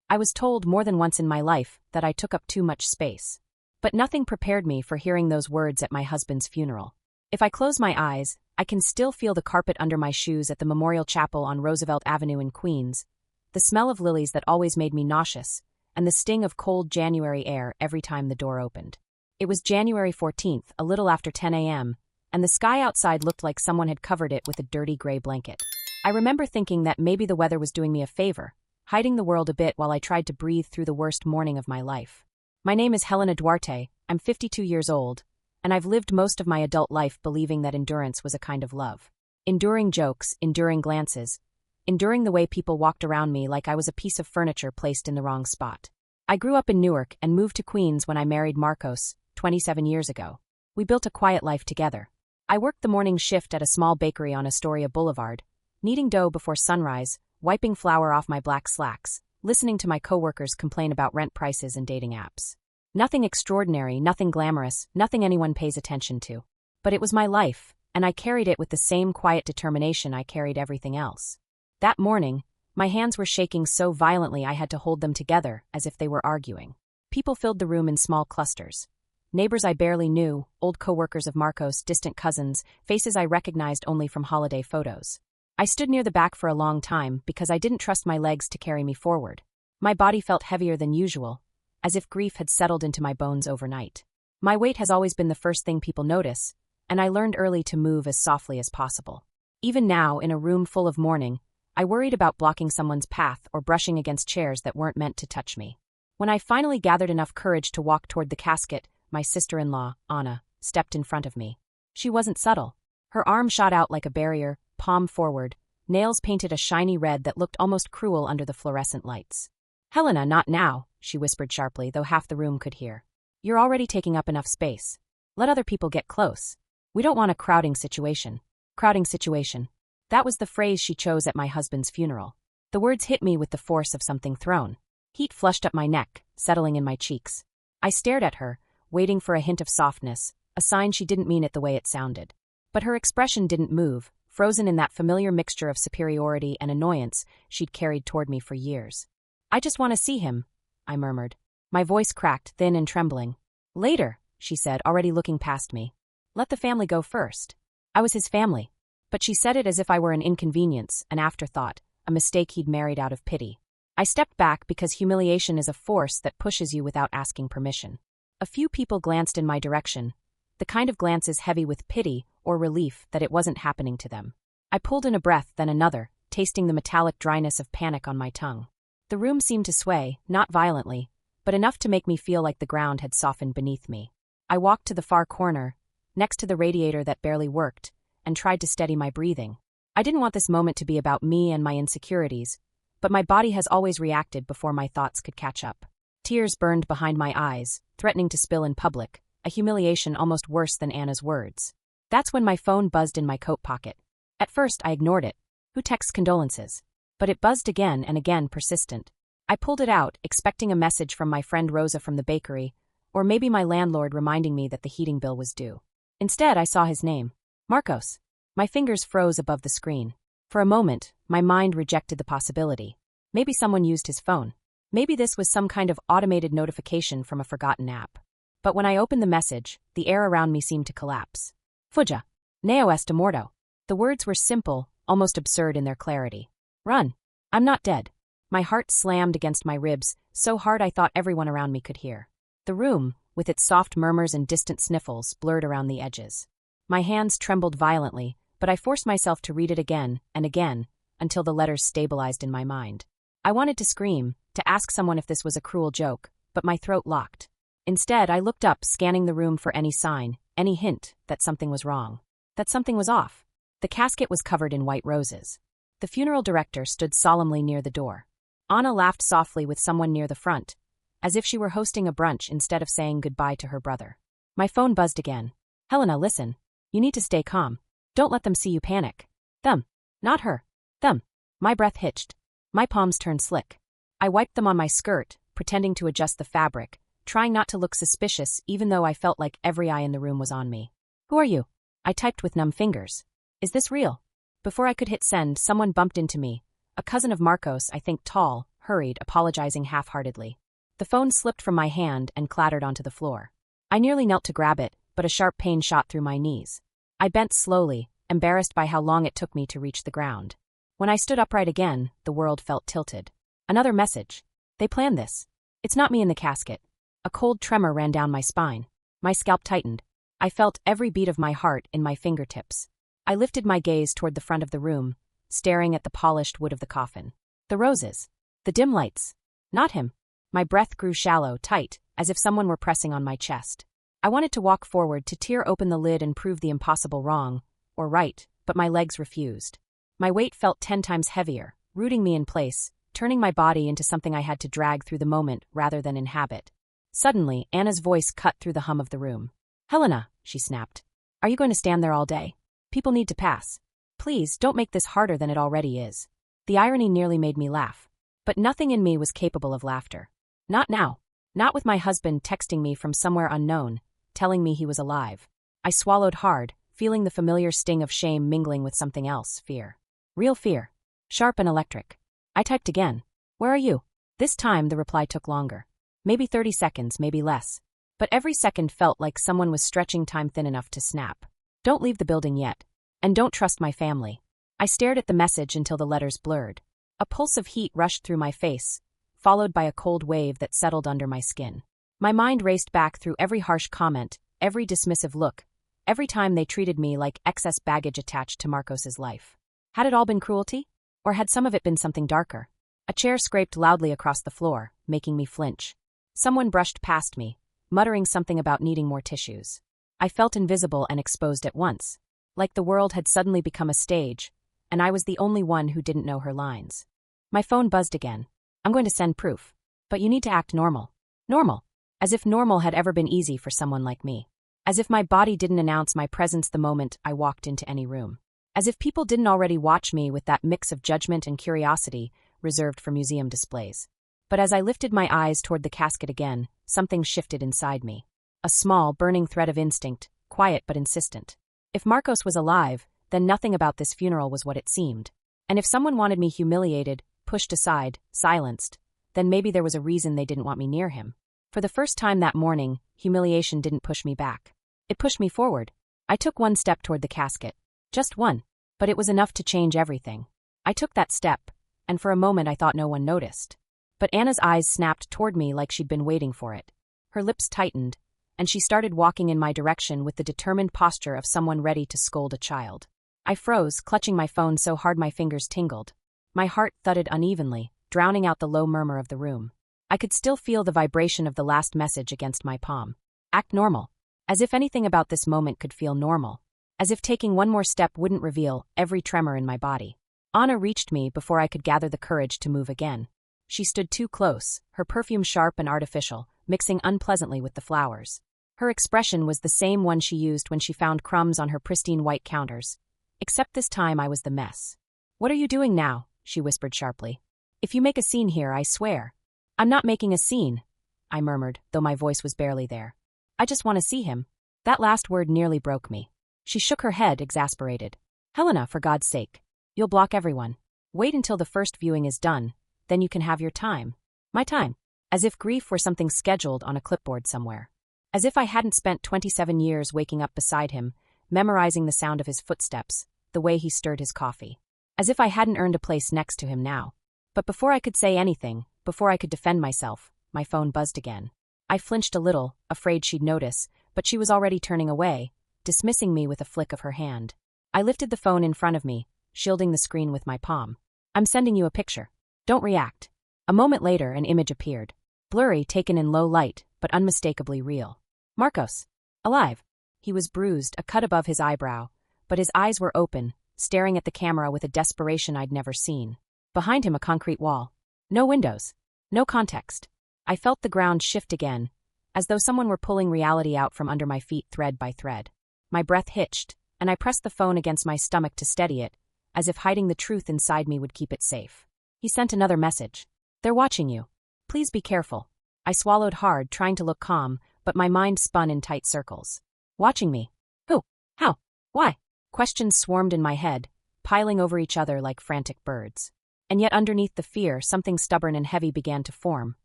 I was told more than once in my life that I took up too much space. But nothing prepared me for hearing those words at my husband's funeral. If I close my eyes, I can still feel the carpet under my shoes at the Memorial Chapel on Roosevelt Avenue in Queens, the smell of lilies that always made me nauseous, and the sting of cold January air every time the door opened. It was January 14th, a little after 10 a.m., and the sky outside looked like someone had covered it with a dirty gray blanket. I remember thinking that maybe the weather was doing me a favor, hiding the world a bit while I tried to breathe through the worst morning of my life. My name is Helena Duarte, I'm 52 years old, and I've lived most of my adult life believing that endurance was a kind of love. Enduring jokes, enduring glances, enduring the way people walked around me like I was a piece of furniture placed in the wrong spot. I grew up in Newark and moved to Queens when I married Marcos, 27 years ago. We built a quiet life together. I worked the morning shift at a small bakery on Astoria Boulevard, kneading dough before sunrise, wiping flour off my black slacks, listening to my coworkers complain about rent prices and dating apps. Nothing extraordinary, nothing glamorous, nothing anyone pays attention to. But it was my life, and I carried it with the same quiet determination I carried everything else. That morning, my hands were shaking so violently I had to hold them together as if they were arguing. People filled the room in small clusters. Neighbors I barely knew, old coworkers of Marcos, distant cousins, faces I recognized only from holiday photos. I stood near the back for a long time because I didn't trust my legs to carry me forward. My body felt heavier than usual, as if grief had settled into my bones overnight. My weight has always been the first thing people notice, and I learned early to move as softly as possible. Even now, in a room full of mourning, I worried about blocking someone's path or brushing against chairs that weren't meant to touch me. When I finally gathered enough courage to walk toward the casket, my sister-in-law, Anna, stepped in front of me. She wasn't subtle. Her arm shot out like a barrier, palm forward, nails painted a shiny red that looked almost cruel under the fluorescent lights. "Helena, not now," she whispered sharply, though half the room could hear. "You're already taking up enough space. Let other people get close. We don't want a crowding situation." Crowding situation. That was the phrase she chose at my husband's funeral. The words hit me with the force of something thrown. Heat flushed up my neck, settling in my cheeks. I stared at her, waiting for a hint of softness, a sign she didn't mean it the way it sounded. But her expression didn't move, frozen in that familiar mixture of superiority and annoyance she'd carried toward me for years. "I just want to see him," I murmured. My voice cracked, thin and trembling. "Later," she said, already looking past me. "Let the family go first." I was his family. But she said it as if I were an inconvenience, an afterthought, a mistake he'd married out of pity. I stepped back because humiliation is a force that pushes you without asking permission. A few people glanced in my direction, the kind of glances heavy with pity or relief that it wasn't happening to them. I pulled in a breath, then another, tasting the metallic dryness of panic on my tongue. The room seemed to sway, not violently, but enough to make me feel like the ground had softened beneath me. I walked to the far corner, next to the radiator that barely worked, and tried to steady my breathing. I didn't want this moment to be about me and my insecurities, but my body has always reacted before my thoughts could catch up. Tears burned behind my eyes, threatening to spill in public, a humiliation almost worse than Anna's words. That's when my phone buzzed in my coat pocket. At first, I ignored it. Who texts condolences? But it buzzed again and again, persistent. I pulled it out, expecting a message from my friend Rosa from the bakery, or maybe my landlord reminding me that the heating bill was due. Instead, I saw his name. Marcos. My fingers froze above the screen. For a moment, my mind rejected the possibility. Maybe someone used his phone. Maybe this was some kind of automated notification from a forgotten app. But when I opened the message, the air around me seemed to collapse. Fuja. Neo est morto. The words were simple, almost absurd in their clarity. Run. I'm not dead. My heart slammed against my ribs, so hard I thought everyone around me could hear. The room, with its soft murmurs and distant sniffles, blurred around the edges. My hands trembled violently, but I forced myself to read it again and again, until the letters stabilized in my mind. I wanted to scream, to ask someone if this was a cruel joke, but my throat locked. Instead, I looked up, scanning the room for any sign, any hint that something was wrong, that something was off. The casket was covered in white roses. The funeral director stood solemnly near the door. Anna laughed softly with someone near the front, as if she were hosting a brunch instead of saying goodbye to her brother. My phone buzzed again. "Helena, listen. You need to stay calm. Don't let them see you panic." Them. Not her. Them. My breath hitched. My palms turned slick. I wiped them on my skirt, pretending to adjust the fabric, trying not to look suspicious even though I felt like every eye in the room was on me. "Who are you?" I typed with numb fingers. "Is this real?" Before I could hit send, someone bumped into me. A cousin of Marcos, I think tall, hurried, apologizing half-heartedly. The phone slipped from my hand and clattered onto the floor. I nearly knelt to grab it, but a sharp pain shot through my knees. I bent slowly, embarrassed by how long it took me to reach the ground. When I stood upright again, the world felt tilted. Another message. They planned this. It's not me in the casket. A cold tremor ran down my spine. My scalp tightened. I felt every beat of my heart in my fingertips. I lifted my gaze toward the front of the room, staring at the polished wood of the coffin. The roses. The dim lights. Not him. My breath grew shallow, tight, as if someone were pressing on my chest. I wanted to walk forward, to tear open the lid and prove the impossible wrong, or right, but my legs refused. My weight felt 10 times heavier, rooting me in place, turning my body into something I had to drag through the moment rather than inhabit. Suddenly, Anna's voice cut through the hum of the room. "Helena," she snapped. "Are you going to stand there all day? People need to pass. Please, don't make this harder than it already is." The irony nearly made me laugh. But nothing in me was capable of laughter. Not now. Not with my husband texting me from somewhere unknown, telling me he was alive. I swallowed hard, feeling the familiar sting of shame mingling with something else, fear. Real fear. Sharp and electric. I typed again. "Where are you?" This time the reply took longer. Maybe 30 seconds, maybe less. But every second felt like someone was stretching time thin enough to snap. "Don't leave the building yet. And don't trust my family." I stared at the message until the letters blurred. A pulse of heat rushed through my face, followed by a cold wave that settled under my skin. My mind raced back through every harsh comment, every dismissive look, every time they treated me like excess baggage attached to Marcos's life. Had it all been cruelty? Or had some of it been something darker? A chair scraped loudly across the floor, making me flinch. Someone brushed past me, muttering something about needing more tissues. I felt invisible and exposed at once, like the world had suddenly become a stage, and I was the only one who didn't know her lines. My phone buzzed again. "I'm going to send proof. But you need to act normal." Normal. As if normal had ever been easy for someone like me. As if my body didn't announce my presence the moment I walked into any room. As if people didn't already watch me with that mix of judgment and curiosity reserved for museum displays. But as I lifted my eyes toward the casket again, something shifted inside me. A small, burning thread of instinct, quiet but insistent. If Marcos was alive, then nothing about this funeral was what it seemed. And if someone wanted me humiliated, pushed aside, silenced, then maybe there was a reason they didn't want me near him. For the first time that morning, humiliation didn't push me back. It pushed me forward. I took one step toward the casket. Just one. But it was enough to change everything. I took that step, and for a moment I thought no one noticed. But Anna's eyes snapped toward me like she'd been waiting for it. Her lips tightened, and she started walking in my direction with the determined posture of someone ready to scold a child. I froze, clutching my phone so hard my fingers tingled. My heart thudded unevenly, drowning out the low murmur of the room. I could still feel the vibration of the last message against my palm. Act normal. As if anything about this moment could feel normal. As if taking one more step wouldn't reveal every tremor in my body. Anna reached me before I could gather the courage to move again. She stood too close, her perfume sharp and artificial, mixing unpleasantly with the flowers. Her expression was the same one she used when she found crumbs on her pristine white counters. Except this time I was the mess. "What are you doing now?" she whispered sharply. "If you make a scene here, I swear." "I'm not making a scene," I murmured, though my voice was barely there. "I just want to see him." That last word nearly broke me. She shook her head, exasperated. "Helena, for God's sake. You'll block everyone. Wait until the first viewing is done, then you can have your time." My time. As if grief were something scheduled on a clipboard somewhere. As if I hadn't spent 27 years waking up beside him, memorizing the sound of his footsteps, the way he stirred his coffee. As if I hadn't earned a place next to him now. But before I could say anything, before I could defend myself, my phone buzzed again. I flinched a little, afraid she'd notice, but she was already turning away, dismissing me with a flick of her hand. I lifted the phone in front of me, shielding the screen with my palm. "I'm sending you a picture. Don't react." A moment later, an image appeared. Blurry, taken in low light, but unmistakably real. Marcos. Alive. He was bruised, a cut above his eyebrow, but his eyes were open, staring at the camera with a desperation I'd never seen. Behind him a concrete wall. No windows. No context. I felt the ground shift again, as though someone were pulling reality out from under my feet thread by thread. My breath hitched, and I pressed the phone against my stomach to steady it, as if hiding the truth inside me would keep it safe. He sent another message. "They're watching you. Please be careful." I swallowed hard, trying to look calm, but my mind spun in tight circles. Watching me? Who? How? Why? Questions swarmed in my head, piling over each other like frantic birds. And yet underneath the fear, something stubborn and heavy began to form.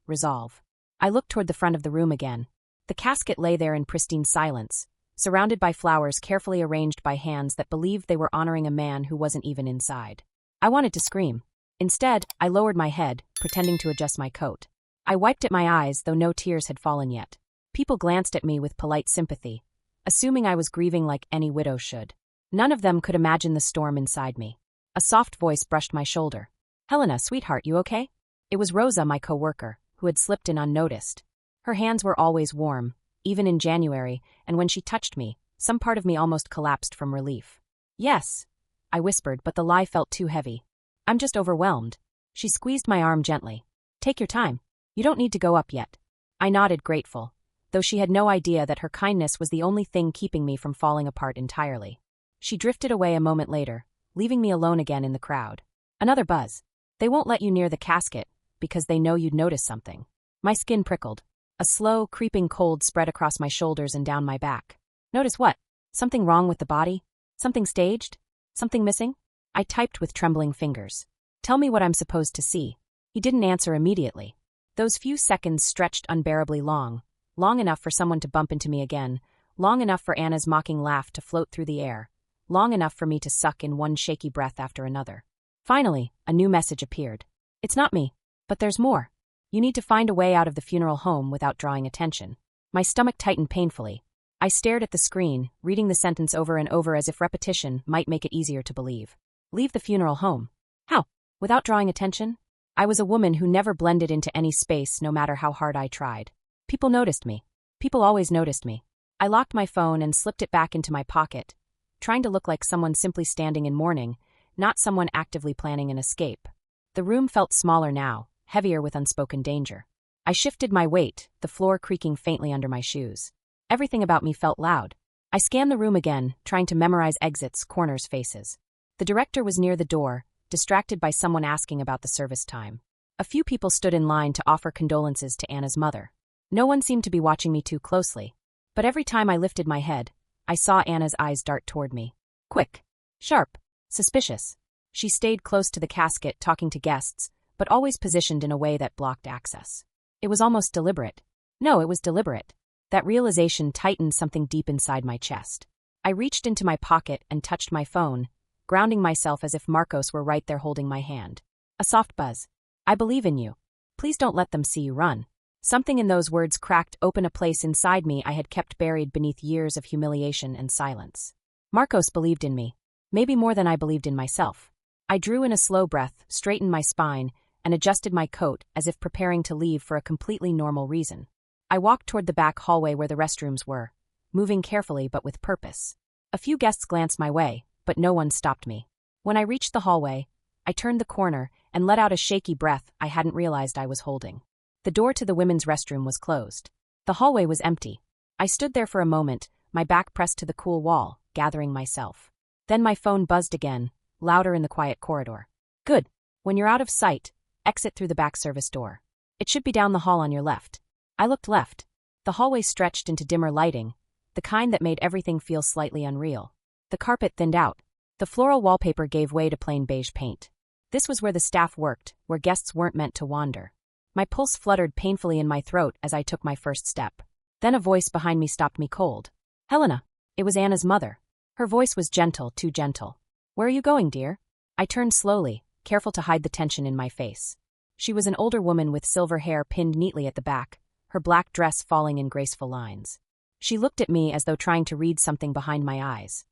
Resolve. I looked toward the front of the room again. The casket lay there in pristine silence, surrounded by flowers carefully arranged by hands that believed they were honoring a man who wasn't even inside. I wanted to scream. Instead, I lowered my head, pretending to adjust my coat. I wiped at my eyes, though no tears had fallen yet. People glanced at me with polite sympathy, assuming I was grieving like any widow should. None of them could imagine the storm inside me. A soft voice brushed my shoulder. "Helena, sweetheart, you okay?" It was Rosa, my co-worker, who had slipped in unnoticed. Her hands were always warm, even in January, and when she touched me, some part of me almost collapsed from relief. "Yes," I whispered, but the lie felt too heavy. "I'm just overwhelmed." She squeezed my arm gently. "Take your time. You don't need to go up yet." I nodded, grateful, though she had no idea that her kindness was the only thing keeping me from falling apart entirely. She drifted away a moment later, leaving me alone again in the crowd. Another buzz. "They won't let you near the casket, because they know you'd notice something." My skin prickled. A slow, creeping cold spread across my shoulders and down my back. "Notice what? Something wrong with the body? Something staged? Something missing?" I typed with trembling fingers. "Tell me what I'm supposed to see." He didn't answer immediately. Those few seconds stretched unbearably long enough for someone to bump into me again, long enough for Anna's mocking laugh to float through the air, long enough for me to suck in one shaky breath after another. Finally, a new message appeared. "It's not me. But there's more. You need to find a way out of the funeral home without drawing attention." My stomach tightened painfully. I stared at the screen, reading the sentence over and over as if repetition might make it easier to believe. Leave the funeral home. How? Without drawing attention? I was a woman who never blended into any space, no matter how hard I tried. People noticed me. People always noticed me. I locked my phone and slipped it back into my pocket, trying to look like someone simply standing in mourning, not someone actively planning an escape. The room felt smaller now, heavier with unspoken danger. I shifted my weight, the floor creaking faintly under my shoes. Everything about me felt loud. I scanned the room again, trying to memorize exits, corners, faces. The director was near the door, distracted by someone asking about the service time. A few people stood in line to offer condolences to Anna's mother. No one seemed to be watching me too closely. But every time I lifted my head, I saw Anna's eyes dart toward me. Quick. Sharp. Suspicious. She stayed close to the casket, talking to guests, but always positioned in a way that blocked access. It was almost deliberate. No, it was deliberate. That realization tightened something deep inside my chest. I reached into my pocket and touched my phone, grounding myself as if Marcos were right there holding my hand. A soft buzz. "I believe in you. Please don't let them see you run." Something in those words cracked open a place inside me I had kept buried beneath years of humiliation and silence. Marcos believed in me. Maybe more than I believed in myself. I drew in a slow breath, straightened my spine, and adjusted my coat as if preparing to leave for a completely normal reason. I walked toward the back hallway where the restrooms were, moving carefully but with purpose. A few guests glanced my way, but no one stopped me. When I reached the hallway, I turned the corner and let out a shaky breath I hadn't realized I was holding. The door to the women's restroom was closed. The hallway was empty. I stood there for a moment, my back pressed to the cool wall, gathering myself. Then my phone buzzed again, louder in the quiet corridor. "Good. When you're out of sight, exit through the back service door. It should be down the hall on your left." I looked left. The hallway stretched into dimmer lighting, the kind that made everything feel slightly unreal. The carpet thinned out. The floral wallpaper gave way to plain beige paint. This was where the staff worked, where guests weren't meant to wander. My pulse fluttered painfully in my throat as I took my first step. Then a voice behind me stopped me cold. "Helena." It was Anna's mother. Her voice was gentle, too gentle. "Where are you going, dear?" I turned slowly, careful to hide the tension in my face. She was an older woman with silver hair pinned neatly at the back, her black dress falling in graceful lines. She looked at me as though trying to read something behind my eyes.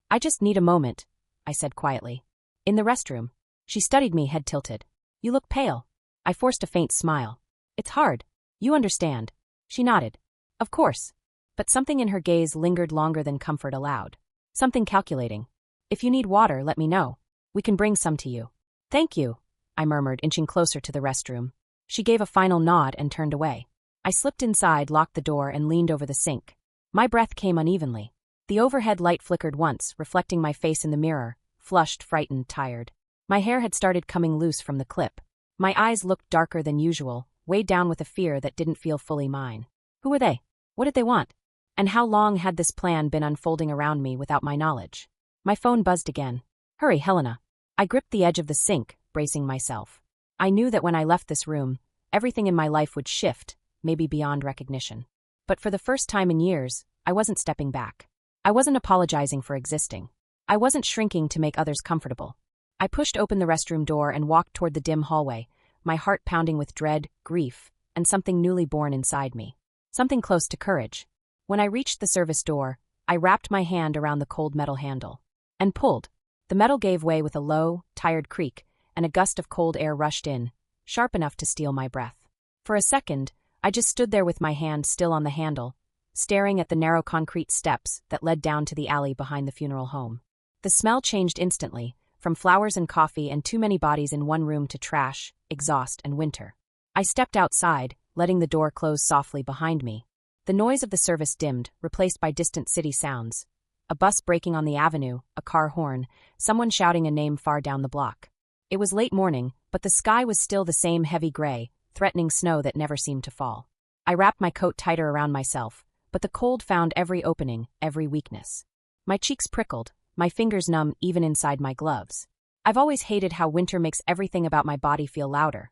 "I just need a moment," I said quietly. "In the restroom." She studied me, head tilted. "You look pale." I forced a faint smile. "It's hard. You understand." She nodded. "Of course." But something in her gaze lingered longer than comfort allowed. Something calculating. "If you need water, let me know. We can bring some to you." "Thank you," I murmured, inching closer to the restroom. She gave a final nod and turned away. I slipped inside, locked the door, and leaned over the sink. My breath came unevenly. The overhead light flickered once, reflecting my face in the mirror, flushed, frightened, tired. My hair had started coming loose from the clip. My eyes looked darker than usual, weighed down with a fear that didn't feel fully mine. Who were they? What did they want? And how long had this plan been unfolding around me without my knowledge? My phone buzzed again. "Hurry, Helena." I gripped the edge of the sink, bracing myself. I knew that when I left this room, everything in my life would shift, maybe beyond recognition. But for the first time in years, I wasn't stepping back. I wasn't apologizing for existing. I wasn't shrinking to make others comfortable. I pushed open the restroom door and walked toward the dim hallway, my heart pounding with dread, grief, and something newly born inside me. Something close to courage. When I reached the service door, I wrapped my hand around the cold metal handle and pulled. The metal gave way with a low, tired creak, and a gust of cold air rushed in, sharp enough to steal my breath. For a second, I just stood there with my hand still on the handle, staring at the narrow concrete steps that led down to the alley behind the funeral home. The smell changed instantly, from flowers and coffee and too many bodies in one room to trash, exhaust, and winter. I stepped outside, letting the door close softly behind me. The noise of the service dimmed, replaced by distant city sounds. A bus braking on the avenue, a car horn, someone shouting a name far down the block. It was late morning, but the sky was still the same heavy gray, threatening snow that never seemed to fall. I wrapped my coat tighter around myself, but the cold found every opening, every weakness. My cheeks prickled, my fingers numb even inside my gloves. I've always hated how winter makes everything about my body feel louder.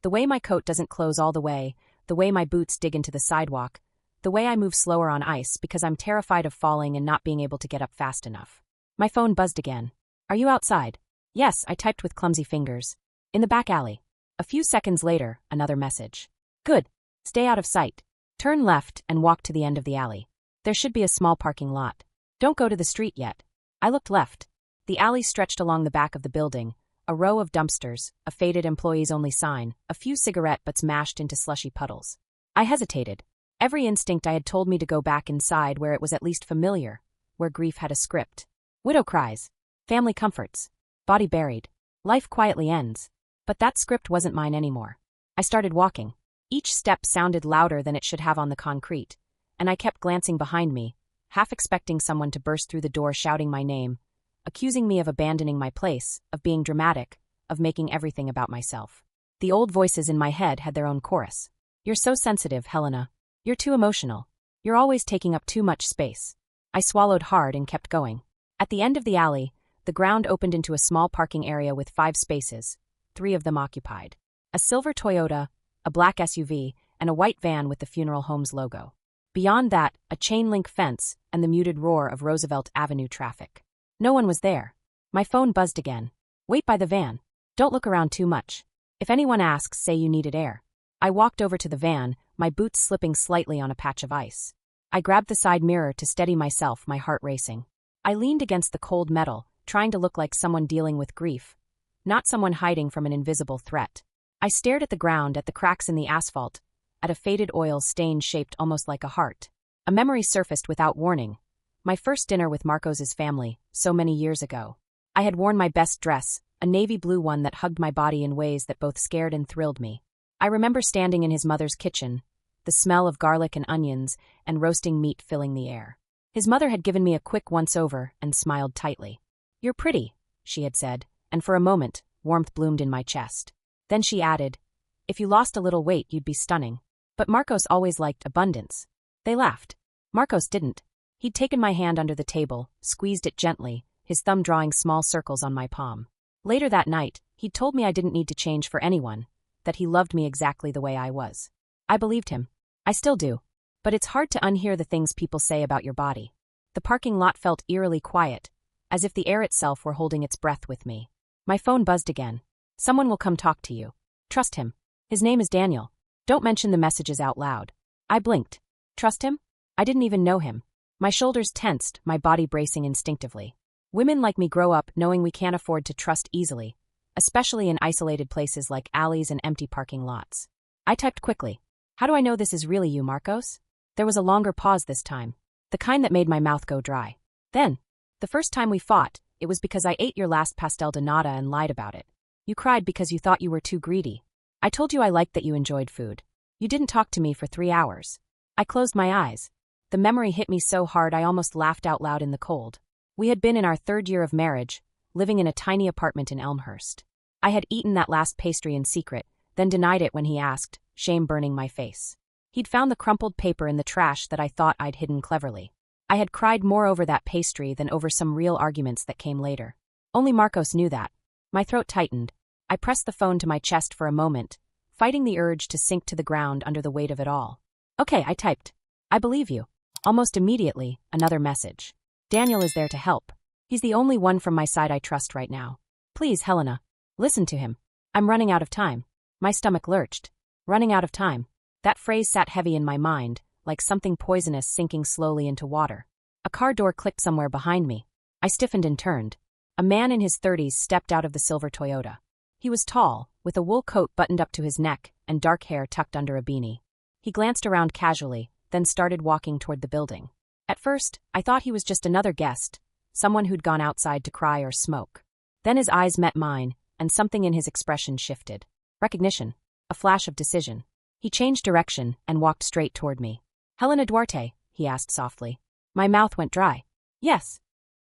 The way my coat doesn't close all the way, the way my boots dig into the sidewalk, the way I move slower on ice because I'm terrified of falling and not being able to get up fast enough. My phone buzzed again. "Are you outside?" "Yes," I typed with clumsy fingers. "In the back alley." A few seconds later, another message. "Good. Stay out of sight. Turn left and walk to the end of the alley. There should be a small parking lot. Don't go to the street yet." I looked left. The alley stretched along the back of the building, a row of dumpsters, a faded employees-only sign, a few cigarette butts mashed into slushy puddles. I hesitated. Every instinct I had told me to go back inside where it was at least familiar, where grief had a script. Widow cries. Family comforts. Body buried. Life quietly ends. But that script wasn't mine anymore. I started walking. Each step sounded louder than it should have on the concrete, and I kept glancing behind me, half expecting someone to burst through the door shouting my name, accusing me of abandoning my place, of being dramatic, of making everything about myself. The old voices in my head had their own chorus. "You're so sensitive, Helena. You're too emotional. You're always taking up too much space." I swallowed hard and kept going. At the end of the alley, the ground opened into a small parking area with 5 spaces, 3 of them occupied. A silver Toyota, a black SUV, and a white van with the funeral home's logo. Beyond that, a chain-link fence and the muted roar of Roosevelt Avenue traffic. No one was there. My phone buzzed again. "Wait by the van. Don't look around too much. If anyone asks, say you needed air." I walked over to the van, my boots slipping slightly on a patch of ice. I grabbed the side mirror to steady myself, my heart racing. I leaned against the cold metal, trying to look like someone dealing with grief, not someone hiding from an invisible threat. I stared at the ground, at the cracks in the asphalt, at a faded oil stain shaped almost like a heart. A memory surfaced without warning. My first dinner with Marcos's family, so many years ago. I had worn my best dress, a navy blue one that hugged my body in ways that both scared and thrilled me. I remember standing in his mother's kitchen, the smell of garlic and onions and roasting meat filling the air. His mother had given me a quick once-over and smiled tightly. "You're pretty," she had said, and for a moment, warmth bloomed in my chest. Then she added, "If you lost a little weight, you'd be stunning." But Marcos always liked abundance. They laughed. Marcos didn't. He'd taken my hand under the table, squeezed it gently, his thumb drawing small circles on my palm. Later that night, he'd told me I didn't need to change for anyone, that he loved me exactly the way I was. I believed him. I still do. But it's hard to unhear the things people say about your body. The parking lot felt eerily quiet, as if the air itself were holding its breath with me. My phone buzzed again. "Someone will come talk to you. Trust him. His name is Daniel. Don't mention the messages out loud." I blinked. Trust him? I didn't even know him. My shoulders tensed, my body bracing instinctively. Women like me grow up knowing we can't afford to trust easily, especially in isolated places like alleys and empty parking lots. I typed quickly. "How do I know this is really you, Marcos?" There was a longer pause this time, the kind that made my mouth go dry. Then, "The first time we fought, it was because I ate your last pastel de nata and lied about it. You cried because you thought you were too greedy. I told you I liked that you enjoyed food. You didn't talk to me for 3 hours. I closed my eyes. The memory hit me so hard I almost laughed out loud in the cold. We had been in our 3rd year of marriage, living in a tiny apartment in Elmhurst. I had eaten that last pastry in secret, then denied it when he asked, shame burning my face. He'd found the crumpled paper in the trash that I thought I'd hidden cleverly. I had cried more over that pastry than over some real arguments that came later. Only Marcos knew that. My throat tightened. I pressed the phone to my chest for a moment, fighting the urge to sink to the ground under the weight of it all. Okay, I typed. I believe you. Almost immediately, another message. Daniel is there to help. He's the only one from my side I trust right now. Please, Helena. Listen to him. I'm running out of time. My stomach lurched. Running out of time. That phrase sat heavy in my mind, like something poisonous sinking slowly into water. A car door clicked somewhere behind me. I stiffened and turned. A man in his 30s stepped out of the silver Toyota. He was tall, with a wool coat buttoned up to his neck and dark hair tucked under a beanie. He glanced around casually, then started walking toward the building. At first, I thought he was just another guest, someone who'd gone outside to cry or smoke. Then his eyes met mine, and something in his expression shifted. Recognition. A flash of decision. He changed direction and walked straight toward me. Helena Duarte, he asked softly. My mouth went dry. Yes.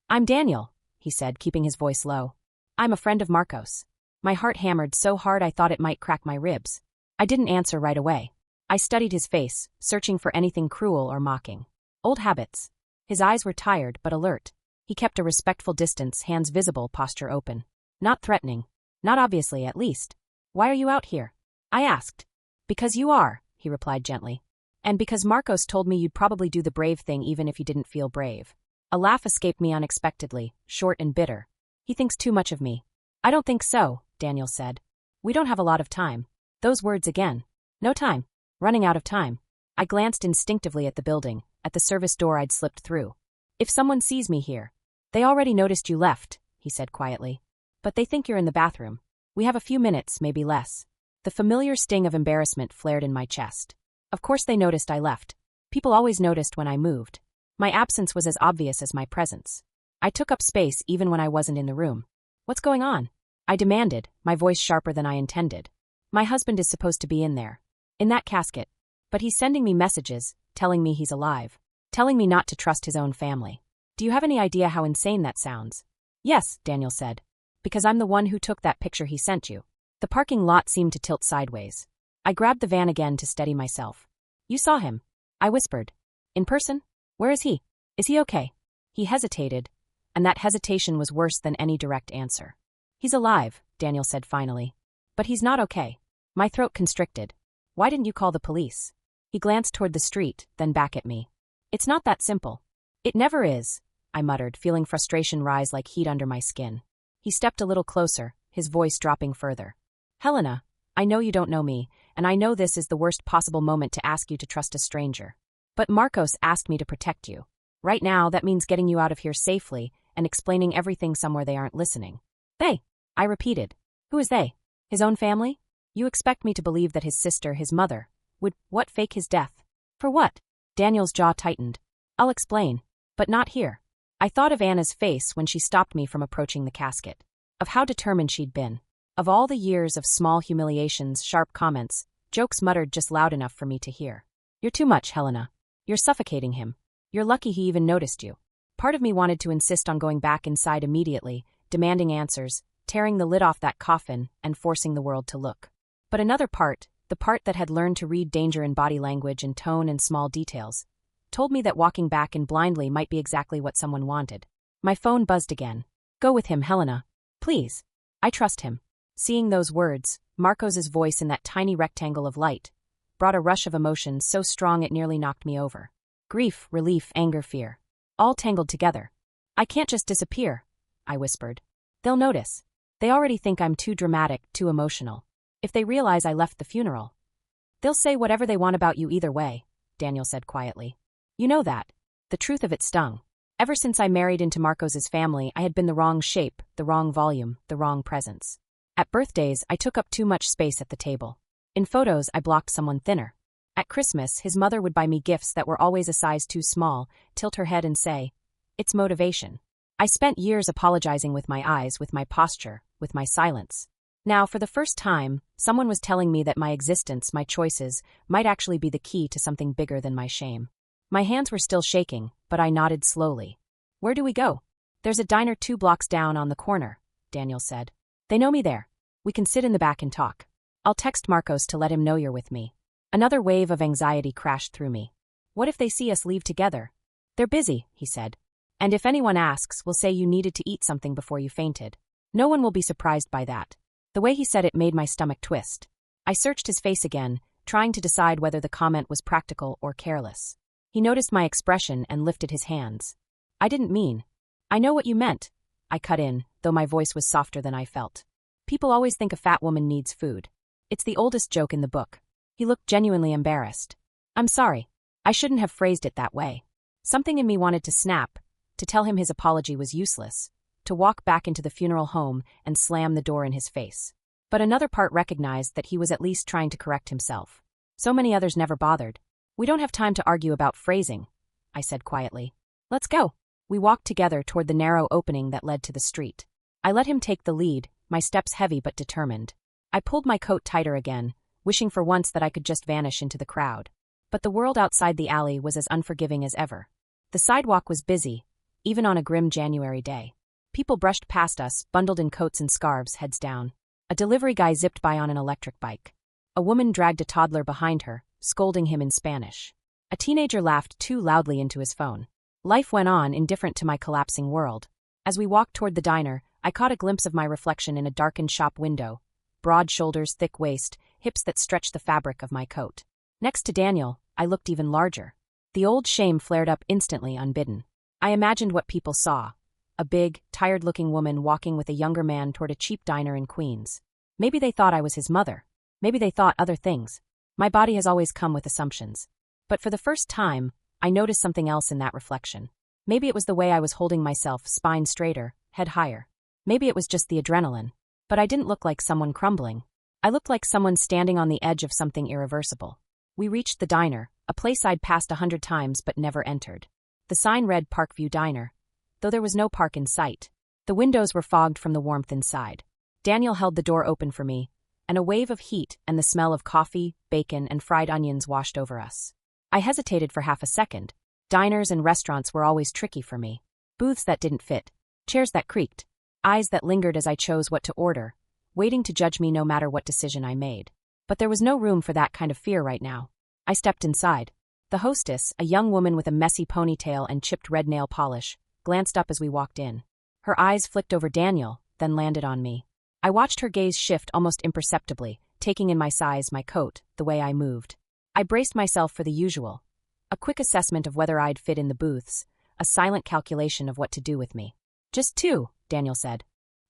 I'm Daniel, he said, keeping his voice low. I'm a friend of Marcos. My heart hammered so hard I thought it might crack my ribs. I didn't answer right away. I studied his face, searching for anything cruel or mocking. Old habits. His eyes were tired but alert. He kept a respectful distance, hands visible, posture open. Not threatening. Not obviously, at least. Why are you out here? I asked. Because you are, he replied gently. And because Marcos told me you'd probably do the brave thing even if you didn't feel brave. A laugh escaped me unexpectedly, short and bitter. He thinks too much of me. I don't think so, Daniel said. We don't have a lot of time. Those words again. No time. Running out of time. I glanced instinctively at the building, at the service door I'd slipped through. If someone sees me here. They already noticed you left, he said quietly. But they think you're in the bathroom. We have a few minutes, maybe less. The familiar sting of embarrassment flared in my chest. Of course they noticed I left. People always noticed when I moved. My absence was as obvious as my presence. I took up space even when I wasn't in the room. What's going on? I demanded, my voice sharper than I intended. My husband is supposed to be in there. In that casket. But he's sending me messages, telling me he's alive. Telling me not to trust his own family. Do you have any idea how insane that sounds? Yes, Daniel said. Because I'm the one who took that picture he sent you. The parking lot seemed to tilt sideways. I grabbed the van again to steady myself. You saw him? I whispered. In person? Where is he? Is he okay? He hesitated, and that hesitation was worse than any direct answer. He's alive, Daniel said finally. But he's not okay. My throat constricted. Why didn't you call the police? He glanced toward the street, then back at me. It's not that simple. It never is, I muttered, feeling frustration rise like heat under my skin. He stepped a little closer, his voice dropping further. Helena, I know you don't know me, and I know this is the worst possible moment to ask you to trust a stranger. But Marcos asked me to protect you. Right now, that means getting you out of here safely and explaining everything somewhere they aren't listening. They, I repeated. Who is they? His own family? You expect me to believe that his sister, his mother, would, fake his death? For what? Daniel's jaw tightened. I'll explain. But not here. I thought of Anna's face when she stopped me from approaching the casket. Of how determined she'd been. Of all the years of small humiliations, sharp comments, jokes muttered just loud enough for me to hear. You're too much, Helena. You're suffocating him. You're lucky he even noticed you. Part of me wanted to insist on going back inside immediately, demanding answers, tearing the lid off that coffin, and forcing the world to look. But another part, the part that had learned to read danger in body language and tone and small details, told me that walking back in blindly might be exactly what someone wanted. My phone buzzed again. Go with him, Helena. Please. I trust him. Seeing those words, Marcos's voice in that tiny rectangle of light, brought a rush of emotion so strong it nearly knocked me over. Grief, relief, anger, fear. All tangled together. I can't just disappear, I whispered. They'll notice. They already think I'm too dramatic, too emotional. If they realize I left the funeral, they'll say whatever they want about you either way, Daniel said quietly. You know that. The truth of it stung. Ever since I married into Marcos's family, I had been the wrong shape, the wrong volume, the wrong presence. At birthdays, I took up too much space at the table. In photos, I blocked someone thinner. At Christmas, his mother would buy me gifts that were always a size too small, tilt her head and say, "It's motivation." I spent years apologizing with my eyes, with my posture, with my silence. Now, for the first time, someone was telling me that my existence, my choices, might actually be the key to something bigger than my shame. My hands were still shaking, but I nodded slowly. Where do we go? There's a diner 2 blocks down on the corner, Daniel said. They know me there. We can sit in the back and talk. I'll text Marcos to let him know you're with me. Another wave of anxiety crashed through me. What if they see us leave together? They're busy, he said. And if anyone asks, we'll say you needed to eat something before you fainted. No one will be surprised by that. The way he said it made my stomach twist. I searched his face again, trying to decide whether the comment was practical or careless. He noticed my expression and lifted his hands. I didn't mean. I know what you meant. I cut in, though my voice was softer than I felt. People always think a fat woman needs food. It's the oldest joke in the book. He looked genuinely embarrassed. I'm sorry. I shouldn't have phrased it that way. Something in me wanted to snap, to tell him his apology was useless, to walk back into the funeral home and slam the door in his face. But another part recognized that he was at least trying to correct himself. So many others never bothered. We don't have time to argue about phrasing, I said quietly. Let's go. We walked together toward the narrow opening that led to the street. I let him take the lead, my steps heavy but determined. I pulled my coat tighter again, wishing for once that I could just vanish into the crowd. But the world outside the alley was as unforgiving as ever. The sidewalk was busy, even on a grim January day. People brushed past us, bundled in coats and scarves, heads down. A delivery guy zipped by on an electric bike. A woman dragged a toddler behind her, scolding him in Spanish. A teenager laughed too loudly into his phone. Life went on, indifferent to my collapsing world. As we walked toward the diner, I caught a glimpse of my reflection in a darkened shop window. Broad shoulders, thick waist, hips that stretched the fabric of my coat. Next to Daniel, I looked even larger. The old shame flared up instantly unbidden. I imagined what people saw. A big, tired-looking woman walking with a younger man toward a cheap diner in Queens. Maybe they thought I was his mother. Maybe they thought other things. My body has always come with assumptions. But for the first time, I noticed something else in that reflection. Maybe it was the way I was holding myself, spine straighter, head higher. Maybe it was just the adrenaline. But I didn't look like someone crumbling. I looked like someone standing on the edge of something irreversible. We reached the diner, a place I'd passed 100 times but never entered. The sign read Parkview Diner, though there was no park in sight. The windows were fogged from the warmth inside. Daniel held the door open for me, and a wave of heat and the smell of coffee, bacon, and fried onions washed over us. I hesitated for half a second. Diners and restaurants were always tricky for me. Booths that didn't fit, chairs that creaked, eyes that lingered as I chose what to order, waiting to judge me no matter what decision I made. But there was no room for that kind of fear right now. I stepped inside. The hostess, a young woman with a messy ponytail and chipped red nail polish, glanced up as we walked in. Her eyes flicked over Daniel, then landed on me. I watched her gaze shift almost imperceptibly, taking in my size, my coat, the way I moved. I braced myself for the usual. A quick assessment of whether I'd fit in the booths, a silent calculation of what to do with me. Just 2, Daniel said.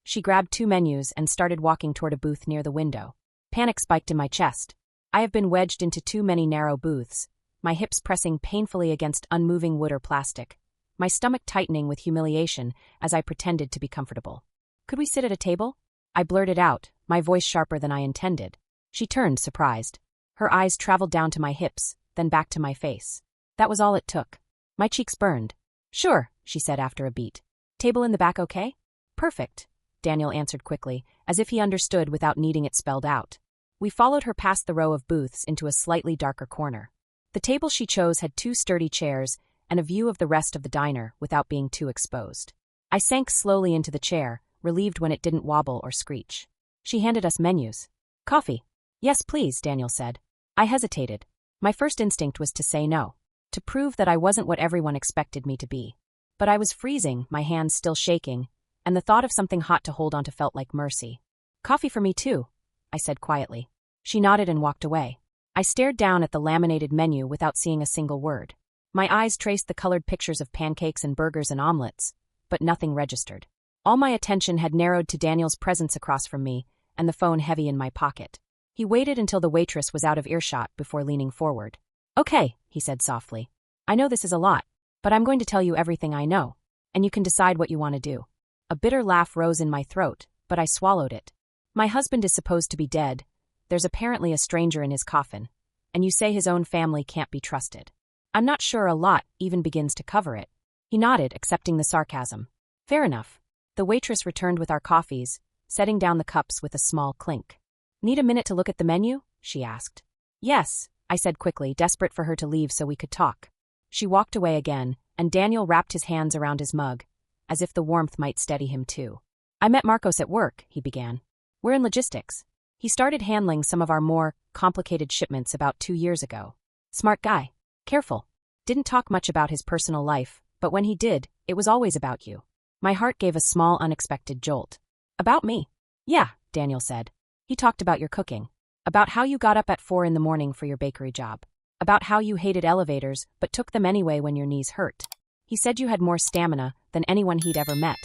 She grabbed 2 menus and started walking toward a booth near the window. Panic spiked in my chest. I have been wedged into too many narrow booths, my hips pressing painfully against unmoving wood or plastic, my stomach tightening with humiliation as I pretended to be comfortable. Could we sit at a table? I blurted out, my voice sharper than I intended. She turned, surprised. Her eyes traveled down to my hips, then back to my face. That was all it took. My cheeks burned. Sure, she said after a beat. Table in the back okay? Perfect, Daniel answered quickly, as if he understood without needing it spelled out. We followed her past the row of booths into a slightly darker corner. The table she chose had 2 sturdy chairs and a view of the rest of the diner without being too exposed. I sank slowly into the chair, relieved when it didn't wobble or screech. She handed us menus. Coffee. Yes, please, Daniel said. I hesitated. My first instinct was to say no, to prove that I wasn't what everyone expected me to be. But I was freezing, my hands still shaking, and the thought of something hot to hold onto felt like mercy. Coffee for me too, I said quietly. She nodded and walked away. I stared down at the laminated menu without seeing a single word. My eyes traced the colored pictures of pancakes and burgers and omelets, but nothing registered. All my attention had narrowed to Daniel's presence across from me and the phone heavy in my pocket. He waited until the waitress was out of earshot before leaning forward. Okay, he said softly. I know this is a lot, but I'm going to tell you everything I know, and you can decide what you want to do. A bitter laugh rose in my throat, but I swallowed it. My husband is supposed to be dead. There's apparently a stranger in his coffin, and you say his own family can't be trusted. I'm not sure a lot even begins to cover it. He nodded, accepting the sarcasm. Fair enough. The waitress returned with our coffees, setting down the cups with a small clink. Need a minute to look at the menu? She asked. Yes, I said quickly, desperate for her to leave so we could talk. She walked away again, and Daniel wrapped his hands around his mug, as if the warmth might steady him too. I met Marcos at work, he began. We're in logistics. He started handling some of our more complicated shipments about 2 years ago. Smart guy. Careful. Didn't talk much about his personal life, but when he did, it was always about you. My heart gave a small, unexpected jolt. About me? Yeah, Daniel said. He talked about your cooking, about how you got up at 4 in the morning for your bakery job, about how you hated elevators but took them anyway when your knees hurt. He said you had more stamina than anyone he'd ever met.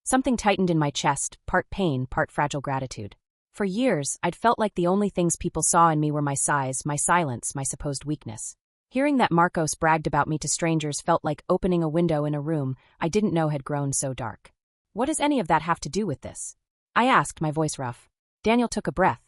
Something tightened in my chest, part pain, part fragile gratitude. For years, I'd felt like the only things people saw in me were my size, my silence, my supposed weakness. Hearing that Marcos bragged about me to strangers felt like opening a window in a room I didn't know had grown so dark. What does any of that have to do with this? I asked, my voice rough. Daniel took a breath.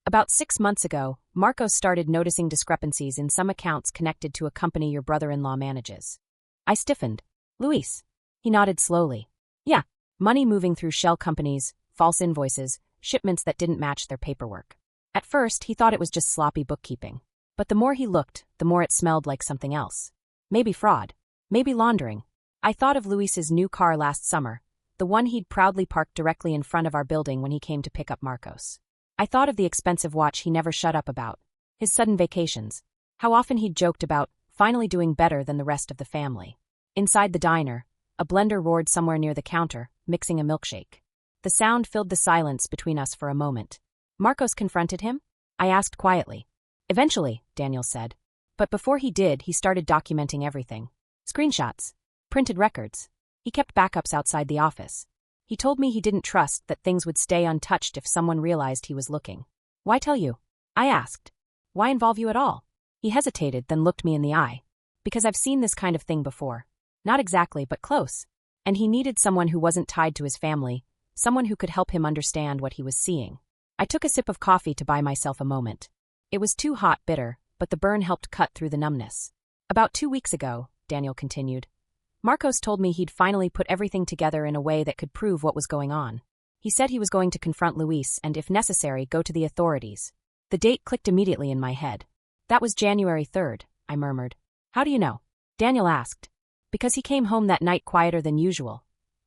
About 6 months ago, Marcos started noticing discrepancies in some accounts connected to a company your brother-in-law manages. I stiffened. Luis. He nodded slowly. Yeah, money moving through shell companies, false invoices, shipments that didn't match their paperwork. At first, he thought it was just sloppy bookkeeping. But the more he looked, the more it smelled like something else. Maybe fraud. Maybe laundering. I thought of Luis's new car last summer, the one he'd proudly parked directly in front of our building when he came to pick up Marcos. I thought of the expensive watch he never shut up about, his sudden vacations, how often he'd joked about finally doing better than the rest of the family. Inside the diner, a blender roared somewhere near the counter, mixing a milkshake. The sound filled the silence between us for a moment. Marcos confronted him? I asked quietly. Eventually, Daniel said. But before he did, he started documenting everything. Screenshots. Printed records. He kept backups outside the office. He told me he didn't trust that things would stay untouched if someone realized he was looking. Why tell you? I asked. Why involve you at all? He hesitated, then looked me in the eye. Because I've seen this kind of thing before. Not exactly, but close. And he needed someone who wasn't tied to his family, someone who could help him understand what he was seeing. I took a sip of coffee to buy myself a moment. It was too hot, bitter, but the burn helped cut through the numbness. About 2 weeks ago, Daniel continued, Marcos told me he'd finally put everything together in a way that could prove what was going on. He said he was going to confront Luis and, if necessary, go to the authorities. The date clicked immediately in my head. That was January 3rd, I murmured. How do you know? Daniel asked. Because he came home that night quieter than usual,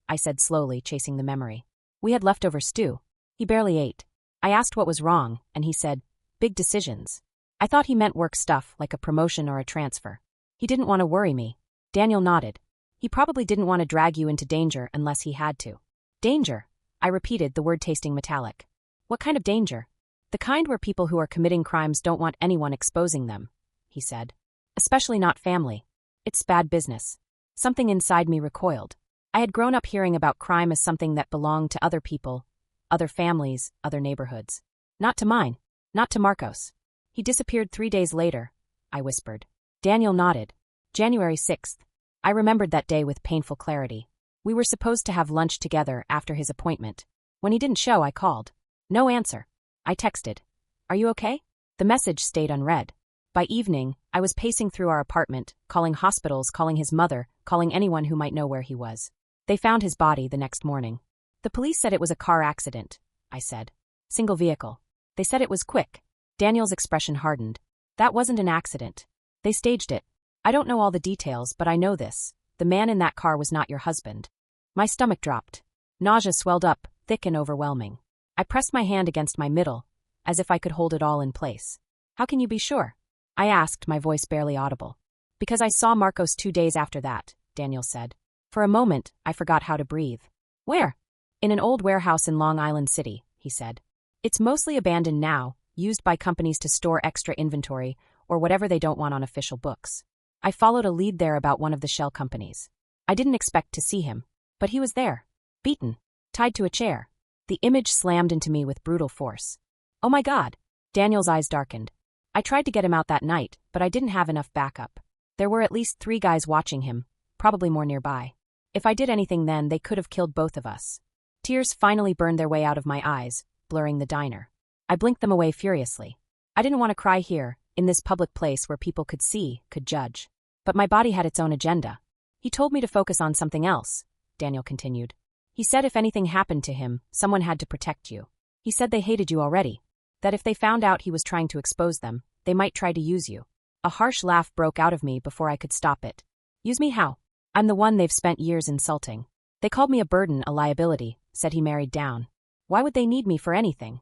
I said slowly, chasing the memory. We had leftover stew. He barely ate. I asked what was wrong, and he said, big decisions. I thought he meant work stuff, like a promotion or a transfer. He didn't want to worry me. Daniel nodded. He probably didn't want to drag you into danger unless he had to. Danger, I repeated, the word tasting metallic. What kind of danger? The kind where people who are committing crimes don't want anyone exposing them, he said. Especially not family. It's bad business. Something inside me recoiled. I had grown up hearing about crime as something that belonged to other people, other families, other neighborhoods. Not to mine. Not to Marcos. He disappeared 3 days later, I whispered. Daniel nodded. January 6th. I remembered that day with painful clarity. We were supposed to have lunch together after his appointment. When he didn't show, I called. No answer. I texted. Are you okay? The message stayed unread. By evening, I was pacing through our apartment, calling hospitals, calling his mother, calling anyone who might know where he was. They found his body the next morning. The police said it was a car accident, I said. Single vehicle. They said it was quick. Daniel's expression hardened. That wasn't an accident. They staged it. I don't know all the details, but I know this. The man in that car was not your husband. My stomach dropped. Nausea swelled up, thick and overwhelming. I pressed my hand against my middle, as if I could hold it all in place. How can you be sure? I asked, my voice barely audible. Because I saw Marcos 2 days after that, Daniel said. For a moment, I forgot how to breathe. Where? In an old warehouse in Long Island City, he said. It's mostly abandoned now, used by companies to store extra inventory or whatever they don't want on official books. I followed a lead there about one of the shell companies. I didn't expect to see him, but he was there. Beaten. Tied to a chair. The image slammed into me with brutal force. Oh my God. Daniel's eyes darkened. I tried to get him out that night, but I didn't have enough backup. There were at least 3 guys watching him, probably more nearby. If I did anything then, they could have killed both of us. Tears finally burned their way out of my eyes, blurring the diner. I blinked them away furiously. I didn't want to cry here, in this public place where people could see, could judge. But my body had its own agenda. He told me to focus on something else, Daniel continued. He said if anything happened to him, someone had to protect you. He said they hated you already. That if they found out he was trying to expose them, they might try to use you. A harsh laugh broke out of me before I could stop it. Use me how? I'm the one they've spent years insulting. They called me a burden, a liability, said he married down. Why would they need me for anything?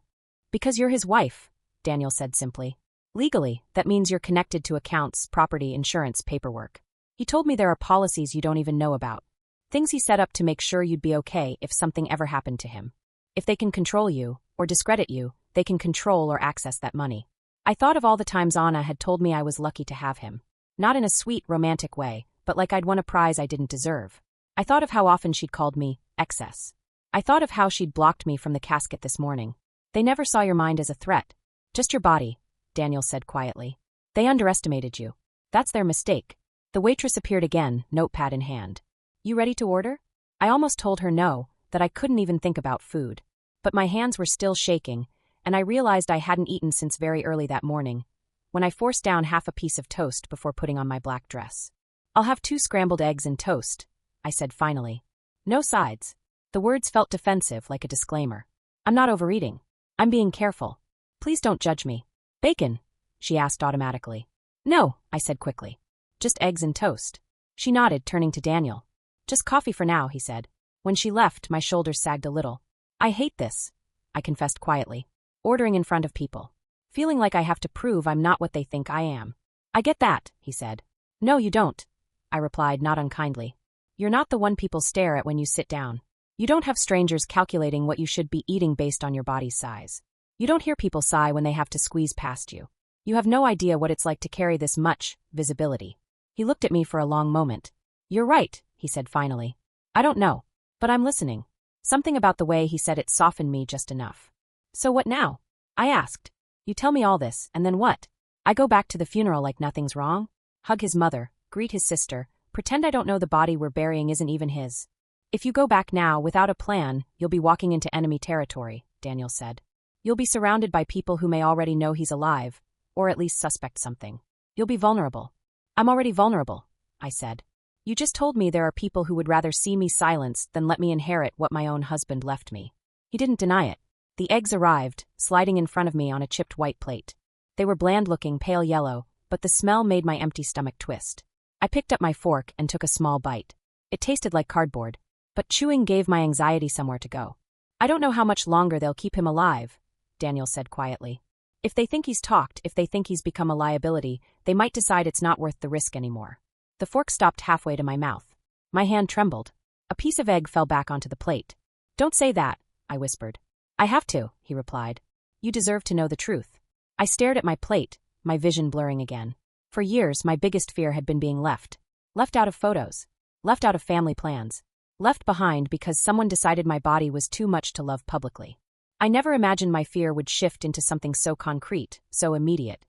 Because you're his wife, Daniel said simply. Legally, that means you're connected to accounts, property, insurance, paperwork. He told me there are policies you don't even know about. Things he set up to make sure you'd be okay if something ever happened to him. If they can control you, or discredit you, they can control or access that money. I thought of all the times Anna had told me I was lucky to have him. Not in a sweet, romantic way, but like I'd won a prize I didn't deserve. I thought of how often she'd called me excess. I thought of how she'd blocked me from the casket this morning. They never saw your mind as a threat. Just your body, Daniel said quietly. They underestimated you. That's their mistake. The waitress appeared again, notepad in hand. You ready to order? I almost told her no, that I couldn't even think about food. But my hands were still shaking, and I realized I hadn't eaten since very early that morning, when I forced down half a piece of toast before putting on my black dress. I'll have 2 scrambled eggs and toast, I said finally. No sides. The words felt defensive, like a disclaimer. I'm not overeating. I'm being careful. Please don't judge me. Bacon? She asked automatically. No, I said quickly. Just eggs and toast. She nodded, turning to Daniel. Just coffee for now, he said. When she left, my shoulders sagged a little. I hate this, I confessed quietly. Ordering in front of people. Feeling like I have to prove I'm not what they think I am. I get that, he said. No, you don't, I replied, not unkindly. You're not the one people stare at when you sit down. You don't have strangers calculating what you should be eating based on your body's size. You don't hear people sigh when they have to squeeze past you. You have no idea what it's like to carry this much visibility. He looked at me for a long moment. You're right, he said finally. I don't know, but I'm listening. Something about the way he said it softened me just enough. So what now? I asked. You tell me all this, and then what? I go back to the funeral like nothing's wrong? Hug his mother, greet his sister, pretend I don't know the body we're burying isn't even his. If you go back now without a plan, you'll be walking into enemy territory, Daniel said. You'll be surrounded by people who may already know he's alive, or at least suspect something. You'll be vulnerable. I'm already vulnerable, I said. You just told me there are people who would rather see me silenced than let me inherit what my own husband left me. He didn't deny it. The eggs arrived, sliding in front of me on a chipped white plate. They were bland-looking, pale yellow, but the smell made my empty stomach twist. I picked up my fork and took a small bite. It tasted like cardboard, but chewing gave my anxiety somewhere to go. I don't know how much longer they'll keep him alive, Daniel said quietly. If they think he's talked, if they think he's become a liability, they might decide it's not worth the risk anymore. The fork stopped halfway to my mouth. My hand trembled. A piece of egg fell back onto the plate. Don't say that, I whispered. I have to, he replied. You deserve to know the truth. I stared at my plate, my vision blurring again. For years, my biggest fear had been being left. Left out of photos. Left out of family plans. Left behind because someone decided my body was too much to love publicly. I never imagined my fear would shift into something so concrete, so immediate.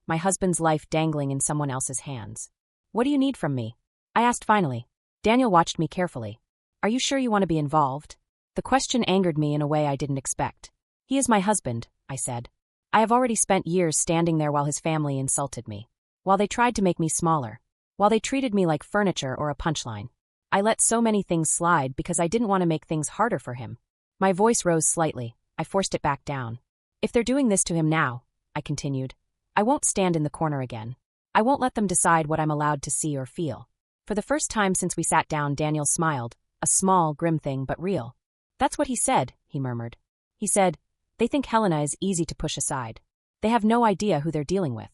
My husband's life dangling in someone else's hands. What do you need from me? I asked finally. Daniel watched me carefully. Are you sure you want to be involved? The question angered me in a way I didn't expect. He is my husband, I said. I have already spent years standing there while his family insulted me. While they tried to make me smaller. While they treated me like furniture or a punchline. I let so many things slide because I didn't want to make things harder for him. My voice rose slightly. I forced it back down. If they're doing this to him now, I continued, I won't stand in the corner again. I won't let them decide what I'm allowed to see or feel. For the first time since we sat down, Daniel smiled, a small, grim thing but real. That's what he said, he murmured. He said, they think Helena is easy to push aside. They have no idea who they're dealing with.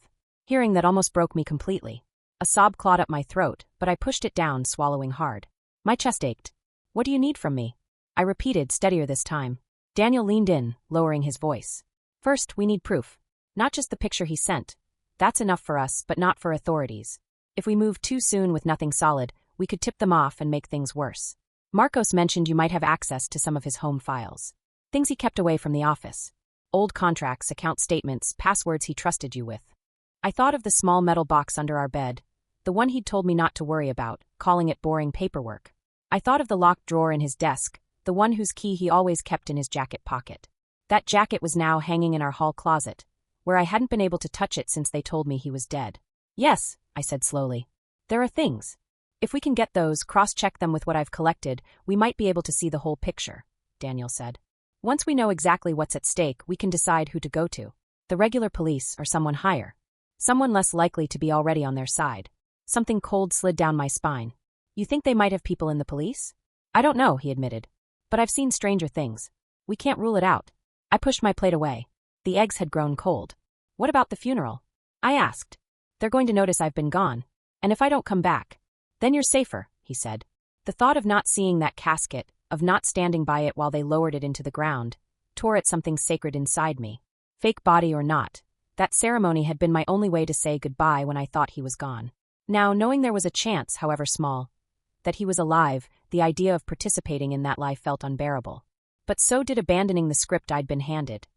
Hearing that almost broke me completely. A sob clawed up my throat, but I pushed it down, swallowing hard. My chest ached. What do you need from me? I repeated, steadier this time. Daniel leaned in, lowering his voice. First, we need proof. Not just the picture he sent. That's enough for us, but not for authorities. If we move too soon with nothing solid, we could tip them off and make things worse. Marcos mentioned you might have access to some of his home files. Things he kept away from the office. Old contracts, account statements, passwords he trusted you with. I thought of the small metal box under our bed, the one he'd told me not to worry about, calling it boring paperwork. I thought of the locked drawer in his desk, the one whose key he always kept in his jacket pocket. That jacket was now hanging in our hall closet, where I hadn't been able to touch it since they told me he was dead. Yes, I said slowly. There are things. If we can get those, cross-check them with what I've collected, we might be able to see the whole picture, Daniel said. Once we know exactly what's at stake, we can decide who to go to. The regular police or someone higher. Someone less likely to be already on their side. Something cold slid down my spine. You think they might have people in the police? I don't know, he admitted. But I've seen stranger things. We can't rule it out. I pushed my plate away. The eggs had grown cold. What about the funeral? I asked. They're going to notice I've been gone. And if I don't come back, then you're safer, he said. The thought of not seeing that casket, of not standing by it while they lowered it into the ground, tore at something sacred inside me. Fake body or not, that ceremony had been my only way to say goodbye when I thought he was gone. Now, knowing there was a chance, however small, that he was alive, the idea of participating in that life felt unbearable. But so did abandoning the script I'd been handed.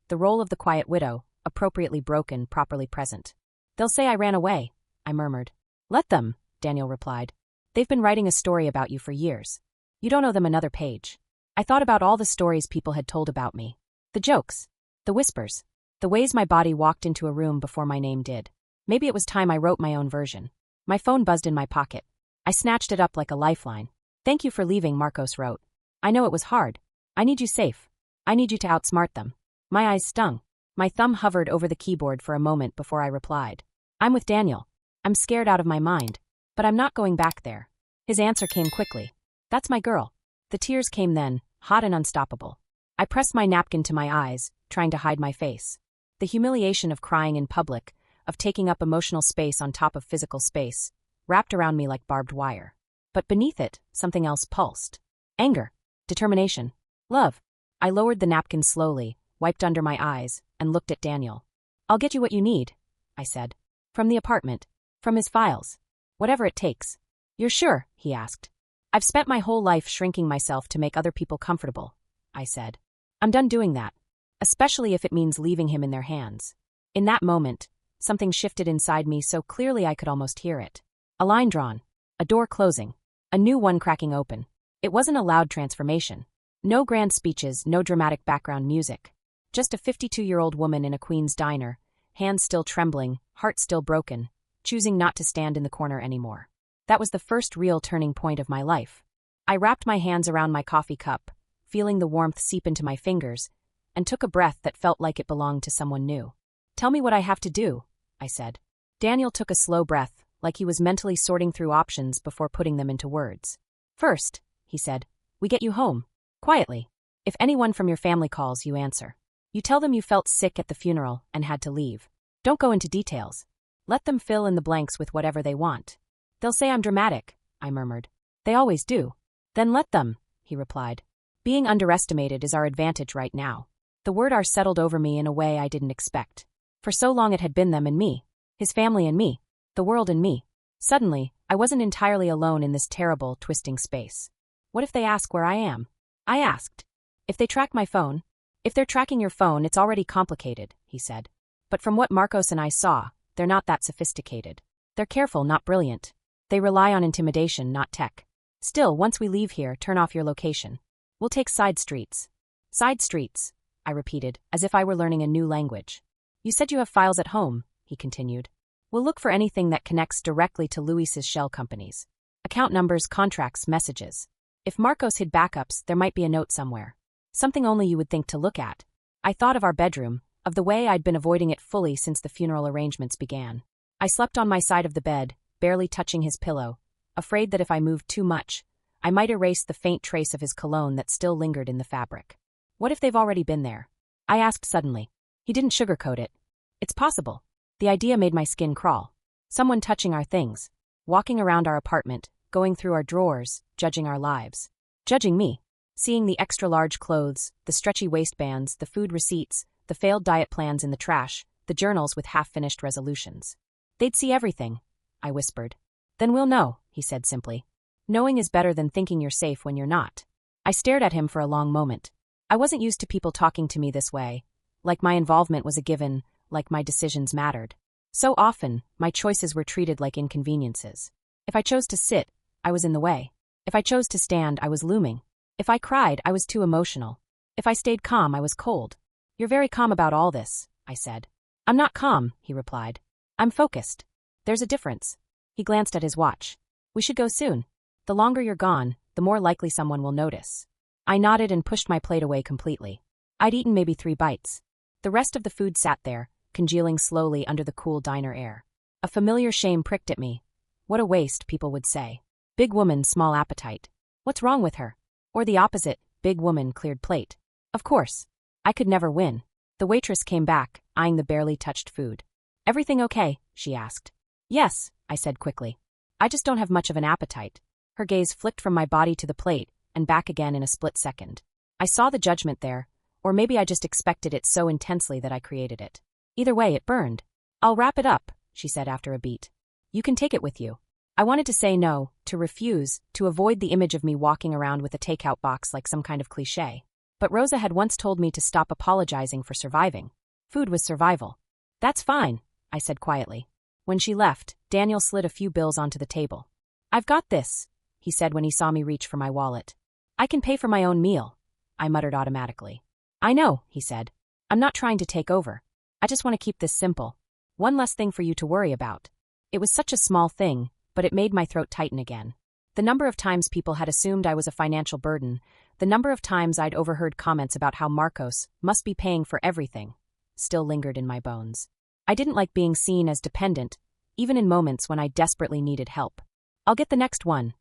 The role of the quiet widow, appropriately broken, properly present. "They'll say I ran away," I murmured. "Let them," Daniel replied. "They've been writing a story about you for years. You don't owe them another page." I thought about all the stories people had told about me. The jokes. The whispers. The ways my body walked into a room before my name did. Maybe it was time I wrote my own version. My phone buzzed in my pocket. I snatched it up like a lifeline. "Thank you for leaving," Marcos wrote. "I know it was hard. I need you safe. I need you to outsmart them." My eyes stung. My thumb hovered over the keyboard for a moment before I replied. "I'm with Daniel. I'm scared out of my mind. But I'm not going back there." His answer came quickly. "That's my girl." The tears came then, hot and unstoppable. I pressed my napkin to my eyes, trying to hide my face. The humiliation of crying in public, of taking up emotional space on top of physical space, wrapped around me like barbed wire. But beneath it, something else pulsed. Anger. Determination. Love. I lowered the napkin slowly, wiped under my eyes, and looked at Daniel. "I'll get you what you need," I said. "From the apartment. From his files. Whatever it takes." "You're sure?" he asked. "I've spent my whole life shrinking myself to make other people comfortable," I said. "I'm done doing that. Especially if it means leaving him in their hands." In that moment, something shifted inside me so clearly I could almost hear it. A line drawn. A door closing. A new one cracking open. It wasn't a loud transformation. No grand speeches, no dramatic background music. Just a 52-year-old woman in a Queen's diner, hands still trembling, heart still broken, choosing not to stand in the corner anymore. That was the first real turning point of my life. I wrapped my hands around my coffee cup, feeling the warmth seep into my fingers, and took a breath that felt like it belonged to someone new. "Tell me what I have to do," I said. Daniel took a slow breath, like he was mentally sorting through options before putting them into words. "First," he said, "we get you home. Quietly. If anyone from your family calls, you answer. You tell them you felt sick at the funeral and had to leave. Don't go into details. Let them fill in the blanks with whatever they want." "They'll say I'm dramatic," I murmured. "They always do." "Then let them," he replied. "Being underestimated is our advantage right now." The word "our" settled over me in a way I didn't expect. For so long it had been them and me, his family and me, the world and me. Suddenly, I wasn't entirely alone in this terrible, twisting space. "What if they ask where I am?" I asked. "If they track my phone?" "If they're tracking your phone, it's already complicated," he said. "But from what Marcos and I saw, they're not that sophisticated. They're careful, not brilliant. They rely on intimidation, not tech. Still, once we leave here, turn off your location. We'll take side streets." "Side streets," I repeated, as if I were learning a new language. "You said you have files at home," he continued. "We'll look for anything that connects directly to Luis's shell companies. Account numbers, contracts, messages. If Marcos hid backups, there might be a note somewhere. Something only you would think to look at." I thought of our bedroom, of the way I'd been avoiding it fully since the funeral arrangements began. I slept on my side of the bed, barely touching his pillow, afraid that if I moved too much, I might erase the faint trace of his cologne that still lingered in the fabric. "What if they've already been there?" I asked suddenly. He didn't sugarcoat it. "It's possible." The idea made my skin crawl. Someone touching our things, walking around our apartment, going through our drawers, judging our lives. Judging me. Seeing the extra-large clothes, the stretchy waistbands, the food receipts, the failed diet plans in the trash, the journals with half-finished resolutions. "They'd see everything," I whispered. "Then we'll know," he said simply. "Knowing is better than thinking you're safe when you're not." I stared at him for a long moment. I wasn't used to people talking to me this way, like my involvement was a given, like my decisions mattered. So often, my choices were treated like inconveniences. If I chose to sit, I was in the way. If I chose to stand, I was looming. If I cried, I was too emotional. If I stayed calm, I was cold. "You're very calm about all this," I said. "I'm not calm," he replied. "I'm focused. There's a difference." He glanced at his watch. "We should go soon. The longer you're gone, the more likely someone will notice." I nodded and pushed my plate away completely. I'd eaten maybe 3 bites. The rest of the food sat there, congealing slowly under the cool diner air. A familiar shame pricked at me. What a waste, people would say. Big woman, small appetite. What's wrong with her? Or the opposite, big woman, cleared plate. Of course. I could never win. The waitress came back, eyeing the barely touched food. "Everything okay?" she asked. "Yes," I said quickly. "I just don't have much of an appetite." Her gaze flicked from my body to the plate, and back again in a split second. I saw the judgment there, Or maybe I just expected it so intensely that I created it. Either way, it burned. "I'll wrap it up," she said after a beat. "You can take it with you." I wanted to say no, to refuse, to avoid the image of me walking around with a takeout box like some kind of cliché. But Rosa had once told me to stop apologizing for surviving. Food was survival. "That's fine," I said quietly. When she left, Daniel slid a few bills onto the table. "I've got this," he said when he saw me reach for my wallet. "I can pay for my own meal," I muttered automatically. "I know," he said. "I'm not trying to take over. I just want to keep this simple. One less thing for you to worry about." It was such a small thing, but it made my throat tighten again. The number of times people had assumed I was a financial burden, the number of times I'd overheard comments about how Marcos must be paying for everything, still lingered in my bones. I didn't like being seen as dependent, even in moments when I desperately needed help. "I'll get the next one,"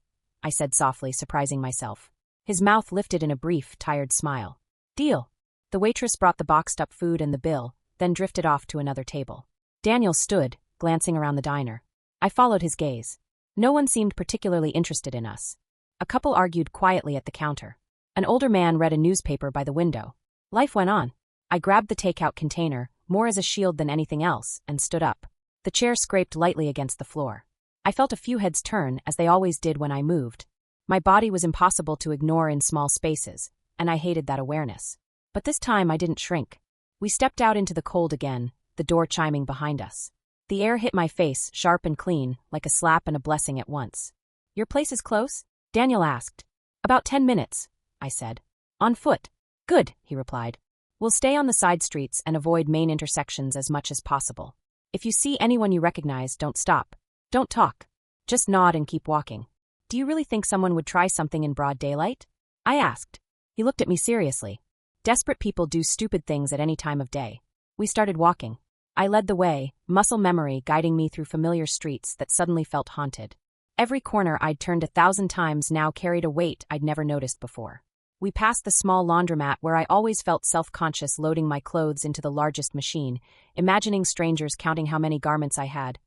I said softly, surprising myself. His mouth lifted in a brief, tired smile. "Deal." The waitress brought the boxed-up food and the bill, then drifted off to another table. Daniel stood, glancing around the diner. I followed his gaze. No one seemed particularly interested in us. A couple argued quietly at the counter. An older man read a newspaper by the window. Life went on. I grabbed the takeout container, more as a shield than anything else, and stood up. The chair scraped lightly against the floor. I felt a few heads turn, as they always did when I moved. My body was impossible to ignore in small spaces, and I hated that awareness. But this time I didn't shrink. We stepped out into the cold again, the door chiming behind us. The air hit my face, sharp and clean, like a slap and a blessing at once. "Your place is close?" Daniel asked. "About 10 minutes, I said. "On foot." "Good," he replied. "We'll stay on the side streets and avoid main intersections as much as possible. If you see anyone you recognize, don't stop. Don't talk. Just nod and keep walking." "Do you really think someone would try something in broad daylight?" I asked. He looked at me seriously. "Desperate people do stupid things at any time of day." We started walking. I led the way, muscle memory guiding me through familiar streets that suddenly felt haunted. Every corner I'd turned 1,000 times now carried a weight I'd never noticed before. We passed the small laundromat where I always felt self-conscious loading my clothes into the largest machine, imagining strangers counting how many garments I had,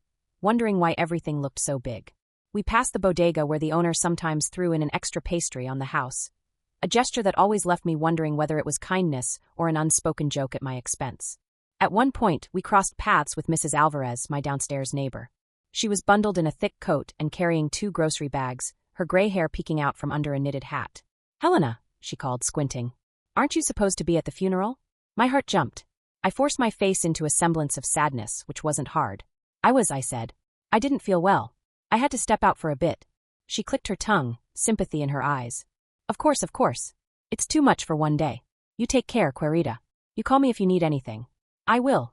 wondering why everything looked so big. We passed the bodega where the owner sometimes threw in an extra pastry on the house, a gesture that always left me wondering whether it was kindness or an unspoken joke at my expense. At one point, we crossed paths with Mrs. Alvarez, my downstairs neighbor. She was bundled in a thick coat and carrying 2 grocery bags, her gray hair peeking out from under a knitted hat. "Helena," she called, squinting. "Aren't you supposed to be at the funeral?" My heart jumped. I forced my face into a semblance of sadness, which wasn't hard. I said. "I didn't feel well. I had to step out for a bit." She clicked her tongue, sympathy in her eyes. Of course. It's too much for one day. You take care, Querida. You call me if you need anything." "I will,"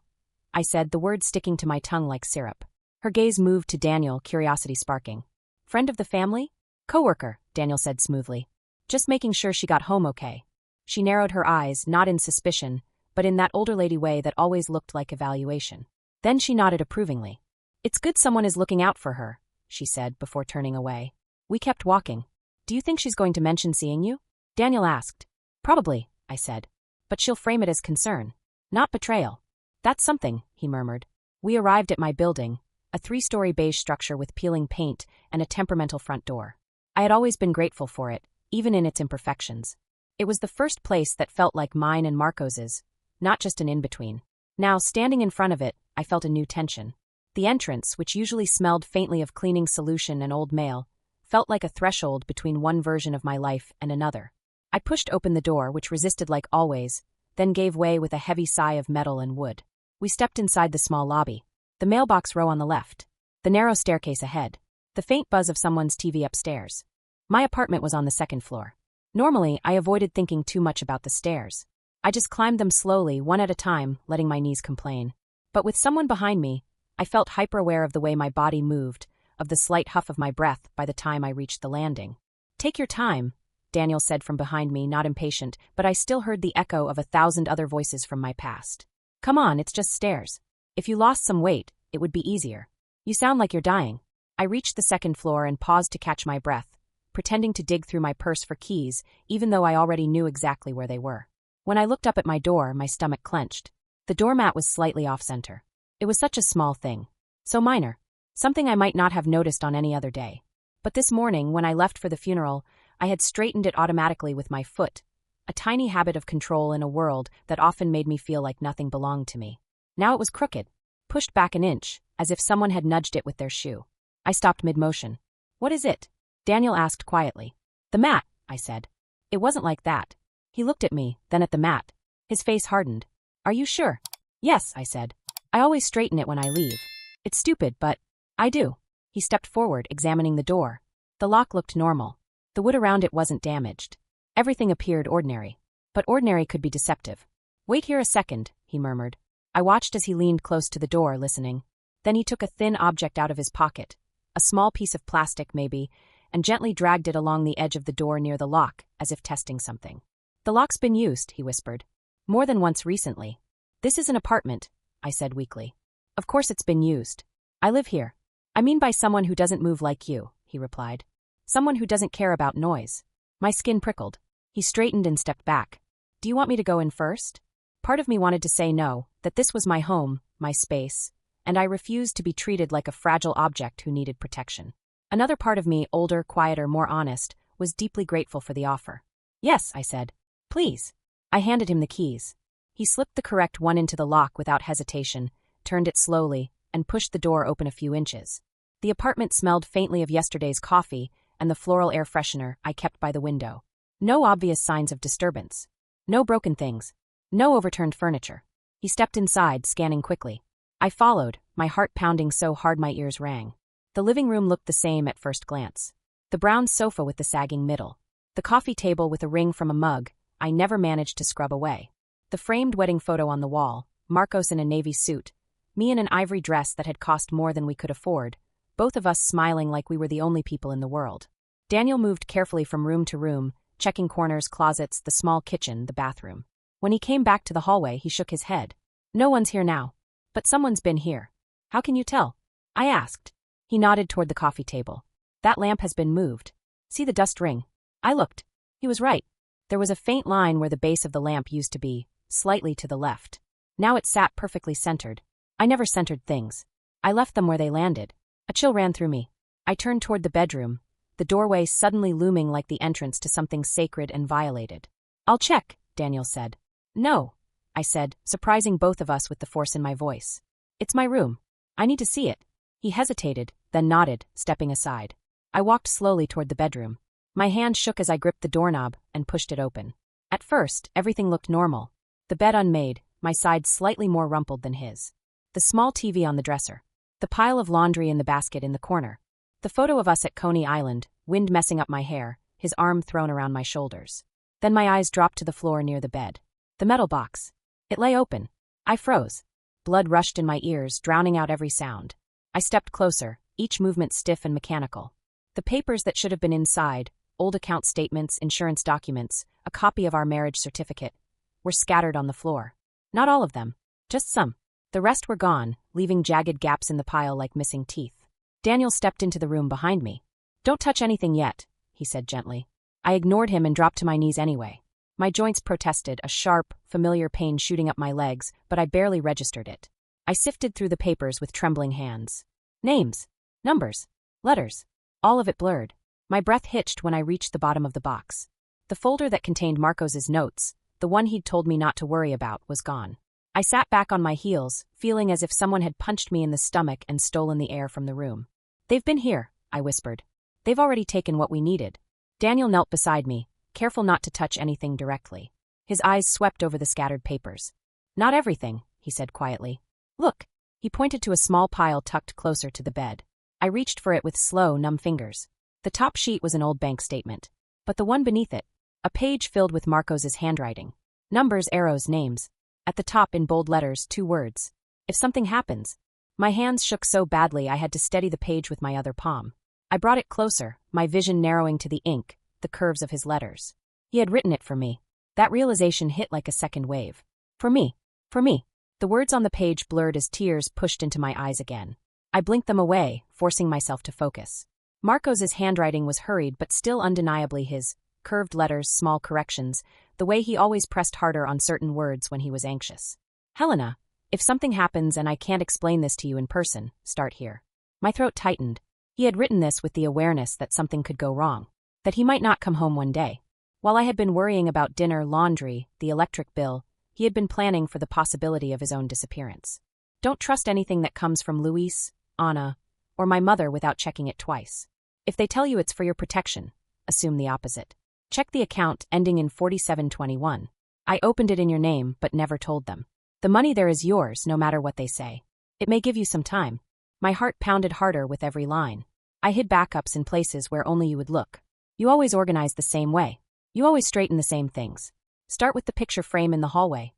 I said, the words sticking to my tongue like syrup. Her gaze moved to Daniel, curiosity sparking. "Friend of the family?" "Coworker," Daniel said smoothly. "Just making sure she got home okay." She narrowed her eyes, not in suspicion, but in that older lady way that always looked like evaluation. Then she nodded approvingly. "It's good someone is looking out for her," she said before turning away. We kept walking. "Do you think she's going to mention seeing you?" Daniel asked. "Probably," I said. "But she'll frame it as concern, not betrayal." "That's something," he murmured. We arrived at my building, a 3-story beige structure with peeling paint and a temperamental front door. I had always been grateful for it, even in its imperfections. It was the first place that felt like mine and Marcos's, not just an in-between. Now, standing in front of it, I felt a new tension. The entrance, which usually smelled faintly of cleaning solution and old mail, felt like a threshold between one version of my life and another. I pushed open the door, which resisted like always, then gave way with a heavy sigh of metal and wood. We stepped inside the small lobby. The mailbox row on the left. The narrow staircase ahead. The faint buzz of someone's TV upstairs. My apartment was on the 2nd floor. Normally, I avoided thinking too much about the stairs. I just climbed them slowly, one at a time, letting my knees complain. But with someone behind me, I felt hyper-aware of the way my body moved, of the slight huff of my breath by the time I reached the landing. "Take your time," Daniel said from behind me, not impatient, but I still heard the echo of 1,000 other voices from my past. "Come on, it's just stairs. If you lost some weight, it would be easier. You sound like you're dying." I reached the 2nd floor and paused to catch my breath, pretending to dig through my purse for keys, even though I already knew exactly where they were. When I looked up at my door, my stomach clenched. The doormat was slightly off-center. It was such a small thing. So minor. Something I might not have noticed on any other day. But this morning, when I left for the funeral, I had straightened it automatically with my foot, a tiny habit of control in a world that often made me feel like nothing belonged to me. Now it was crooked, pushed back an inch, as if someone had nudged it with their shoe. I stopped mid-motion. "What is it?" Daniel asked quietly. "The mat," I said. It wasn't like that. He looked at me, then at the mat. His face hardened. "Are you sure?" "Yes," I said. "I always straighten it when I leave. It's stupid, but I do." He stepped forward, examining the door. The lock looked normal. The wood around it wasn't damaged. Everything appeared ordinary. But ordinary could be deceptive. "Wait here a second," he murmured. I watched as he leaned close to the door, listening. Then he took a thin object out of his pocket, a small piece of plastic maybe, and gently dragged it along the edge of the door near the lock, as if testing something. "The lock's been used," he whispered. "More than once recently." "This is an apartment," I said weakly. "Of course it's been used. I live here." "I mean by someone who doesn't move like you," he replied. "Someone who doesn't care about noise." My skin prickled. He straightened and stepped back. "Do you want me to go in first?" Part of me wanted to say no, that this was my home, my space, and I refused to be treated like a fragile object who needed protection. Another part of me, older, quieter, more honest, was deeply grateful for the offer. "Yes," I said. "Please." I handed him the keys. He slipped the correct one into the lock without hesitation, turned it slowly, and pushed the door open a few inches. The apartment smelled faintly of yesterday's coffee and the floral air freshener I kept by the window. No obvious signs of disturbance. No broken things. No overturned furniture. He stepped inside, scanning quickly. I followed, my heart pounding so hard my ears rang. The living room looked the same at first glance. The brown sofa with the sagging middle. The coffee table with a ring from a mug I never managed to scrub away. The framed wedding photo on the wall, Marcos in a navy suit, me in an ivory dress that had cost more than we could afford, both of us smiling like we were the only people in the world. Daniel moved carefully from room to room, checking corners, closets, the small kitchen, the bathroom. When he came back to the hallway, he shook his head. "No one's here now. But someone's been here." "How can you tell?" I asked. He nodded toward the coffee table. "That lamp has been moved. See the dust ring?" I looked. He was right. There was a faint line where the base of the lamp used to be, slightly to the left. Now it sat perfectly centered. I never centered things. I left them where they landed. A chill ran through me. I turned toward the bedroom, the doorway suddenly looming like the entrance to something sacred and violated. "I'll check," Daniel said. "No," I said, surprising both of us with the force in my voice. "It's my room. I need to see it." He hesitated, then nodded, stepping aside. I walked slowly toward the bedroom. My hand shook as I gripped the doorknob and pushed it open. At first, everything looked normal. The bed unmade, my side slightly more rumpled than his. The small TV on the dresser. The pile of laundry in the basket in the corner. The photo of us at Coney Island, wind messing up my hair, his arm thrown around my shoulders. Then my eyes dropped to the floor near the bed. The metal box. It lay open. I froze. Blood rushed in my ears, drowning out every sound. I stepped closer, each movement stiff and mechanical. The papers that should have been inside, old account statements, insurance documents, a copy of our marriage certificate, were scattered on the floor. Not all of them. Just some. The rest were gone, leaving jagged gaps in the pile like missing teeth. Daniel stepped into the room behind me. "Don't touch anything yet," he said gently. I ignored him and dropped to my knees anyway. My joints protested, a sharp, familiar pain shooting up my legs, but I barely registered it. I sifted through the papers with trembling hands. Names. Numbers. Letters. All of it blurred. My breath hitched when I reached the bottom of the box. The folder that contained Marcos's notes, the one he'd told me not to worry about, was gone. I sat back on my heels, feeling as if someone had punched me in the stomach and stolen the air from the room. "They've been here," I whispered. "They've already taken what we needed." Daniel knelt beside me, careful not to touch anything directly. His eyes swept over the scattered papers. "Not everything," he said quietly. "Look." He pointed to a small pile tucked closer to the bed. I reached for it with slow, numb fingers. The top sheet was an old bank statement. But the one beneath it, a page filled with Marcos's handwriting. Numbers, arrows, names. At the top in bold letters, 2 words. "If something happens." My hands shook so badly I had to steady the page with my other palm. I brought it closer, my vision narrowing to the ink, the curves of his letters. He had written it for me. That realization hit like a second wave. For me. For me. The words on the page blurred as tears pushed into my eyes again. I blinked them away, forcing myself to focus. Marcos's handwriting was hurried but still undeniably his. Curved letters, small corrections, the way he always pressed harder on certain words when he was anxious. "Helena, if something happens and I can't explain this to you in person, start here." My throat tightened. He had written this with the awareness that something could go wrong. That he might not come home one day. While I had been worrying about dinner, laundry, the electric bill, he had been planning for the possibility of his own disappearance. Don't trust anything that comes from Luis, Anna, or my mother without checking it twice. If they tell you it's for your protection, assume the opposite. Check the account ending in 4721. I opened it in your name but never told them. The money there is yours no matter what they say. It may give you some time. My heart pounded harder with every line. I hid backups in places where only you would look. You always organize the same way. You always straighten the same things. Start with the picture frame in the hallway.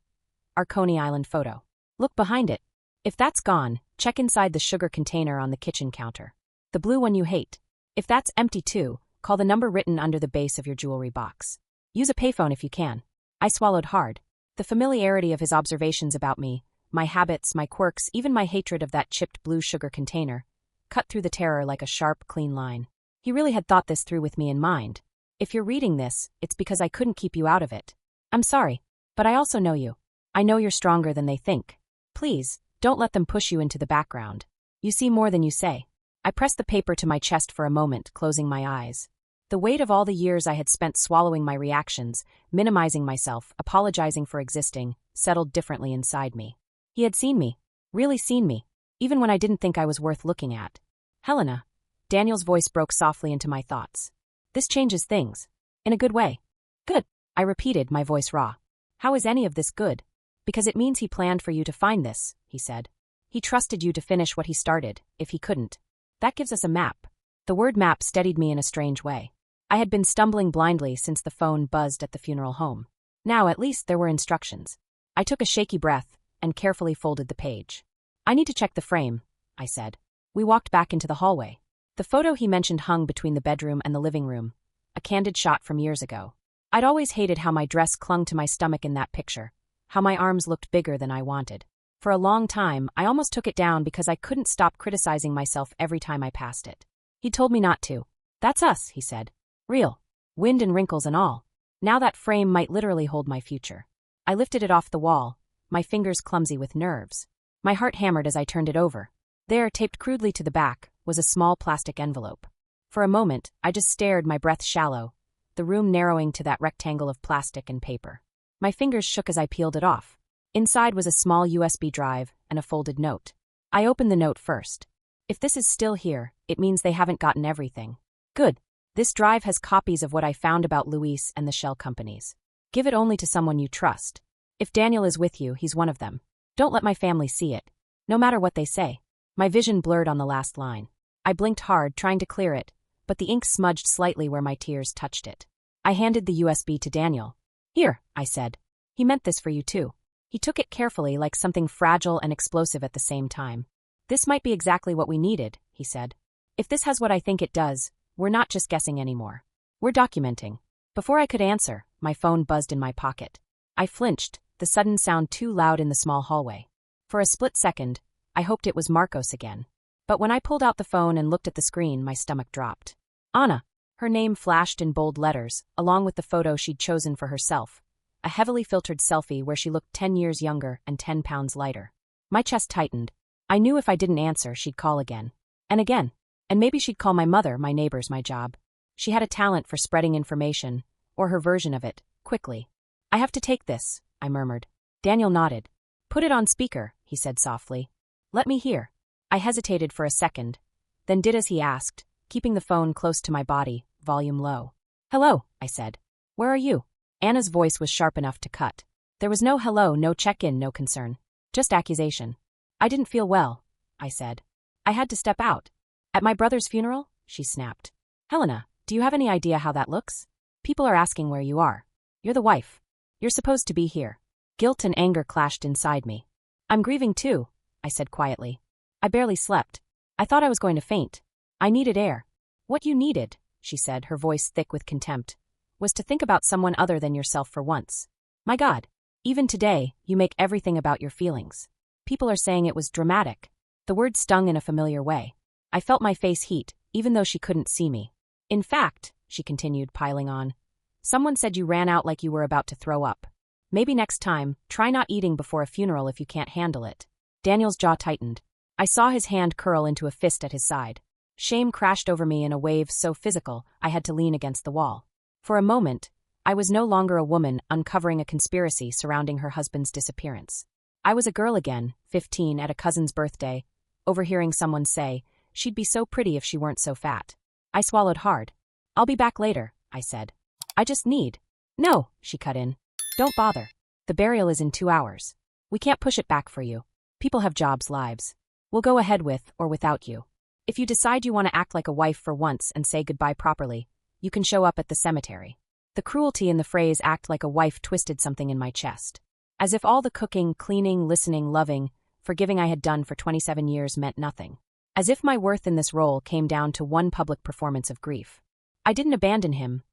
Our Coney Island photo. Look behind it. If that's gone, check inside the sugar container on the kitchen counter. The blue one you hate. If that's empty too, call the number written under the base of your jewelry box. Use a payphone if you can. I swallowed hard. The familiarity of his observations about me, my habits, my quirks, even my hatred of that chipped blue sugar container, cut through the terror like a sharp, clean line. He really had thought this through with me in mind. If you're reading this, it's because I couldn't keep you out of it. I'm sorry, but I also know you. I know you're stronger than they think. Please, don't let them push you into the background. You see more than you say. I pressed the paper to my chest for a moment, closing my eyes. The weight of all the years I had spent swallowing my reactions, minimizing myself, apologizing for existing, settled differently inside me. He had seen me, really seen me, even when I didn't think I was worth looking at. Helena. Daniel's voice broke softly into my thoughts. This changes things. In a good way. Good, I repeated, my voice raw. How is any of this good? Because it means he planned for you to find this, he said. He trusted you to finish what he started, if he couldn't. That gives us a map. The word map steadied me in a strange way. I had been stumbling blindly since the phone buzzed at the funeral home. Now, at least, there were instructions. I took a shaky breath and carefully folded the page. I need to check the frame, I said. We walked back into the hallway. The photo he mentioned hung between the bedroom and the living room, a candid shot from years ago. I'd always hated how my dress clung to my stomach in that picture, how my arms looked bigger than I wanted. For a long time, I almost took it down because I couldn't stop criticizing myself every time I passed it. He told me not to. That's us, he said. Real. Wind and wrinkles and all. Now that frame might literally hold my future. I lifted it off the wall, my fingers clumsy with nerves. My heart hammered as I turned it over. There, taped crudely to the back, was a small plastic envelope. For a moment, I just stared, my breath shallow, the room narrowing to that rectangle of plastic and paper. My fingers shook as I peeled it off. Inside was a small USB drive and a folded note. I opened the note first. If this is still here, it means they haven't gotten everything. Good. This drive has copies of what I found about Luis and the shell companies. Give it only to someone you trust. If Daniel is with you, he's one of them. Don't let my family see it. No matter what they say. My vision blurred on the last line. I blinked hard, trying to clear it, but the ink smudged slightly where my tears touched it. I handed the USB to Daniel. Here, I said. He meant this for you too. He took it carefully, like something fragile and explosive at the same time. This might be exactly what we needed, he said. If this has what I think it does, we're not just guessing anymore. We're documenting. Before I could answer, my phone buzzed in my pocket. I flinched, the sudden sound too loud in the small hallway. For a split second, I hoped it was Marcos again. But when I pulled out the phone and looked at the screen, my stomach dropped. Anna. Her name flashed in bold letters, along with the photo she'd chosen for herself. A heavily filtered selfie where she looked 10 years younger and 10 pounds lighter. My chest tightened. I knew if I didn't answer, she'd call again. And again. And maybe she'd call my mother, my neighbors, my job. She had a talent for spreading information, or her version of it, quickly. I have to take this, I murmured. Daniel nodded. Put it on speaker, he said softly. Let me hear. I hesitated for a second, then did as he asked, keeping the phone close to my body, volume low. Hello, I said. Where are you? Anna's voice was sharp enough to cut. There was no hello, no check-in, no concern. Just accusation. I didn't feel well, I said. I had to step out. At my brother's funeral? She snapped. Helena, do you have any idea how that looks? People are asking where you are. You're the wife. You're supposed to be here. Guilt and anger clashed inside me. I'm grieving too, I said quietly. I barely slept. I thought I was going to faint. I needed air. What you needed, she said, her voice thick with contempt, was to think about someone other than yourself for once. My God, even today, you make everything about your feelings. People are saying it was dramatic. The word stung in a familiar way. I felt my face heat, even though she couldn't see me. In fact, she continued, piling on, someone said you ran out like you were about to throw up. Maybe next time, try not eating before a funeral if you can't handle it. Daniel's jaw tightened. I saw his hand curl into a fist at his side. Shame crashed over me in a wave so physical I had to lean against the wall. For a moment, I was no longer a woman uncovering a conspiracy surrounding her husband's disappearance. I was a girl again, 15, at a cousin's birthday, overhearing someone say she'd be so pretty if she weren't so fat. I swallowed hard. "I'll be back later," I said. "I just need—" "No," she cut in. "Don't bother. The burial is in 2 hours. We can't push it back for you. People have jobs, lives. We'll go ahead with or without you. If you decide you want to act like a wife for once and say goodbye properly, you can show up at the cemetery." The cruelty in the phrase "act like a wife" twisted something in my chest. As if all the cooking, cleaning, listening, loving, forgiving I had done for 27 years meant nothing. As if my worth in this role came down to one public performance of grief. "I didn't abandon him,"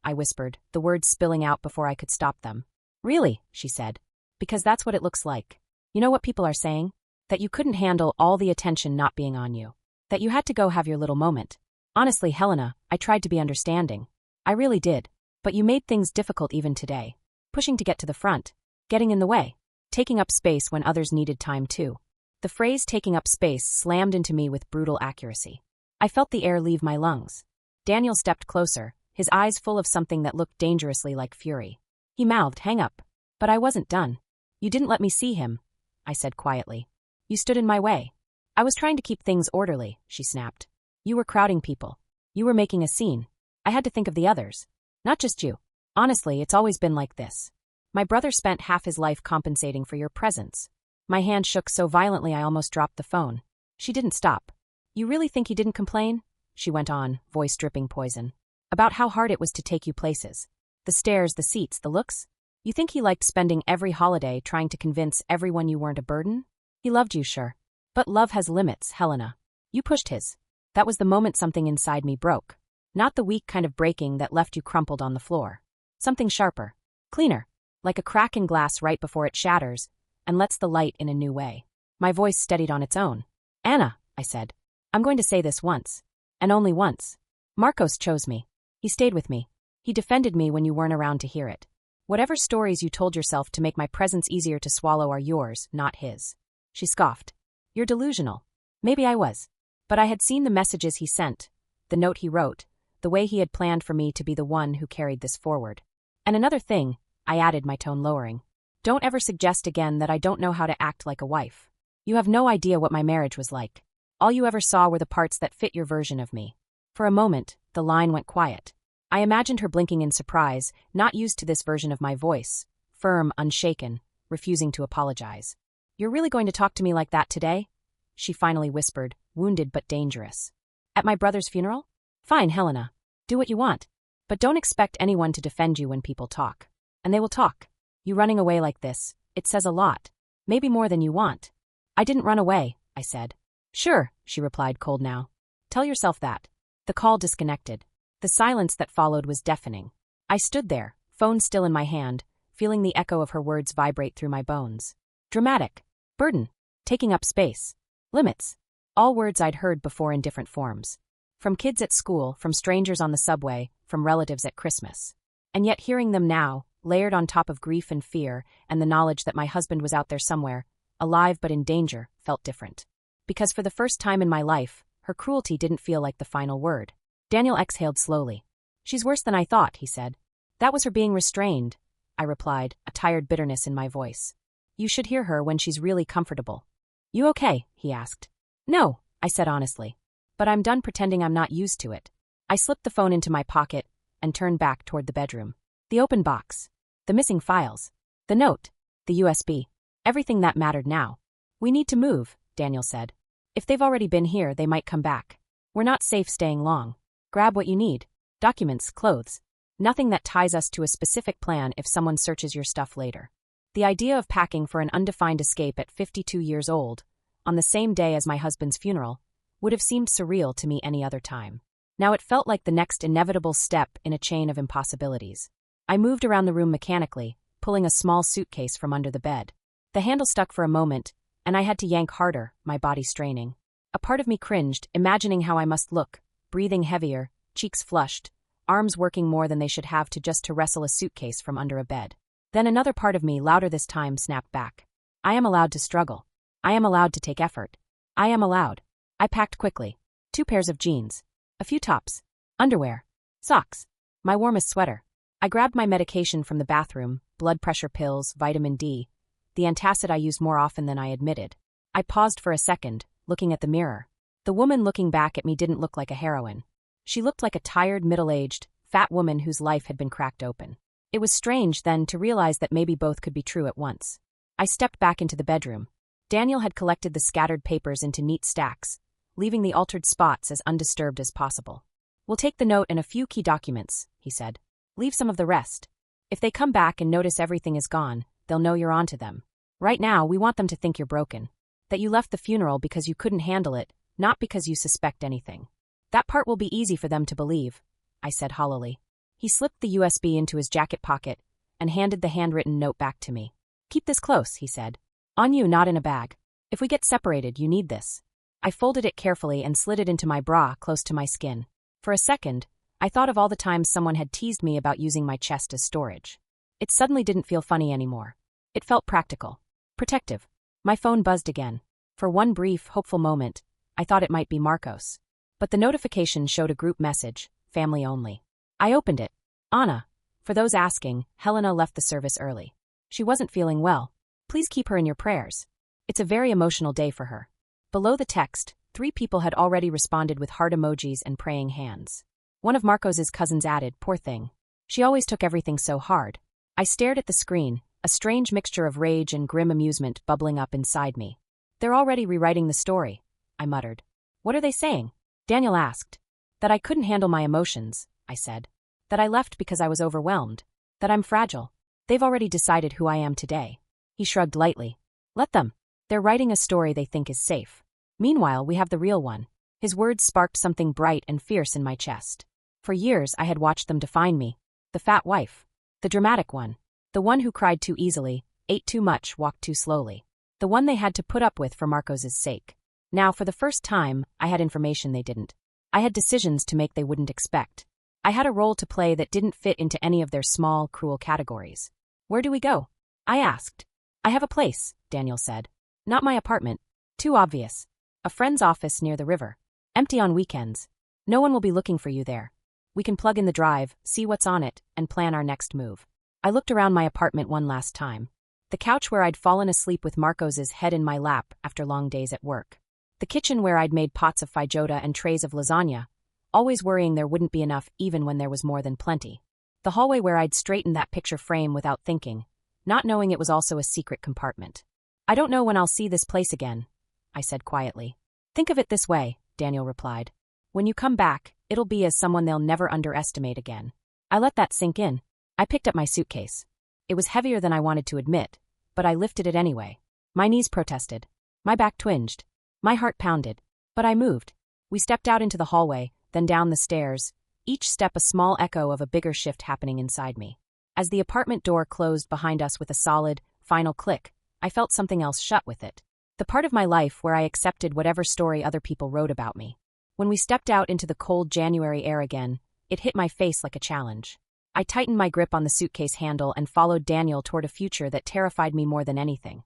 I whispered, the words spilling out before I could stop them. "Really?" she said. "Because that's what it looks like. You know what people are saying? That you couldn't handle all the attention not being on you. That you had to go have your little moment. Honestly, Helena, I tried to be understanding. I really did. But you made things difficult even today. Pushing to get to the front. Getting in the way. Taking up space when others needed time too." The phrase "taking up space" slammed into me with brutal accuracy. I felt the air leave my lungs. Daniel stepped closer, his eyes full of something that looked dangerously like fury. He mouthed, "Hang up." But I wasn't done. "You didn't let me see him," I said quietly. "You stood in my way." "I was trying to keep things orderly," she snapped. "You were crowding people. You were making a scene. I had to think of the others. Not just you. Honestly, it's always been like this. My brother spent half his life compensating for your presence." My hand shook so violently I almost dropped the phone. She didn't stop. "You really think he didn't complain?" she went on, voice dripping poison. "About how hard it was to take you places. The stairs, the seats, the looks? You think he liked spending every holiday trying to convince everyone you weren't a burden? He loved you, sure. But love has limits, Helena. You pushed his. That was the moment something inside me broke. Not the weak kind of breaking that left you crumpled on the floor. Something sharper. Cleaner. Like a crack in glass right before it shatters and lets the light in a new way." My voice steadied on its own. "Anna," I said. "I'm going to say this once. And only once. Marcos chose me. He stayed with me. He defended me when you weren't around to hear it. Whatever stories you told yourself to make my presence easier to swallow are yours, not his." She scoffed. "You're delusional." Maybe I was. But I had seen the messages he sent, the note he wrote, the way he had planned for me to be the one who carried this forward. "And another thing," I added, my tone lowering. "Don't ever suggest again that I don't know how to act like a wife. You have no idea what my marriage was like. All you ever saw were the parts that fit your version of me." For a moment, the line went quiet. I imagined her blinking in surprise, not used to this version of my voice, firm, unshaken, refusing to apologize. "You're really going to talk to me like that today?" she finally whispered, wounded but dangerous. "At my brother's funeral? Fine, Helena. Do what you want. But don't expect anyone to defend you when people talk. And they will talk. You running away like this, it says a lot. Maybe more than you want." "I didn't run away," I said. "Sure," she replied, cold now. "Tell yourself that." The call disconnected. The silence that followed was deafening. I stood there, phone still in my hand, feeling the echo of her words vibrate through my bones. Dramatic. Burden. Taking up space. Limits. All words I'd heard before in different forms. From kids at school, from strangers on the subway, from relatives at Christmas. And yet hearing them now, layered on top of grief and fear, and the knowledge that my husband was out there somewhere, alive but in danger, felt different. Because for the first time in my life, her cruelty didn't feel like the final word. Daniel exhaled slowly. "She's worse than I thought," he said. "That was her being restrained," I replied, a tired bitterness in my voice. "You should hear her when she's really comfortable." "You okay?" he asked. "No," I said honestly. "But I'm done pretending I'm not used to it." I slipped the phone into my pocket and turned back toward the bedroom. The open box. The missing files. The note. The USB. Everything that mattered now. "We need to move," Daniel said. "If they've already been here, they might come back. We're not safe staying long. Grab what you need. Documents, clothes. Nothing that ties us to a specific plan if someone searches your stuff later." The idea of packing for an undefined escape at 52 years old, on the same day as my husband's funeral, would have seemed surreal to me any other time. Now it felt like the next inevitable step in a chain of impossibilities. I moved around the room mechanically, pulling a small suitcase from under the bed. The handle stuck for a moment, and I had to yank harder, my body straining. A part of me cringed, imagining how I must look, breathing heavier, cheeks flushed, arms working more than they should have to wrestle a suitcase from under a bed. Then another part of me, louder this time, snapped back. I am allowed to struggle. I am allowed to take effort. I am allowed. I packed quickly. 2 pairs of jeans. A few tops. Underwear. Socks. My warmest sweater. I grabbed my medication from the bathroom, blood pressure pills, vitamin D, the antacid I used more often than I admitted. I paused for a second, looking at the mirror. The woman looking back at me didn't look like a heroine. She looked like a tired, middle-aged, fat woman whose life had been cracked open. It was strange, then, to realize that maybe both could be true at once. I stepped back into the bedroom. Daniel had collected the scattered papers into neat stacks, leaving the altered spots as undisturbed as possible. "We'll take the note and a few key documents," he said. "Leave some of the rest. If they come back and notice everything is gone, they'll know you're onto them. Right now, we want them to think you're broken. That you left the funeral because you couldn't handle it, not because you suspect anything. That part will be easy for them to believe," I said hollowly. He slipped the USB into his jacket pocket and handed the handwritten note back to me. "Keep this close," he said. "On you, not in a bag. If we get separated, you need this." I folded it carefully and slid it into my bra close to my skin. For a second, I thought of all the times someone had teased me about using my chest as storage. It suddenly didn't feel funny anymore. It felt practical. Protective. My phone buzzed again. For one brief, hopeful moment, I thought it might be Marcos. But the notification showed a group message, family only. I opened it. "Anna. For those asking, Helena left the service early. She wasn't feeling well. Please keep her in your prayers. It's a very emotional day for her." Below the text, 3 people had already responded with heart emojis and praying hands. One of Marcos's cousins added, "Poor thing. She always took everything so hard." I stared at the screen, a strange mixture of rage and grim amusement bubbling up inside me. "They're already rewriting the story," I muttered. "What are they saying?" Daniel asked. "That I couldn't handle my emotions," I said. "That I left because I was overwhelmed. That I'm fragile. They've already decided who I am today." He shrugged lightly. "Let them. They're writing a story they think is safe. Meanwhile, we have the real one." His words sparked something bright and fierce in my chest. For years, I had watched them define me. The fat wife. The dramatic one. The one who cried too easily, ate too much, walked too slowly. The one they had to put up with for Marcos's sake. Now, for the first time, I had information they didn't. I had decisions to make they wouldn't expect. I had a role to play that didn't fit into any of their small, cruel categories. "Where do we go?" I asked. "I have a place," Daniel said. "Not my apartment. Too obvious. A friend's office near the river. Empty on weekends. No one will be looking for you there. We can plug in the drive, see what's on it, and plan our next move." I looked around my apartment one last time. The couch where I'd fallen asleep with Marcos's head in my lap after long days at work. The kitchen where I'd made pots of feijoada and trays of lasagna, always worrying there wouldn't be enough even when there was more than plenty. The hallway where I'd straightened that picture frame without thinking, not knowing it was also a secret compartment. "I don't know when I'll see this place again," I said quietly. "Think of it this way," Daniel replied. "When you come back, it'll be as someone they'll never underestimate again." I let that sink in. I picked up my suitcase. It was heavier than I wanted to admit, but I lifted it anyway. My knees protested. My back twinged. My heart pounded. But I moved. We stepped out into the hallway, then down the stairs, each step a small echo of a bigger shift happening inside me. As the apartment door closed behind us with a solid, final click, I felt something else shut with it. The part of my life where I accepted whatever story other people wrote about me. When we stepped out into the cold January air again, it hit my face like a challenge. I tightened my grip on the suitcase handle and followed Daniel toward a future that terrified me more than anything.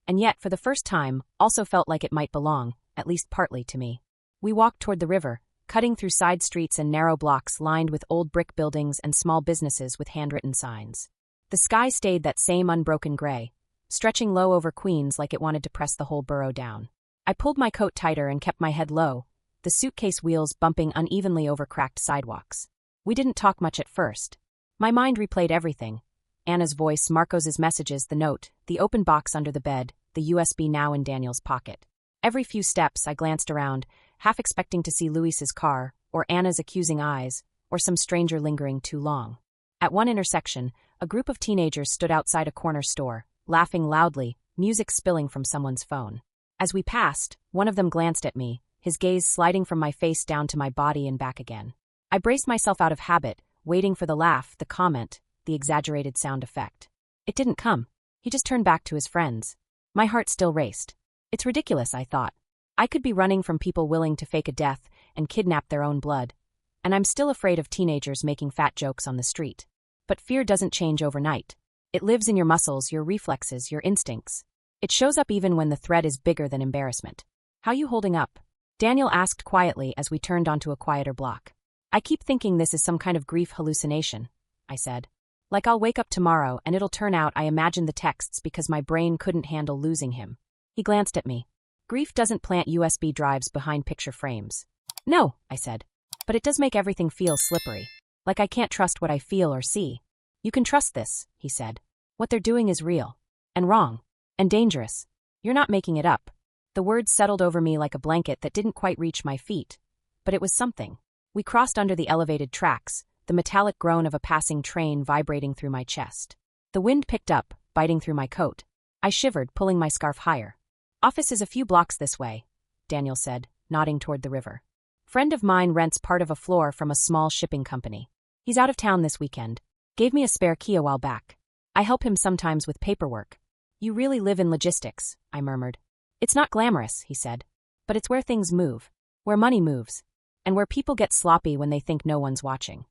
And yet, for the first time, also felt like it might belong, at least partly, to me. We walked toward the river, cutting through side streets and narrow blocks lined with old brick buildings and small businesses with handwritten signs. The sky stayed that same unbroken gray, stretching low over Queens like it wanted to press the whole borough down. I pulled my coat tighter and kept my head low, the suitcase wheels bumping unevenly over cracked sidewalks. We didn't talk much at first. My mind replayed everything. Anna's voice, Marcos's messages, the note, the open box under the bed, the USB now in Daniel's pocket. Every few steps I glanced around, half expecting to see Luis's car, or Anna's accusing eyes, or some stranger lingering too long. At one intersection, a group of teenagers stood outside a corner store, laughing loudly, music spilling from someone's phone. As we passed, one of them glanced at me, his gaze sliding from my face down to my body and back again. I braced myself out of habit, waiting for the laugh, the comment, the exaggerated sound effect. It didn't come. He just turned back to his friends. My heart still raced. It's ridiculous, I thought. I could be running from people willing to fake a death and kidnap their own blood. And I'm still afraid of teenagers making fat jokes on the street. But fear doesn't change overnight. It lives in your muscles, your reflexes, your instincts. It shows up even when the threat is bigger than embarrassment. "How you holding up?" Daniel asked quietly as we turned onto a quieter block. "I keep thinking this is some kind of grief hallucination," I said. Like I'll wake up tomorrow and it'll turn out I imagined the texts because my brain couldn't handle losing him. He glanced at me. Grief doesn't plant USB drives behind picture frames. No, I said. But it does make everything feel slippery. Like I can't trust what I feel or see. You can trust this, he said. What they're doing is real. And wrong. And dangerous. You're not making it up. The words settled over me like a blanket that didn't quite reach my feet. But it was something. We crossed under the elevated tracks, the metallic groan of a passing train vibrating through my chest. The wind picked up, biting through my coat. I shivered, pulling my scarf higher. Office is a few blocks this way, Daniel said, nodding toward the river. Friend of mine rents part of a floor from a small shipping company. He's out of town this weekend. Gave me a spare key a while back. I help him sometimes with paperwork. You really live in logistics, I murmured. It's not glamorous, he said. But it's where things move. Where money moves. And where people get sloppy when they think no one's watching.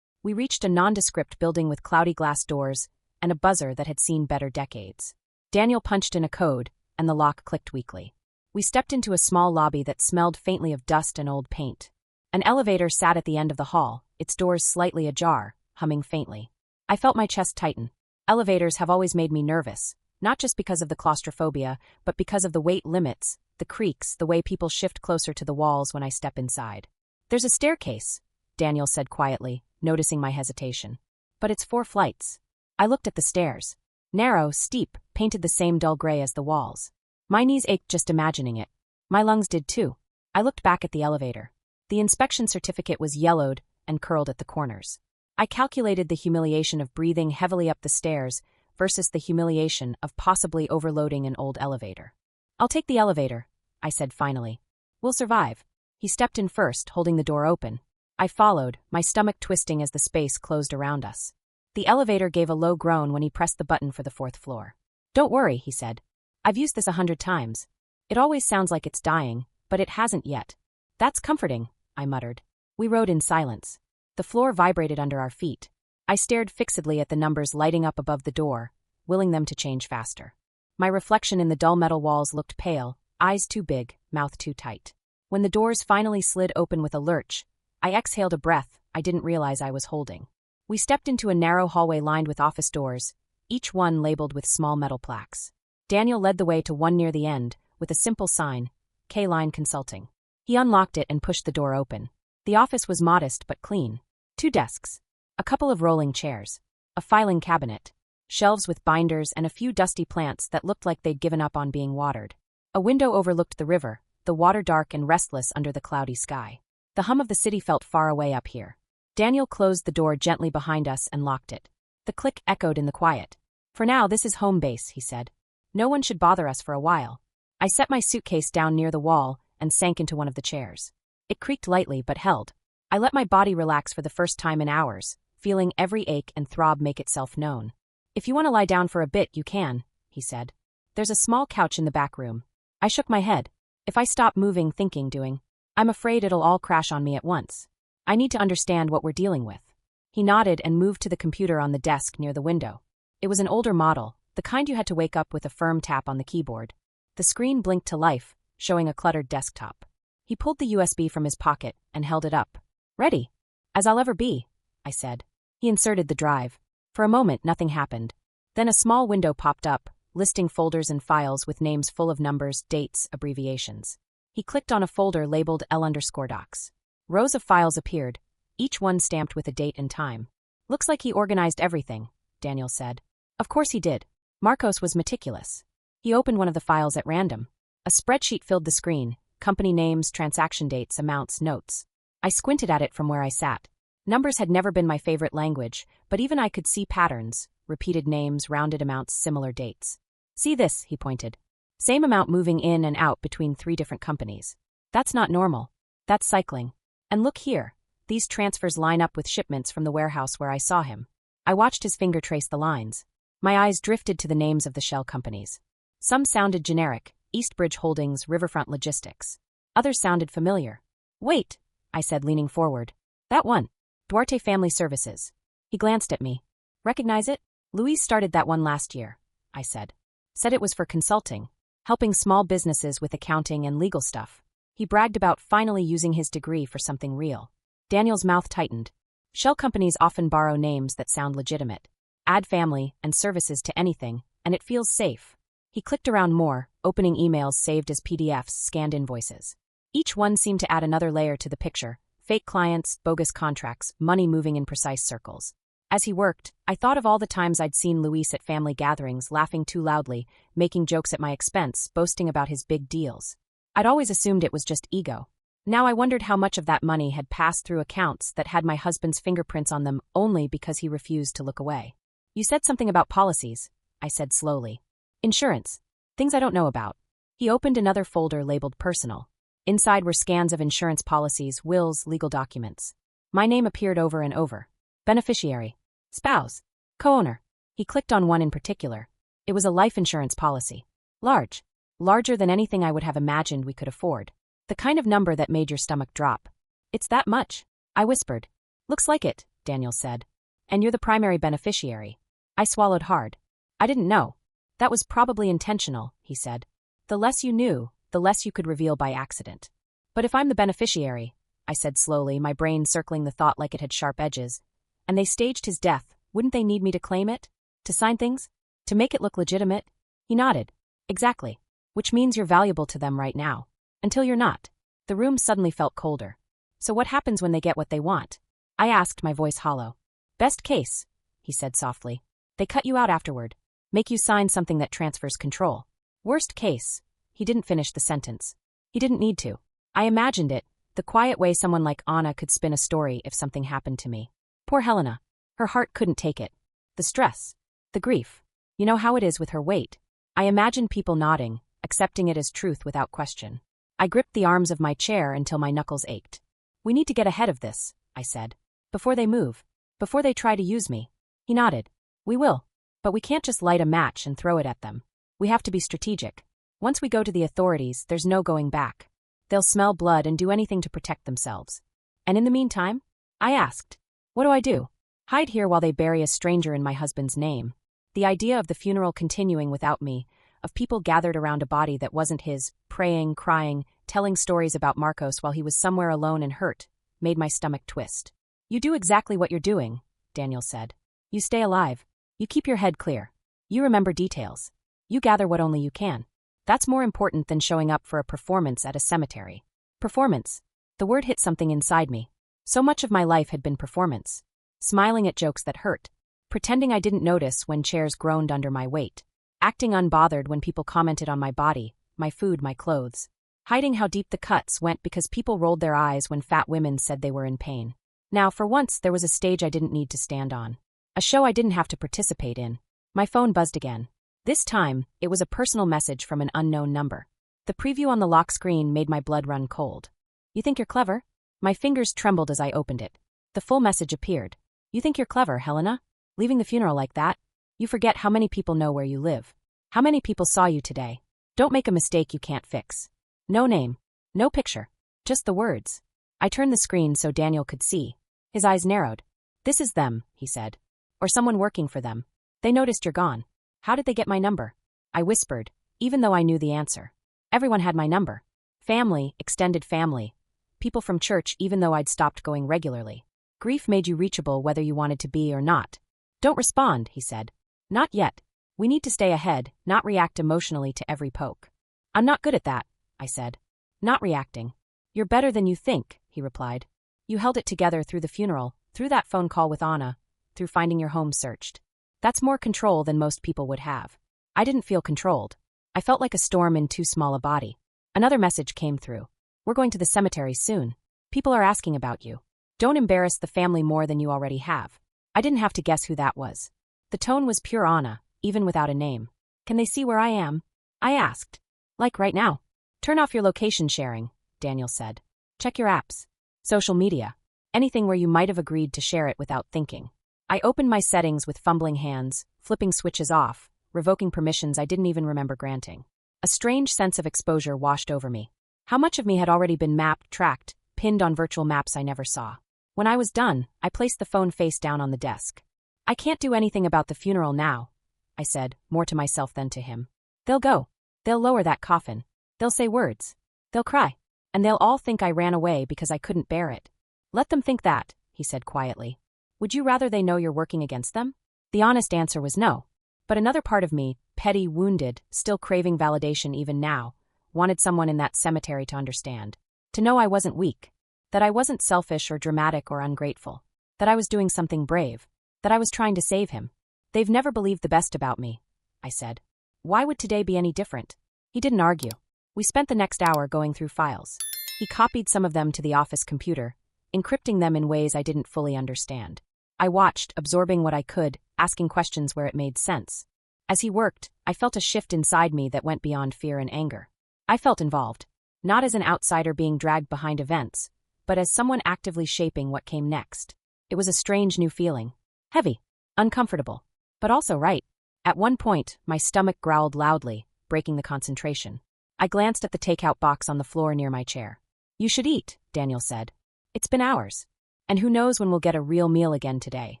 We reached a nondescript building with cloudy glass doors and a buzzer that had seen better decades. Daniel punched in a code, and the lock clicked weakly. We stepped into a small lobby that smelled faintly of dust and old paint. An elevator sat at the end of the hall, its doors slightly ajar, humming faintly. I felt my chest tighten. Elevators have always made me nervous, not just because of the claustrophobia, but because of the weight limits, the creaks, the way people shift closer to the walls when I step inside. There's a staircase, Daniel said quietly, noticing my hesitation. But it's 4 flights. I looked at the stairs. Narrow, steep, painted the same dull gray as the walls. My knees ached just imagining it. My lungs did too. I looked back at the elevator. The inspection certificate was yellowed and curled at the corners. I calculated the humiliation of breathing heavily up the stairs versus the humiliation of possibly overloading an old elevator. I'll take the elevator, I said finally. We'll survive. He stepped in first, holding the door open. I followed, my stomach twisting as the space closed around us. The elevator gave a low groan when he pressed the button for the 4th floor. Don't worry, he said. I've used this 100 times. It always sounds like it's dying, but it hasn't yet. That's comforting, I muttered. We rode in silence. The floor vibrated under our feet. I stared fixedly at the numbers lighting up above the door, willing them to change faster. My reflection in the dull metal walls looked pale, eyes too big, mouth too tight. When the doors finally slid open with a lurch, I exhaled a breath I didn't realize I was holding. We stepped into a narrow hallway lined with office doors, each one labeled with small metal plaques. Daniel led the way to one near the end, with a simple sign, K-Line Consulting. He unlocked it and pushed the door open. The office was modest but clean. 2 desks. A couple of rolling chairs. A filing cabinet. Shelves with binders and a few dusty plants that looked like they'd given up on being watered. A window overlooked the river, the water dark and restless under the cloudy sky. The hum of the city felt far away up here. Daniel closed the door gently behind us and locked it. The click echoed in the quiet. For now, this is home base, he said. No one should bother us for a while. I set my suitcase down near the wall and sank into one of the chairs. It creaked lightly but held. I let my body relax for the first time in hours, feeling every ache and throb make itself known. If you want to lie down for a bit, you can, he said. There's a small couch in the back room. I shook my head. If I stop moving, thinking, doing, I'm afraid it'll all crash on me at once. I need to understand what we're dealing with. He nodded and moved to the computer on the desk near the window. It was an older model, the kind you had to wake up with a firm tap on the keyboard. The screen blinked to life, showing a cluttered desktop. He pulled the USB from his pocket and held it up. Ready. As I'll ever be, I said. He inserted the drive. For a moment, nothing happened. Then a small window popped up, listing folders and files with names full of numbers, dates, abbreviations. He clicked on a folder labeled L_docs. Rows of files appeared, each one stamped with a date and time. Looks like he organized everything, Daniel said. Of course he did. Marcos was meticulous. He opened one of the files at random. A spreadsheet filled the screen, company names, transaction dates, amounts, notes. I squinted at it from where I sat. Numbers had never been my favorite language, but even I could see patterns, repeated names, rounded amounts, similar dates. See this, he pointed. Same amount moving in and out between 3 different companies. That's not normal. That's cycling. And look here. These transfers line up with shipments from the warehouse where I saw him. I watched his finger trace the lines. My eyes drifted to the names of the shell companies. Some sounded generic, Eastbridge Holdings, Riverfront Logistics. Others sounded familiar. Wait, I said, leaning forward. That one. Duarte Family Services. He glanced at me. Recognize it? Luis started that one last year, I said. Said it was for consulting, helping small businesses with accounting and legal stuff. He bragged about finally using his degree for something real. Daniel's mouth tightened. Shell companies often borrow names that sound legitimate. Add family and services to anything, and it feels safe. He clicked around more, opening emails saved as PDFs, scanned invoices. Each one seemed to add another layer to the picture: fake clients, bogus contracts, money moving in precise circles. As he worked, I thought of all the times I'd seen Luis at family gatherings, laughing too loudly, making jokes at my expense, boasting about his big deals. I'd always assumed it was just ego. Now I wondered how much of that money had passed through accounts that had my husband's fingerprints on them only because he refused to look away. You said something about policies, I said slowly. Insurance. Things I don't know about. He opened another folder labeled personal. Inside were scans of insurance policies, wills, legal documents. My name appeared over and over. Beneficiary. Spouse. Co-owner. He clicked on one in particular. It was a life insurance policy. Large. Larger than anything I would have imagined we could afford. The kind of number that made your stomach drop. It's that much, I whispered. Looks like it, Daniel said. And you're the primary beneficiary. I swallowed hard. I didn't know. That was probably intentional, he said. The less you knew, the less you could reveal by accident. But if I'm the beneficiary, I said slowly, my brain circling the thought like it had sharp edges, and they staged his death, wouldn't they need me to claim it? To sign things? To make it look legitimate? He nodded. Exactly. Which means you're valuable to them right now. Until you're not. The room suddenly felt colder. So what happens when they get what they want? I asked, my voice hollow. Best case, he said softly. They cut you out afterward. Make you sign something that transfers control. Worst case. He didn't finish the sentence. He didn't need to. I imagined it, the quiet way someone like Anna could spin a story if something happened to me. Poor Helena. Her heart couldn't take it. The stress. The grief. You know how it is with her weight. I imagined people nodding, accepting it as truth without question. I gripped the arms of my chair until my knuckles ached. We need to get ahead of this, I said. Before they move. Before they try to use me. He nodded. We will. But we can't just light a match and throw it at them. We have to be strategic. Once we go to the authorities, there's no going back. They'll smell blood and do anything to protect themselves. And in the meantime? I asked. What do I do? Hide here while they bury a stranger in my husband's name. The idea of the funeral continuing without me, of people gathered around a body that wasn't his, praying, crying, telling stories about Marcos while he was somewhere alone and hurt, made my stomach twist. You do exactly what you're doing, Daniel said. You stay alive. You keep your head clear. You remember details. You gather what only you can. That's more important than showing up for a performance at a cemetery. Performance. The word hit something inside me. So much of my life had been performance. Smiling at jokes that hurt. Pretending I didn't notice when chairs groaned under my weight. Acting unbothered when people commented on my body, my food, my clothes. Hiding how deep the cuts went because people rolled their eyes when fat women said they were in pain. Now, for once, there was a stage I didn't need to stand on. A show I didn't have to participate in. My phone buzzed again. This time, it was a personal message from an unknown number. The preview on the lock screen made my blood run cold. You think you're clever? My fingers trembled as I opened it. The full message appeared. You think you're clever, Helena? Leaving the funeral like that? You forget how many people know where you live. How many people saw you today? Don't make a mistake you can't fix. No name. No picture. Just the words. I turned the screen so Daniel could see. His eyes narrowed. This is them, he said. Or someone working for them. They noticed you're gone. How did they get my number? I whispered, even though I knew the answer. Everyone had my number. Family, extended family. People from church even though I'd stopped going regularly. Grief made you reachable whether you wanted to be or not. Don't respond, he said. Not yet. We need to stay ahead, not react emotionally to every poke. I'm not good at that, I said. Not reacting. You're better than you think, he replied. You held it together through the funeral, through that phone call with Anna, through finding your home searched. That's more control than most people would have. I didn't feel controlled. I felt like a storm in too small a body. Another message came through. We're going to the cemetery soon. People are asking about you. Don't embarrass the family more than you already have. I didn't have to guess who that was. The tone was pure Anna, even without a name. Can they see where I am? I asked. Like right now. Turn off your location sharing, Daniel said. Check your apps. Social media. Anything where you might have agreed to share it without thinking. I opened my settings with fumbling hands, flipping switches off, revoking permissions I didn't even remember granting. A strange sense of exposure washed over me. How much of me had already been mapped, tracked, pinned on virtual maps I never saw? When I was done, I placed the phone face down on the desk. I can't do anything about the funeral now, I said, more to myself than to him. They'll go. They'll lower that coffin. They'll say words. They'll cry. And they'll all think I ran away because I couldn't bear it. Let them think that, he said quietly. Would you rather they know you're working against them? The honest answer was no. But another part of me, petty, wounded, still craving validation even now, wanted someone in that cemetery to understand. To know I wasn't weak. That I wasn't selfish or dramatic or ungrateful. That I was doing something brave. That I was trying to save him. They've never believed the best about me, I said. Why would today be any different? He didn't argue. We spent the next hour going through files. He copied some of them to the office computer, encrypting them in ways I didn't fully understand. I watched, absorbing what I could, asking questions where it made sense. As he worked, I felt a shift inside me that went beyond fear and anger. I felt involved. Not as an outsider being dragged behind events, but as someone actively shaping what came next. It was a strange new feeling. Heavy. Uncomfortable. But also right. At one point, my stomach growled loudly, breaking the concentration. I glanced at the takeout box on the floor near my chair. You should eat, Daniel said. It's been hours. And who knows when we'll get a real meal again today.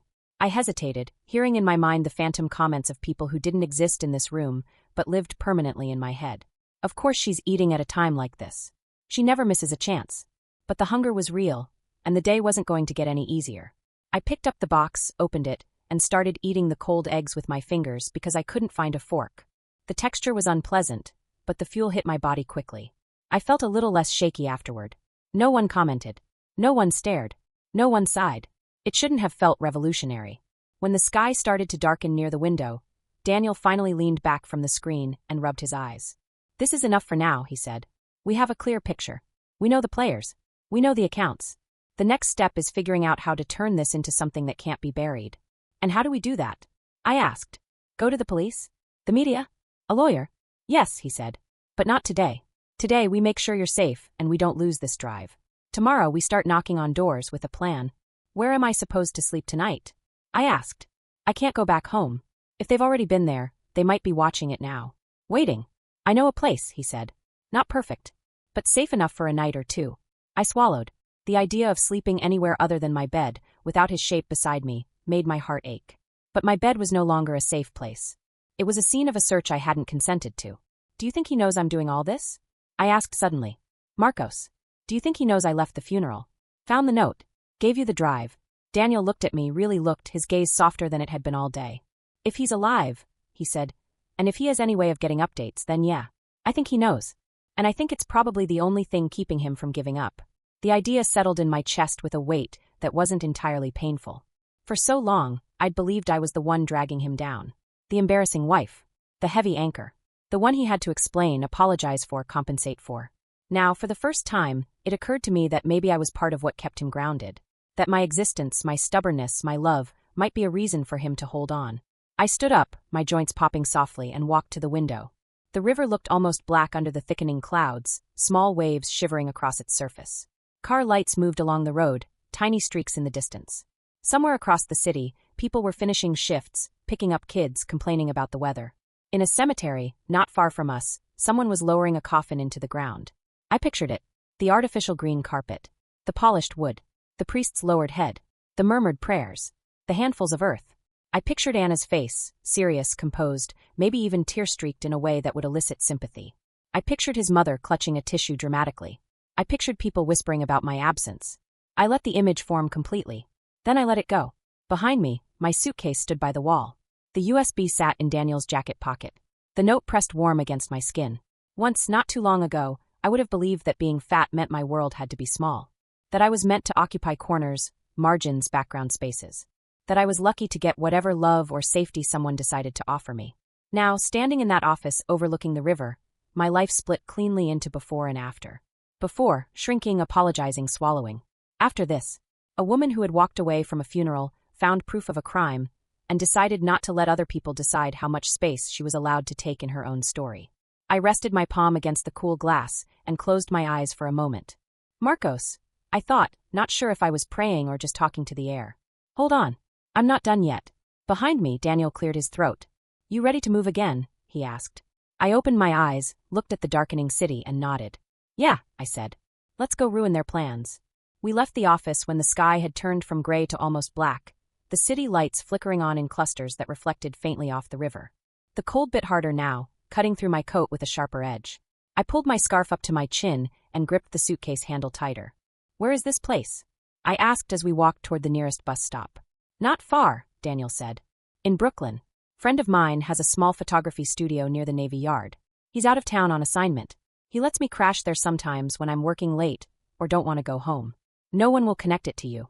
I hesitated, hearing in my mind the phantom comments of people who didn't exist in this room, but lived permanently in my head. Of course she's eating at a time like this. She never misses a chance. But the hunger was real, and the day wasn't going to get any easier. I picked up the box, opened it, and started eating the cold eggs with my fingers because I couldn't find a fork. The texture was unpleasant, but the fuel hit my body quickly. I felt a little less shaky afterward. No one commented. No one stared. No one sighed. It shouldn't have felt revolutionary. When the sky started to darken near the window, Daniel finally leaned back from the screen and rubbed his eyes. This is enough for now, he said. We have a clear picture. We know the players. We know the accounts. The next step is figuring out how to turn this into something that can't be buried. And how do we do that? I asked. Go to the police? The media? A lawyer? Yes, he said. But not today. Today we make sure you're safe and we don't lose this drive. Tomorrow we start knocking on doors with a plan. Where am I supposed to sleep tonight? I asked. I can't go back home. If they've already been there, they might be watching it now. Waiting. I know a place, he said. Not perfect, but safe enough for a night or two. I swallowed. The idea of sleeping anywhere other than my bed, without his shape beside me, made my heart ache. But my bed was no longer a safe place. It was a scene of a search I hadn't consented to. Do you think he knows I'm doing all this? I asked suddenly. Marcos, do you think he knows I left the funeral? Found the note. Gave you the drive. Daniel looked at me, really looked, his gaze softer than it had been all day. If he's alive, he said, and if he has any way of getting updates, then yeah. I think he knows. And I think it's probably the only thing keeping him from giving up. The idea settled in my chest with a weight that wasn't entirely painful. For so long, I'd believed I was the one dragging him down. The embarrassing wife. The heavy anchor. The one he had to explain, apologize for, compensate for. Now, for the first time, it occurred to me that maybe I was part of what kept him grounded. That my existence, my stubbornness, my love, might be a reason for him to hold on. I stood up, my joints popping softly, and walked to the window. The river looked almost black under the thickening clouds, small waves shivering across its surface. Car lights moved along the road, tiny streaks in the distance. Somewhere across the city, people were finishing shifts, picking up kids, complaining about the weather. In a cemetery, not far from us, someone was lowering a coffin into the ground. I pictured it. The artificial green carpet. The polished wood. The priest's lowered head. The murmured prayers. The handfuls of earth. I pictured Anna's face, serious, composed, maybe even tear-streaked in a way that would elicit sympathy. I pictured his mother clutching a tissue dramatically. I pictured people whispering about my absence. I let the image form completely. Then I let it go. Behind me, my suitcase stood by the wall. The USB sat in Daniel's jacket pocket. The note pressed warm against my skin. Once, not too long ago, I would have believed that being fat meant my world had to be small. That I was meant to occupy corners, margins, background spaces. That I was lucky to get whatever love or safety someone decided to offer me. Now, standing in that office overlooking the river, my life split cleanly into before and after. Before, shrinking, apologizing, swallowing. After this, a woman who had walked away from a funeral, found proof of a crime, and decided not to let other people decide how much space she was allowed to take in her own story. I rested my palm against the cool glass and closed my eyes for a moment. Marcos, I thought, not sure if I was praying or just talking to the air. Hold on. I'm not done yet. Behind me, Daniel cleared his throat. You ready to move again? He asked. I opened my eyes, looked at the darkening city, and nodded. Yeah, I said. Let's go ruin their plans. We left the office when the sky had turned from gray to almost black, the city lights flickering on in clusters that reflected faintly off the river. The cold bit harder now, cutting through my coat with a sharper edge. I pulled my scarf up to my chin and gripped the suitcase handle tighter. Where is this place? I asked as we walked toward the nearest bus stop. Not far, Daniel said. In Brooklyn. Friend of mine has a small photography studio near the Navy Yard. He's out of town on assignment. He lets me crash there sometimes when I'm working late or don't want to go home. No one will connect it to you.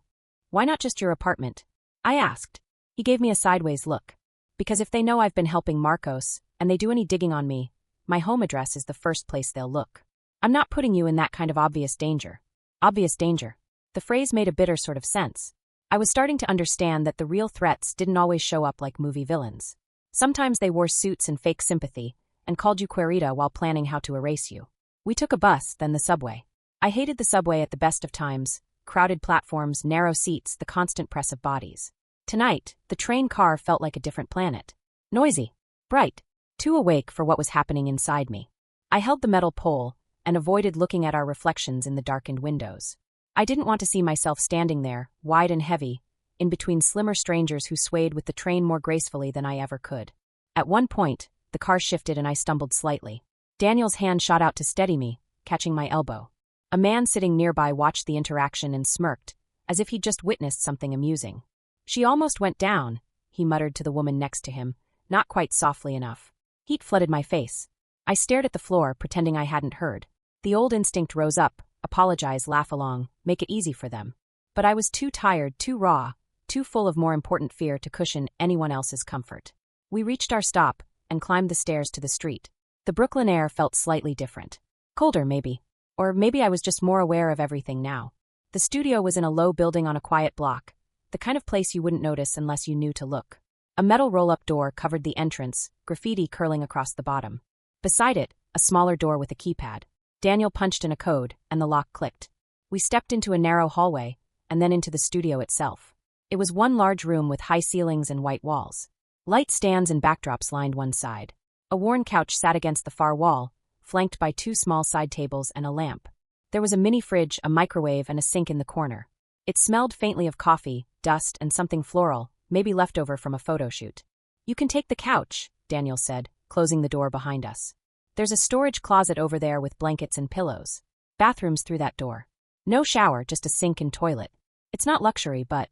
Why not just your apartment? I asked. He gave me a sideways look. Because if they know I've been helping Marcos, and they do any digging on me, my home address is the first place they'll look. I'm not putting you in that kind of obvious danger. Obvious danger. The phrase made a bitter sort of sense. I was starting to understand that the real threats didn't always show up like movie villains. Sometimes they wore suits and fake sympathy, and called you querida while planning how to erase you. We took a bus, then the subway. I hated the subway at the best of times, crowded platforms, narrow seats, the constant press of bodies. Tonight, the train car felt like a different planet. Noisy. Bright. Too awake for what was happening inside me. I held the metal pole and avoided looking at our reflections in the darkened windows. I didn't want to see myself standing there, wide and heavy, in between slimmer strangers who swayed with the train more gracefully than I ever could. At one point, the car shifted and I stumbled slightly. Daniel's hand shot out to steady me, catching my elbow. A man sitting nearby watched the interaction and smirked, as if he'd just witnessed something amusing. She almost went down, he muttered to the woman next to him, not quite softly enough. Heat flooded my face. I stared at the floor, pretending I hadn't heard. The old instinct rose up, apologize, laugh along, make it easy for them. But I was too tired, too raw, too full of more important fear to cushion anyone else's comfort. We reached our stop and climbed the stairs to the street. The Brooklyn air felt slightly different. Colder, maybe. Or maybe I was just more aware of everything now. The studio was in a low building on a quiet block, the kind of place you wouldn't notice unless you knew to look. A metal roll-up door covered the entrance, graffiti curling across the bottom. Beside it, a smaller door with a keypad. Daniel punched in a code, and the lock clicked. We stepped into a narrow hallway, and then into the studio itself. It was one large room with high ceilings and white walls. Light stands and backdrops lined one side. A worn couch sat against the far wall, flanked by two small side tables and a lamp. There was a mini fridge, a microwave, and a sink in the corner. It smelled faintly of coffee, dust, and something floral, maybe leftover from a photo shoot. You can take the couch, Daniel said, closing the door behind us. There's a storage closet over there with blankets and pillows. Bathrooms through that door. No shower, just a sink and toilet. It's not luxury, but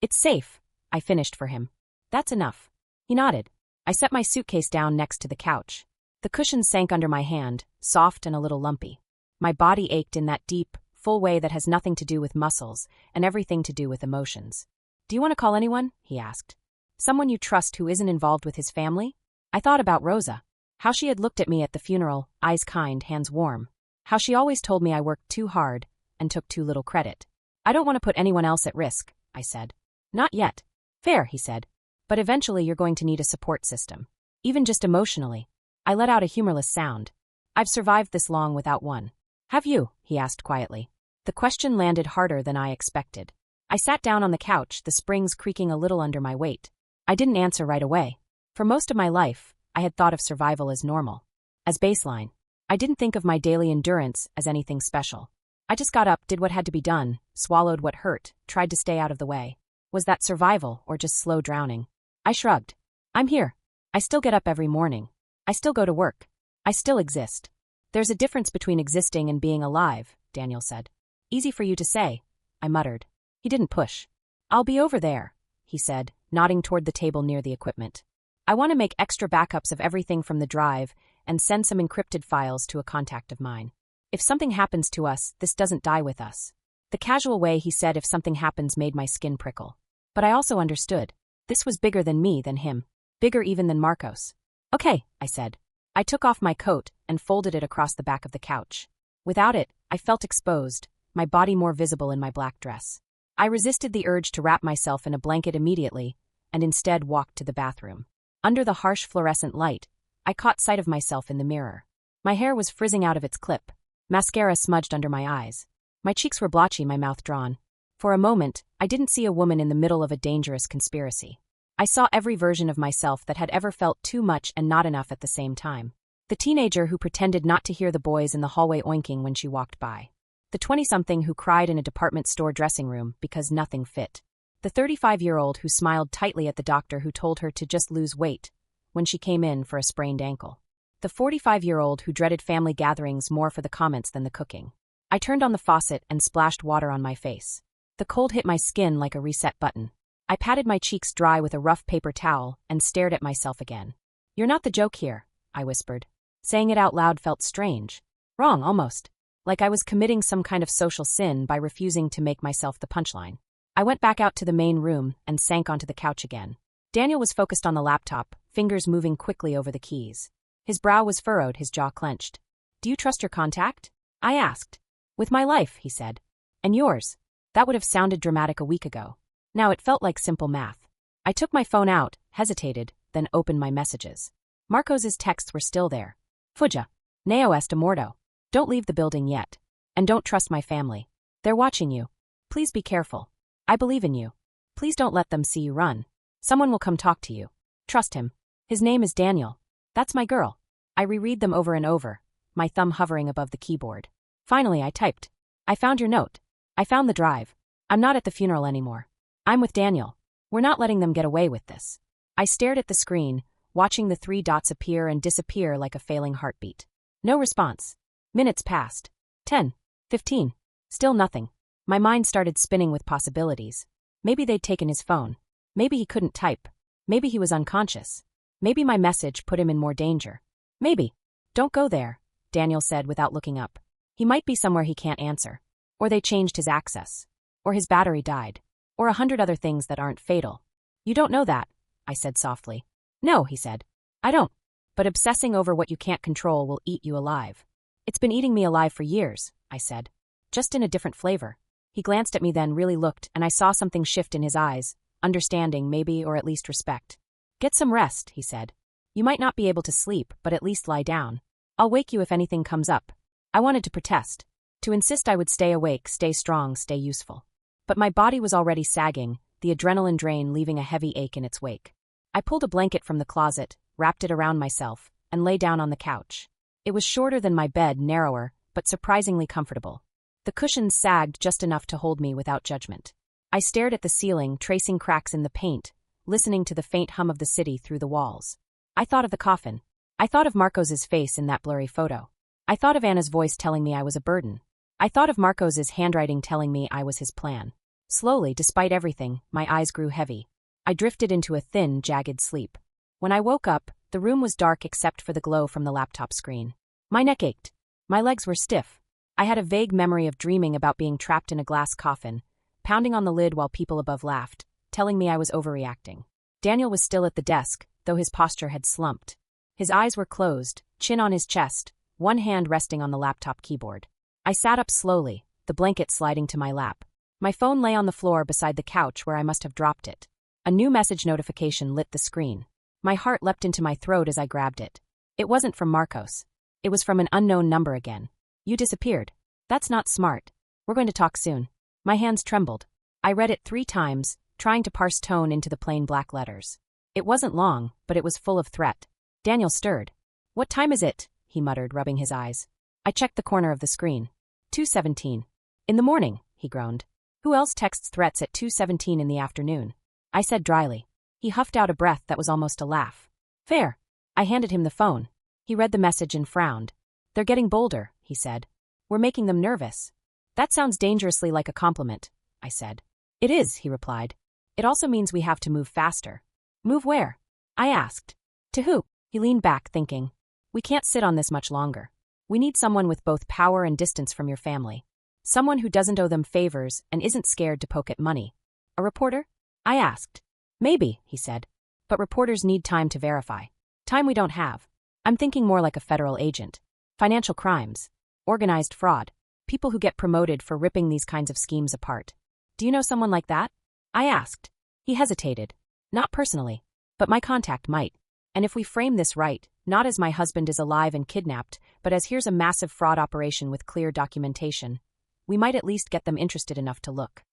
it's safe, I finished for him. That's enough. He nodded. I set my suitcase down next to the couch. The cushions sank under my hand, soft and a little lumpy. My body ached in that deep, full way that has nothing to do with muscles and everything to do with emotions. Do you want to call anyone? He asked. Someone you trust who isn't involved with his family? I thought about Rosa. How she had looked at me at the funeral, eyes kind, hands warm. How she always told me I worked too hard and took too little credit. I don't want to put anyone else at risk, I said. Not yet. Fair, he said. But eventually you're going to need a support system. Even just emotionally. I let out a humorless sound. I've survived this long without one. Have you? He asked quietly. The question landed harder than I expected. I sat down on the couch, the springs creaking a little under my weight. I didn't answer right away. For most of my life, I had thought of survival as normal. As baseline. I didn't think of my daily endurance as anything special. I just got up, did what had to be done, swallowed what hurt, tried to stay out of the way. Was that survival or just slow drowning? I shrugged. I'm here. I still get up every morning. I still go to work. I still exist. There's a difference between existing and being alive, Daniel said. Easy for you to say, I muttered. He didn't push. I'll be over there, he said, nodding toward the table near the equipment. I want to make extra backups of everything from the drive and send some encrypted files to a contact of mine. If something happens to us, this doesn't die with us. The casual way he said if something happens made my skin prickle. But I also understood. This was bigger than me, than him. Bigger even than Marcos. Okay, I said. I took off my coat and folded it across the back of the couch. Without it, I felt exposed, my body more visible in my black dress. I resisted the urge to wrap myself in a blanket immediately, and instead walked to the bathroom. Under the harsh fluorescent light, I caught sight of myself in the mirror. My hair was frizzing out of its clip. Mascara smudged under my eyes. My cheeks were blotchy, my mouth drawn. For a moment, I didn't see a woman in the middle of a dangerous conspiracy. I saw every version of myself that had ever felt too much and not enough at the same time. The teenager who pretended not to hear the boys in the hallway oinking when she walked by. The 20-something who cried in a department store dressing room because nothing fit. The 35-year-old who smiled tightly at the doctor who told her to just lose weight when she came in for a sprained ankle. The 45-year-old who dreaded family gatherings more for the comments than the cooking. I turned on the faucet and splashed water on my face. The cold hit my skin like a reset button. I patted my cheeks dry with a rough paper towel and stared at myself again. "You're not the joke here," I whispered. Saying it out loud felt strange. Wrong, almost. Like I was committing some kind of social sin by refusing to make myself the punchline. I went back out to the main room and sank onto the couch again. Daniel was focused on the laptop, fingers moving quickly over the keys. His brow was furrowed, his jaw clenched. "Do you trust your contact?" I asked. "With my life," he said. "And yours." That would have sounded dramatic a week ago. Now it felt like simple math. I took my phone out, hesitated, then opened my messages. Marcos's texts were still there. "Fuja. Neo est morto. Don't leave the building yet. And don't trust my family. They're watching you. Please be careful. I believe in you. Please don't let them see you run. Someone will come talk to you. Trust him. His name is Daniel. That's my girl." I reread them over and over, my thumb hovering above the keyboard. Finally, I typed. "I found your note. I found the drive. I'm not at the funeral anymore. I'm with Daniel. We're not letting them get away with this." I stared at the screen, watching the 3 dots appear and disappear like a failing heartbeat. No response. Minutes passed. 10. 15. Still nothing. My mind started spinning with possibilities. Maybe they'd taken his phone. Maybe he couldn't type. Maybe he was unconscious. Maybe my message put him in more danger. Maybe. "Don't go there," Daniel said without looking up. "He might be somewhere he can't answer. Or they changed his access. Or his battery died. Or 100 other things that aren't fatal." "You don't know that," I said softly. "No," he said. "I don't. But obsessing over what you can't control will eat you alive." "It's been eating me alive for years," I said. "Just in a different flavor." He glanced at me then, really looked, and I saw something shift in his eyes. Understanding, maybe, or at least respect. "Get some rest," he said. "You might not be able to sleep, but at least lie down. I'll wake you if anything comes up." I wanted to protest. To insist I would stay awake, stay strong, stay useful. But my body was already sagging, the adrenaline drain leaving a heavy ache in its wake. I pulled a blanket from the closet, wrapped it around myself, and lay down on the couch. It was shorter than my bed, narrower, but surprisingly comfortable. The cushions sagged just enough to hold me without judgment. I stared at the ceiling, tracing cracks in the paint, listening to the faint hum of the city through the walls. I thought of the coffin. I thought of Marcos's face in that blurry photo. I thought of Anna's voice telling me I was a burden. I thought of Marcos's handwriting telling me I was his plan. Slowly, despite everything, my eyes grew heavy. I drifted into a thin, jagged sleep. When I woke up, the room was dark except for the glow from the laptop screen. My neck ached. My legs were stiff. I had a vague memory of dreaming about being trapped in a glass coffin, pounding on the lid while people above laughed, telling me I was overreacting. Daniel was still at the desk, though his posture had slumped. His eyes were closed, chin on his chest, one hand resting on the laptop keyboard. I sat up slowly, the blanket sliding to my lap. My phone lay on the floor beside the couch where I must have dropped it. A new message notification lit the screen. My heart leapt into my throat as I grabbed it. It wasn't from Marcos. It was from an unknown number again. "You disappeared. That's not smart. We're going to talk soon." My hands trembled. I read it 3 times, trying to parse tone into the plain black letters. It wasn't long, but it was full of threat. Daniel stirred. "What time is it?" he muttered, rubbing his eyes. I checked the corner of the screen. 2:17. "In the morning," he groaned. "Who else texts threats at 2:17 in the afternoon?" I said dryly. He huffed out a breath that was almost a laugh. "Fair." I handed him the phone. He read the message and frowned. "They're getting bolder," he said. "We're making them nervous." "That sounds dangerously like a compliment," I said. "It is," he replied. "It also means we have to move faster." "Move where?" I asked. "To who?" He leaned back, thinking. "We can't sit on this much longer. We need someone with both power and distance from your family. Someone who doesn't owe them favors and isn't scared to poke at money." "A reporter?" I asked. "Maybe," he said. "But reporters need time to verify. Time we don't have. I'm thinking more like a federal agent. Financial crimes. Organized fraud. People who get promoted for ripping these kinds of schemes apart. Do you know someone like that?" I asked. He hesitated. "Not personally. But my contact might. And if we frame this right, not as my husband is alive and kidnapped, but as here's a massive fraud operation with clear documentation, we might at least get them interested enough to look."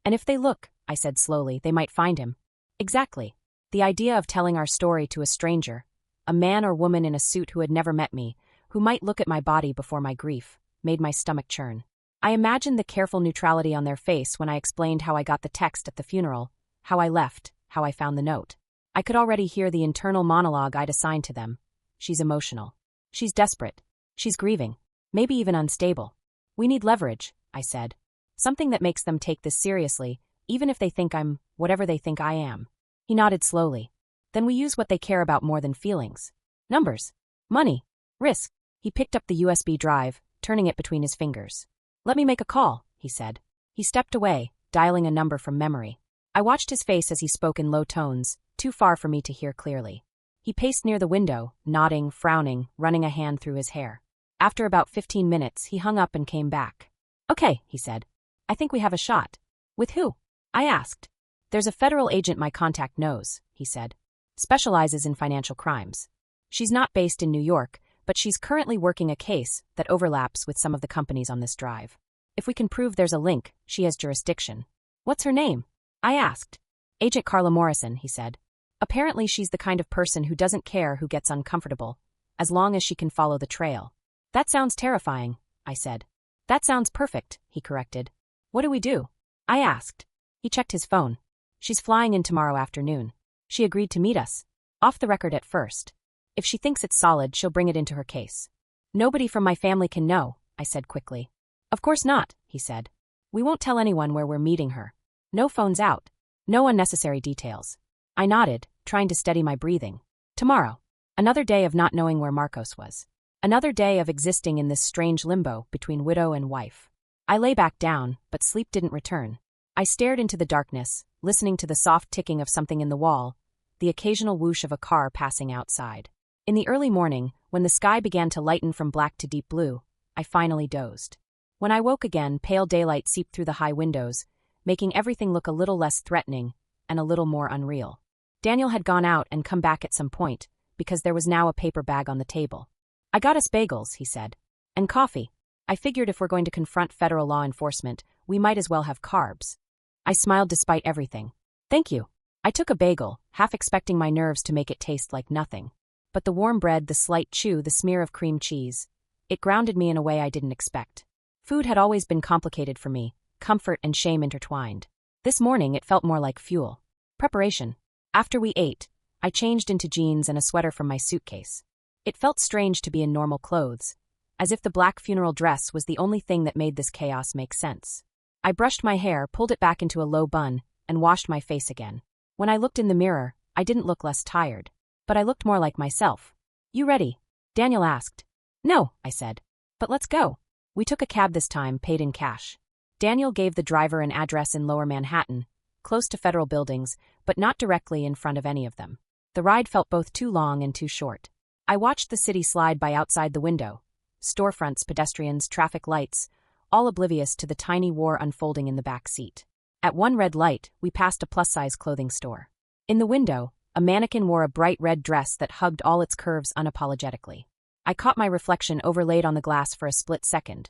"And if they look," I said slowly, "they might find him." "Exactly. The idea of telling our story to a stranger, a man or woman in a suit who had never met me, who might look at my body before my grief, made my stomach churn. I imagined the careful neutrality on their face when I explained how I got the text at the funeral, how I left, how I found the note. I could already hear the internal monologue I'd assigned to them. She's emotional. She's desperate. She's grieving. Maybe even unstable. We need leverage, I said. Something that makes them take this seriously, Even if they think I'm whatever they think I am. He nodded slowly. Then we use what they care about more than feelings. Numbers. Money. Risk. He picked up the USB drive, turning it between his fingers. Let me make a call, he said. He stepped away, dialing a number from memory. I watched his face as he spoke in low tones, too far for me to hear clearly. He paced near the window, nodding, frowning, running a hand through his hair. After about 15 minutes, he hung up and came back. Okay, he said. I think we have a shot. With who? I asked. There's a federal agent my contact knows, he said. Specializes in financial crimes. She's not based in New York, but she's currently working a case that overlaps with some of the companies on this drive. If we can prove there's a link, she has jurisdiction. What's her name? I asked. Agent Carla Morrison, he said. Apparently she's the kind of person who doesn't care who gets uncomfortable, as long as she can follow the trail. That sounds terrifying, I said. That sounds perfect, he corrected. What do we do? I asked. He checked his phone. She's flying in tomorrow afternoon. She agreed to meet us. Off the record at first. If she thinks it's solid, she'll bring it into her case. Nobody from my family can know, I said quickly. Of course not, he said. We won't tell anyone where we're meeting her. No phones out. No unnecessary details. I nodded, trying to steady my breathing. Tomorrow. Another day of not knowing where Marcos was. Another day of existing in this strange limbo between widow and wife. I lay back down, but sleep didn't return. I stared into the darkness, listening to the soft ticking of something in the wall, the occasional whoosh of a car passing outside. In the early morning, when the sky began to lighten from black to deep blue, I finally dozed. When I woke again, pale daylight seeped through the high windows, making everything look a little less threatening and a little more unreal. Daniel had gone out and come back at some point, because there was now a paper bag on the table. I got us bagels, he said. And coffee. I figured if we're going to confront federal law enforcement, we might as well have carbs. I smiled despite everything. Thank you. I took a bagel, half expecting my nerves to make it taste like nothing. But the warm bread, the slight chew, the smear of cream cheese, it grounded me in a way I didn't expect. Food had always been complicated for me, comfort and shame intertwined. This morning it felt more like fuel. Preparation. After we ate, I changed into jeans and a sweater from my suitcase. It felt strange to be in normal clothes, as if the black funeral dress was the only thing that made this chaos make sense. I brushed my hair, pulled it back into a low bun, and washed my face again. When I looked in the mirror, I didn't look less tired, but I looked more like myself. You ready? Daniel asked. No, I said. But let's go. We took a cab this time, paid in cash. Daniel gave the driver an address in Lower Manhattan, close to federal buildings, but not directly in front of any of them. The ride felt both too long and too short. I watched the city slide by outside the window. Storefronts, pedestrians, traffic lights, all oblivious to the tiny war unfolding in the back seat. At one red light, we passed a plus-size clothing store. In the window, a mannequin wore a bright red dress that hugged all its curves unapologetically. I caught my reflection overlaid on the glass for a split second.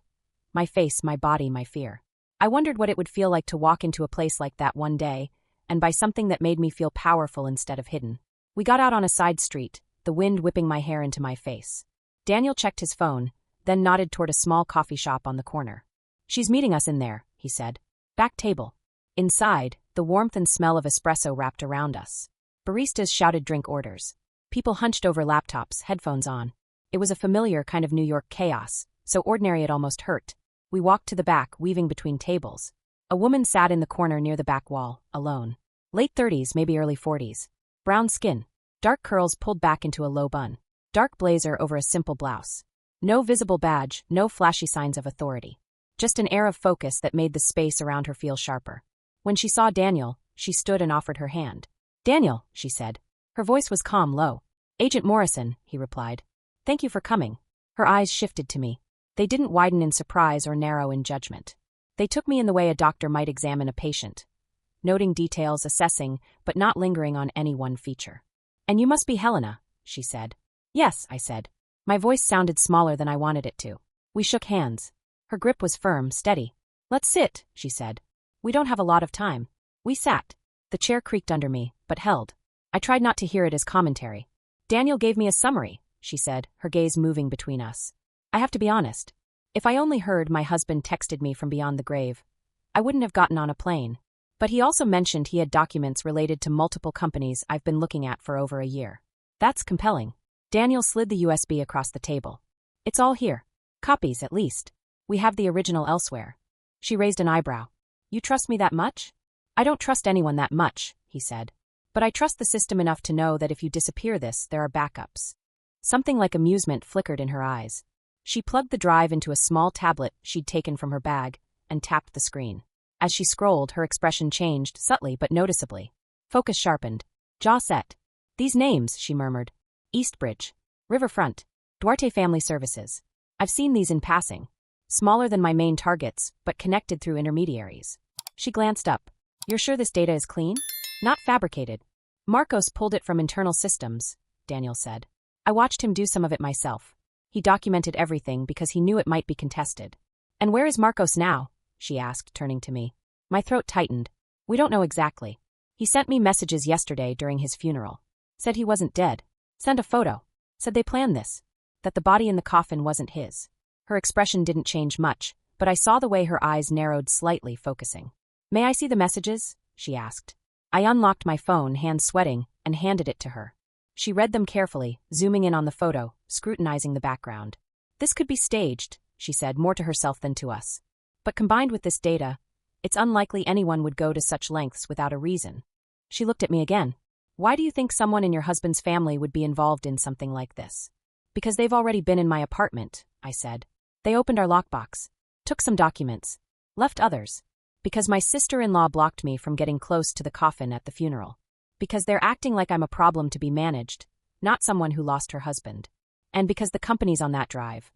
My face, my body, my fear. I wondered what it would feel like to walk into a place like that one day, and by something that made me feel powerful instead of hidden. We got out on a side street, the wind whipping my hair into my face. Daniel checked his phone, then nodded toward a small coffee shop on the corner. She's meeting us in there, he said. Back table. Inside, the warmth and smell of espresso wrapped around us. Baristas shouted drink orders. People hunched over laptops, headphones on. It was a familiar kind of New York chaos, so ordinary it almost hurt. We walked to the back, weaving between tables. A woman sat in the corner near the back wall, alone. Late 30s, maybe early 40s. Brown skin. Dark curls pulled back into a low bun. Dark blazer over a simple blouse. No visible badge, no flashy signs of authority. Just an air of focus that made the space around her feel sharper. When she saw Daniel, she stood and offered her hand. Daniel, she said. Her voice was calm, low. Agent Morrison, he replied. Thank you for coming. Her eyes shifted to me. They didn't widen in surprise or narrow in judgment. They took me in the way a doctor might examine a patient. Noting details, assessing, but not lingering on any one feature. And you must be Helena, she said. Yes, I said. My voice sounded smaller than I wanted it to. We shook hands. Her grip was firm, steady. Let's sit, she said. We don't have a lot of time. We sat. The chair creaked under me, but held. I tried not to hear it as commentary. Daniel gave me a summary, she said, her gaze moving between us. I have to be honest. If I only heard my husband texted me from beyond the grave, I wouldn't have gotten on a plane. But he also mentioned he had documents related to multiple companies I've been looking at for over a year. That's compelling. Daniel slid the USB across the table. It's all here. Copies, at least. We have the original elsewhere. She raised an eyebrow. You trust me that much? I don't trust anyone that much, he said. But I trust the system enough to know that if you disappear there are backups. Something like amusement flickered in her eyes. She plugged the drive into a small tablet she'd taken from her bag and tapped the screen. As she scrolled, her expression changed, subtly but noticeably. Focus sharpened. Jaw set. These names, she murmured. Eastbridge. Riverfront. Duarte Family Services. I've seen these in passing. Smaller than my main targets, but connected through intermediaries. She glanced up. You're sure this data is clean? Not fabricated. Marcos pulled it from internal systems, Daniel said. I watched him do some of it myself. He documented everything because he knew it might be contested. And where is Marcos now? She asked, turning to me. My throat tightened. We don't know exactly. He sent me messages yesterday during his funeral. Said he wasn't dead. Sent a photo. Said they planned this. That the body in the coffin wasn't his. Her expression didn't change much, but I saw the way her eyes narrowed slightly, focusing. May I see the messages? She asked. I unlocked my phone, hands sweating, and handed it to her. She read them carefully, zooming in on the photo, scrutinizing the background. This could be staged, she said, more to herself than to us. But combined with this data, it's unlikely anyone would go to such lengths without a reason. She looked at me again. Why do you think someone in your husband's family would be involved in something like this? Because they've already been in my apartment, I said. They opened our lockbox, took some documents, left others. Because my sister-in-law blocked me from getting close to the coffin at the funeral. Because they're acting like I'm a problem to be managed, not someone who lost her husband. And because the company's on that drive.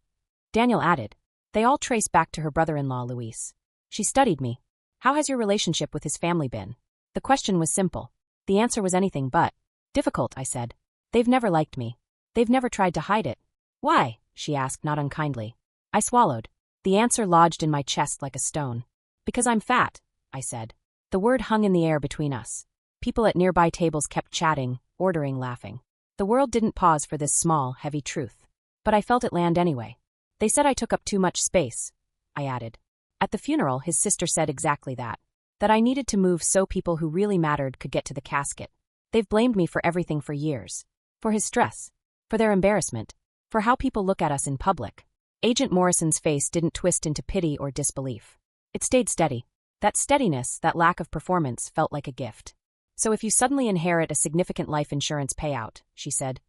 Daniel added. They all trace back to her brother-in-law, Luis. She studied me. How has your relationship with his family been? The question was simple. The answer was anything but difficult, I said. They've never liked me. They've never tried to hide it. Why? She asked, not unkindly. I swallowed. The answer lodged in my chest like a stone. Because I'm fat, I said. The word hung in the air between us. People at nearby tables kept chatting, ordering, laughing. The world didn't pause for this small, heavy truth. But I felt it land anyway. They said I took up too much space, I added. At the funeral, his sister said exactly that. That I needed to move so people who really mattered could get to the casket. They've blamed me for everything for years. For his stress. For their embarrassment. For how people look at us in public. Agent Morrison's face didn't twist into pity or disbelief. It stayed steady. That steadiness, that lack of performance, felt like a gift. So if you suddenly inherit a significant life insurance payout, she said,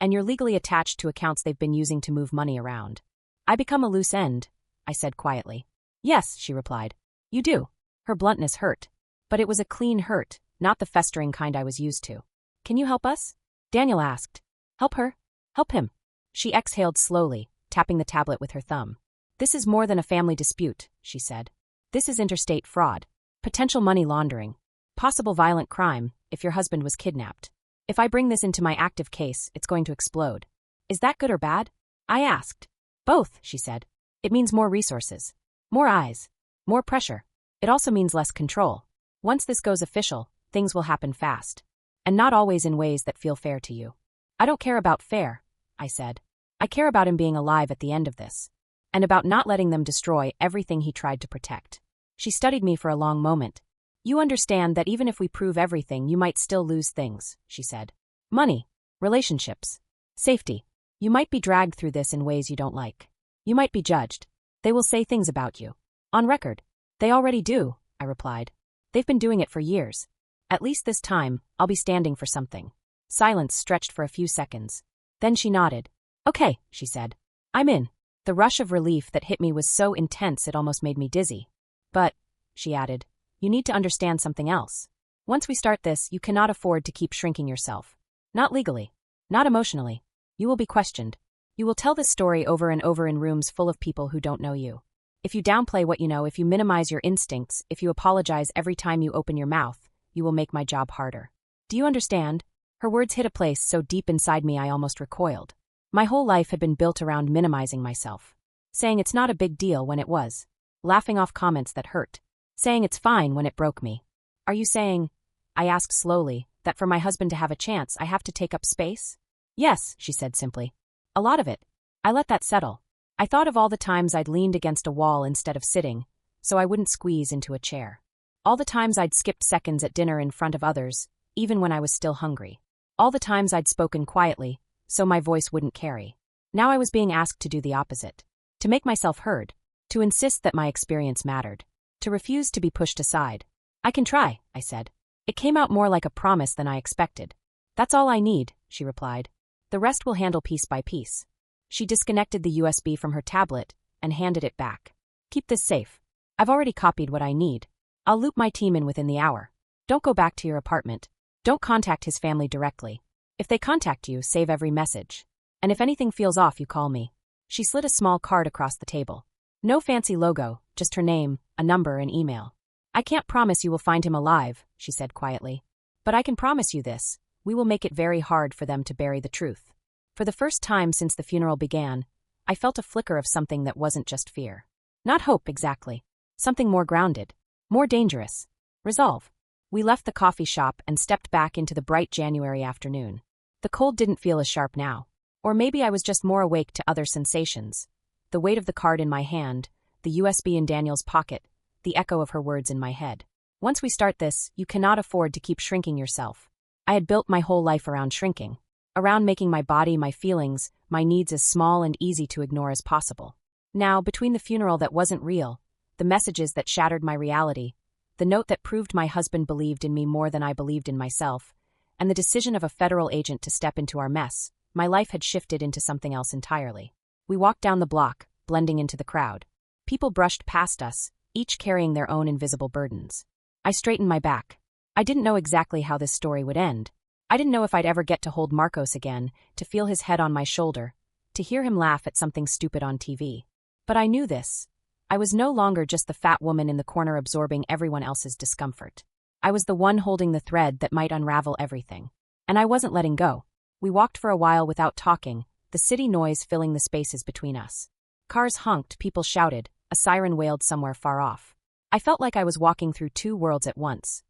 and you're legally attached to accounts they've been using to move money around, I become a loose end, I said quietly. Yes, she replied. You do. Her bluntness hurt. But it was a clean hurt, not the festering kind I was used to. Can you help us? Daniel asked. Help her? Help him. She exhaled slowly, tapping the tablet with her thumb. This is more than a family dispute, she said. This is interstate fraud. Potential money laundering. Possible violent crime, if your husband was kidnapped. If I bring this into my active case, it's going to explode. Is that good or bad? I asked. Both, she said. It means more resources. More eyes. More pressure. It also means less control. Once this goes official, things will happen fast. And not always in ways that feel fair to you. I don't care about fair, I said. I care about him being alive at the end of this. And about not letting them destroy everything he tried to protect. She studied me for a long moment. You understand that even if we prove everything, you might still lose things, she said. Money. Relationships. Safety. You might be dragged through this in ways you don't like. You might be judged. They will say things about you. On record. They already do, I replied. They've been doing it for years. At least this time, I'll be standing for something. Silence stretched for a few seconds. Then she nodded. Okay, she said. I'm in. The rush of relief that hit me was so intense it almost made me dizzy. But, she added, you need to understand something else. Once we start this, you cannot afford to keep shrinking yourself. Not legally. Not emotionally. You will be questioned. You will tell this story over and over in rooms full of people who don't know you. If you downplay what you know, if you minimize your instincts, if you apologize every time you open your mouth, you will make my job harder. Do you understand? Her words hit a place so deep inside me I almost recoiled. My whole life had been built around minimizing myself. Saying it's not a big deal when it was. Laughing off comments that hurt. Saying it's fine when it broke me. Are you saying, I asked slowly, that for my husband to have a chance I have to take up space? Yes, she said simply. A lot of it. I let that settle. I thought of all the times I'd leaned against a wall instead of sitting, so I wouldn't squeeze into a chair. All the times I'd skipped seconds at dinner in front of others, even when I was still hungry. All the times I'd spoken quietly, so my voice wouldn't carry. Now I was being asked to do the opposite. To make myself heard. To insist that my experience mattered. To refuse to be pushed aside. I can try, I said. It came out more like a promise than I expected. That's all I need, she replied. The rest we'll handle piece by piece. She disconnected the USB from her tablet and handed it back. Keep this safe. I've already copied what I need. I'll loop my team in within the hour. Don't go back to your apartment. Don't contact his family directly. If they contact you, save every message. And if anything feels off, you call me. She slid a small card across the table. No fancy logo, just her name, a number, and email. I can't promise you will find him alive, she said quietly. But I can promise you this. We will make it very hard for them to bury the truth. For the first time since the funeral began, I felt a flicker of something that wasn't just fear. Not hope, exactly. Something more grounded. More dangerous. Resolve. We left the coffee shop and stepped back into the bright January afternoon. The cold didn't feel as sharp now. Or maybe I was just more awake to other sensations. The weight of the card in my hand, the USB in Daniel's pocket, the echo of her words in my head. Once we start this, you cannot afford to keep shrinking yourself. I had built my whole life around shrinking. Around making my body, my feelings, my needs as small and easy to ignore as possible. Now, between the funeral that wasn't real, the messages that shattered my reality, the note that proved my husband believed in me more than I believed in myself, and the decision of a federal agent to step into our mess, my life had shifted into something else entirely. We walked down the block, blending into the crowd. People brushed past us, each carrying their own invisible burdens. I straightened my back. I didn't know exactly how this story would end. I didn't know if I'd ever get to hold Marcos again, to feel his head on my shoulder, to hear him laugh at something stupid on TV. But I knew this. I was no longer just the fat woman in the corner absorbing everyone else's discomfort. I was the one holding the thread that might unravel everything. And I wasn't letting go. We walked for a while without talking, the city noise filling the spaces between us. Cars honked, people shouted, a siren wailed somewhere far off. I felt like I was walking through two worlds at once.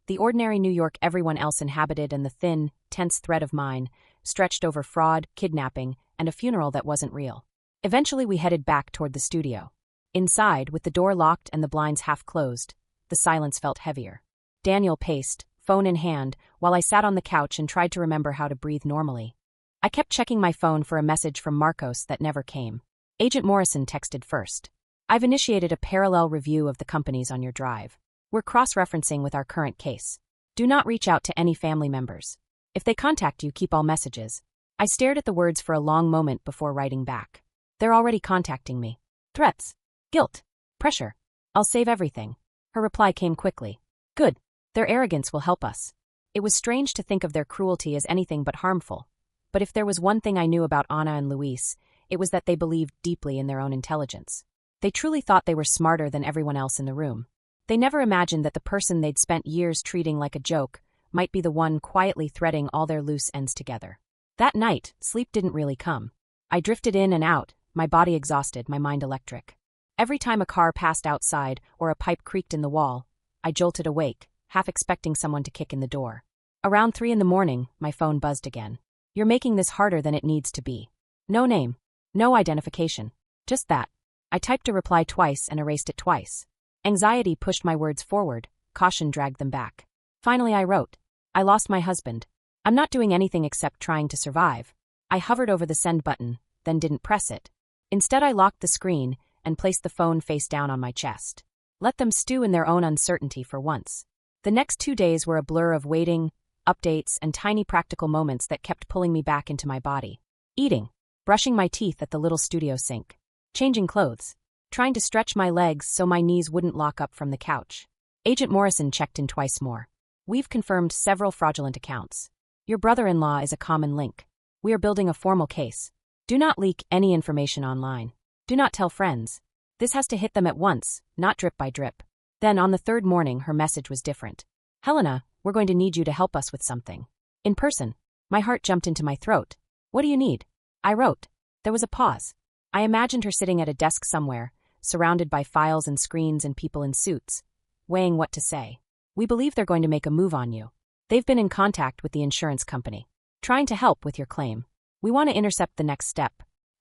The ordinary New York everyone else inhabited and the thin, tense thread of mine, stretched over fraud, kidnapping, and a funeral that wasn't real. Eventually we headed back toward the studio. Inside, with the door locked and the blinds half closed, the silence felt heavier. Daniel paced, phone in hand, while I sat on the couch and tried to remember how to breathe normally. I kept checking my phone for a message from Marcos that never came. Agent Morrison texted first. I've initiated a parallel review of the companies on your drive. We're cross-referencing with our current case. Do not reach out to any family members. If they contact you, keep all messages. I stared at the words for a long moment before writing back. They're already contacting me. Threats. Guilt. Pressure. I'll save everything. Her reply came quickly. Good. Their arrogance will help us. It was strange to think of their cruelty as anything but harmful. But if there was one thing I knew about Ana and Luis, it was that they believed deeply in their own intelligence. They truly thought they were smarter than everyone else in the room. They never imagined that the person they'd spent years treating like a joke might be the one quietly threading all their loose ends together. That night, sleep didn't really come. I drifted in and out, my body exhausted, my mind electric. Every time a car passed outside or a pipe creaked in the wall, I jolted awake, half expecting someone to kick in the door. Around 3 a.m, my phone buzzed again. You're making this harder than it needs to be. No name. No identification. Just that. I typed a reply twice and erased it twice. Anxiety pushed my words forward, caution dragged them back. Finally I wrote. I lost my husband. I'm not doing anything except trying to survive. I hovered over the send button, then didn't press it. Instead I locked the screen and placed the phone face down on my chest. Let them stew in their own uncertainty for once. The next 2 days were a blur of waiting, updates, and tiny practical moments that kept pulling me back into my body. Eating. Brushing my teeth at the little studio sink. Changing clothes. Trying to stretch my legs so my knees wouldn't lock up from the couch. Agent Morrison checked in twice more. We've confirmed several fraudulent accounts. Your brother-in-law is a common link. We are building a formal case. Do not leak any information online. Do not tell friends. This has to hit them at once, not drip by drip. Then on the third morning her message was different. Helena, we're going to need you to help us with something. In person. My heart jumped into my throat. What do you need? I wrote. There was a pause. I imagined her sitting at a desk somewhere, surrounded by files and screens and people in suits, weighing what to say. We believe they're going to make a move on you. They've been in contact with the insurance company, trying to help with your claim. We want to intercept the next step.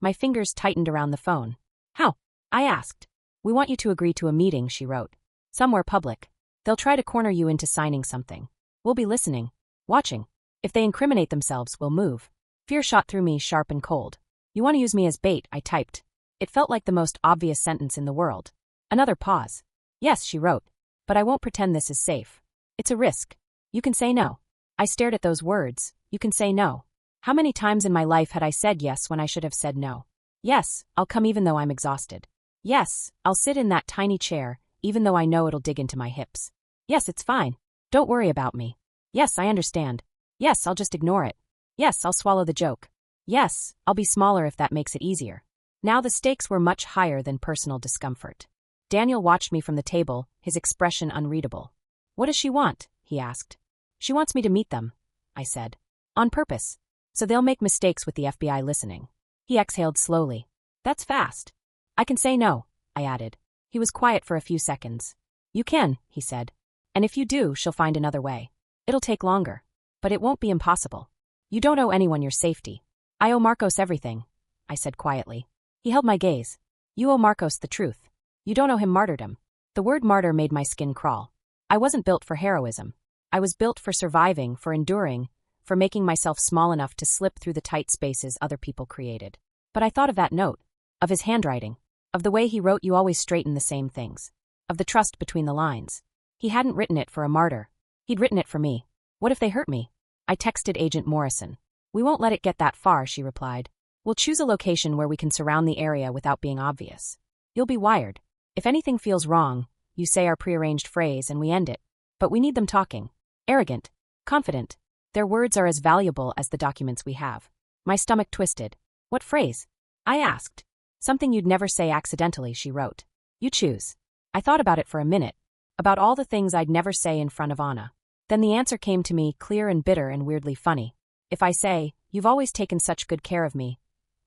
My fingers tightened around the phone. How? I asked. We want you to agree to a meeting, she wrote. Somewhere public. They'll try to corner you into signing something. We'll be listening. Watching. If they incriminate themselves, we'll move. Fear shot through me sharp and cold. You want to use me as bait, I typed. It felt like the most obvious sentence in the world. Another pause. Yes, she wrote. But I won't pretend this is safe. It's a risk. You can say no. I stared at those words. You can say no. How many times in my life had I said yes when I should have said no? Yes, I'll come even though I'm exhausted. Yes, I'll sit in that tiny chair, even though I know it'll dig into my hips. Yes, it's fine. Don't worry about me. Yes, I understand. Yes, I'll just ignore it. Yes, I'll swallow the joke. Yes, I'll be smaller if that makes it easier. Now the stakes were much higher than personal discomfort. Daniel watched me from the table, his expression unreadable. What does she want? He asked. She wants me to meet them, I said. On purpose. So they'll make mistakes with the FBI listening. He exhaled slowly. That's fast. I can say no, I added. He was quiet for a few seconds. You can, he said. And if you do, she'll find another way. It'll take longer. But it won't be impossible. You don't owe anyone your safety. I owe Marcos everything, I said quietly. He held my gaze. You owe Marcos the truth. You don't owe him martyrdom. The word martyr made my skin crawl. I wasn't built for heroism. I was built for surviving, for enduring, for making myself small enough to slip through the tight spaces other people created. But I thought of that note, of his handwriting, of the way he wrote you always straighten the same things, of the trust between the lines. He hadn't written it for a martyr. He'd written it for me. What if they hurt me? I texted Agent Morrison. We won't let it get that far, she replied. We'll choose a location where we can surround the area without being obvious. You'll be wired. If anything feels wrong, you say our prearranged phrase and we end it. But we need them talking. Arrogant. Confident. Their words are as valuable as the documents we have. My stomach twisted. What phrase? I asked. Something you'd never say accidentally, she wrote. You choose. I thought about it for a minute. About all the things I'd never say in front of Anna. Then the answer came to me, clear and bitter and weirdly funny. If I say, you've always taken such good care of me.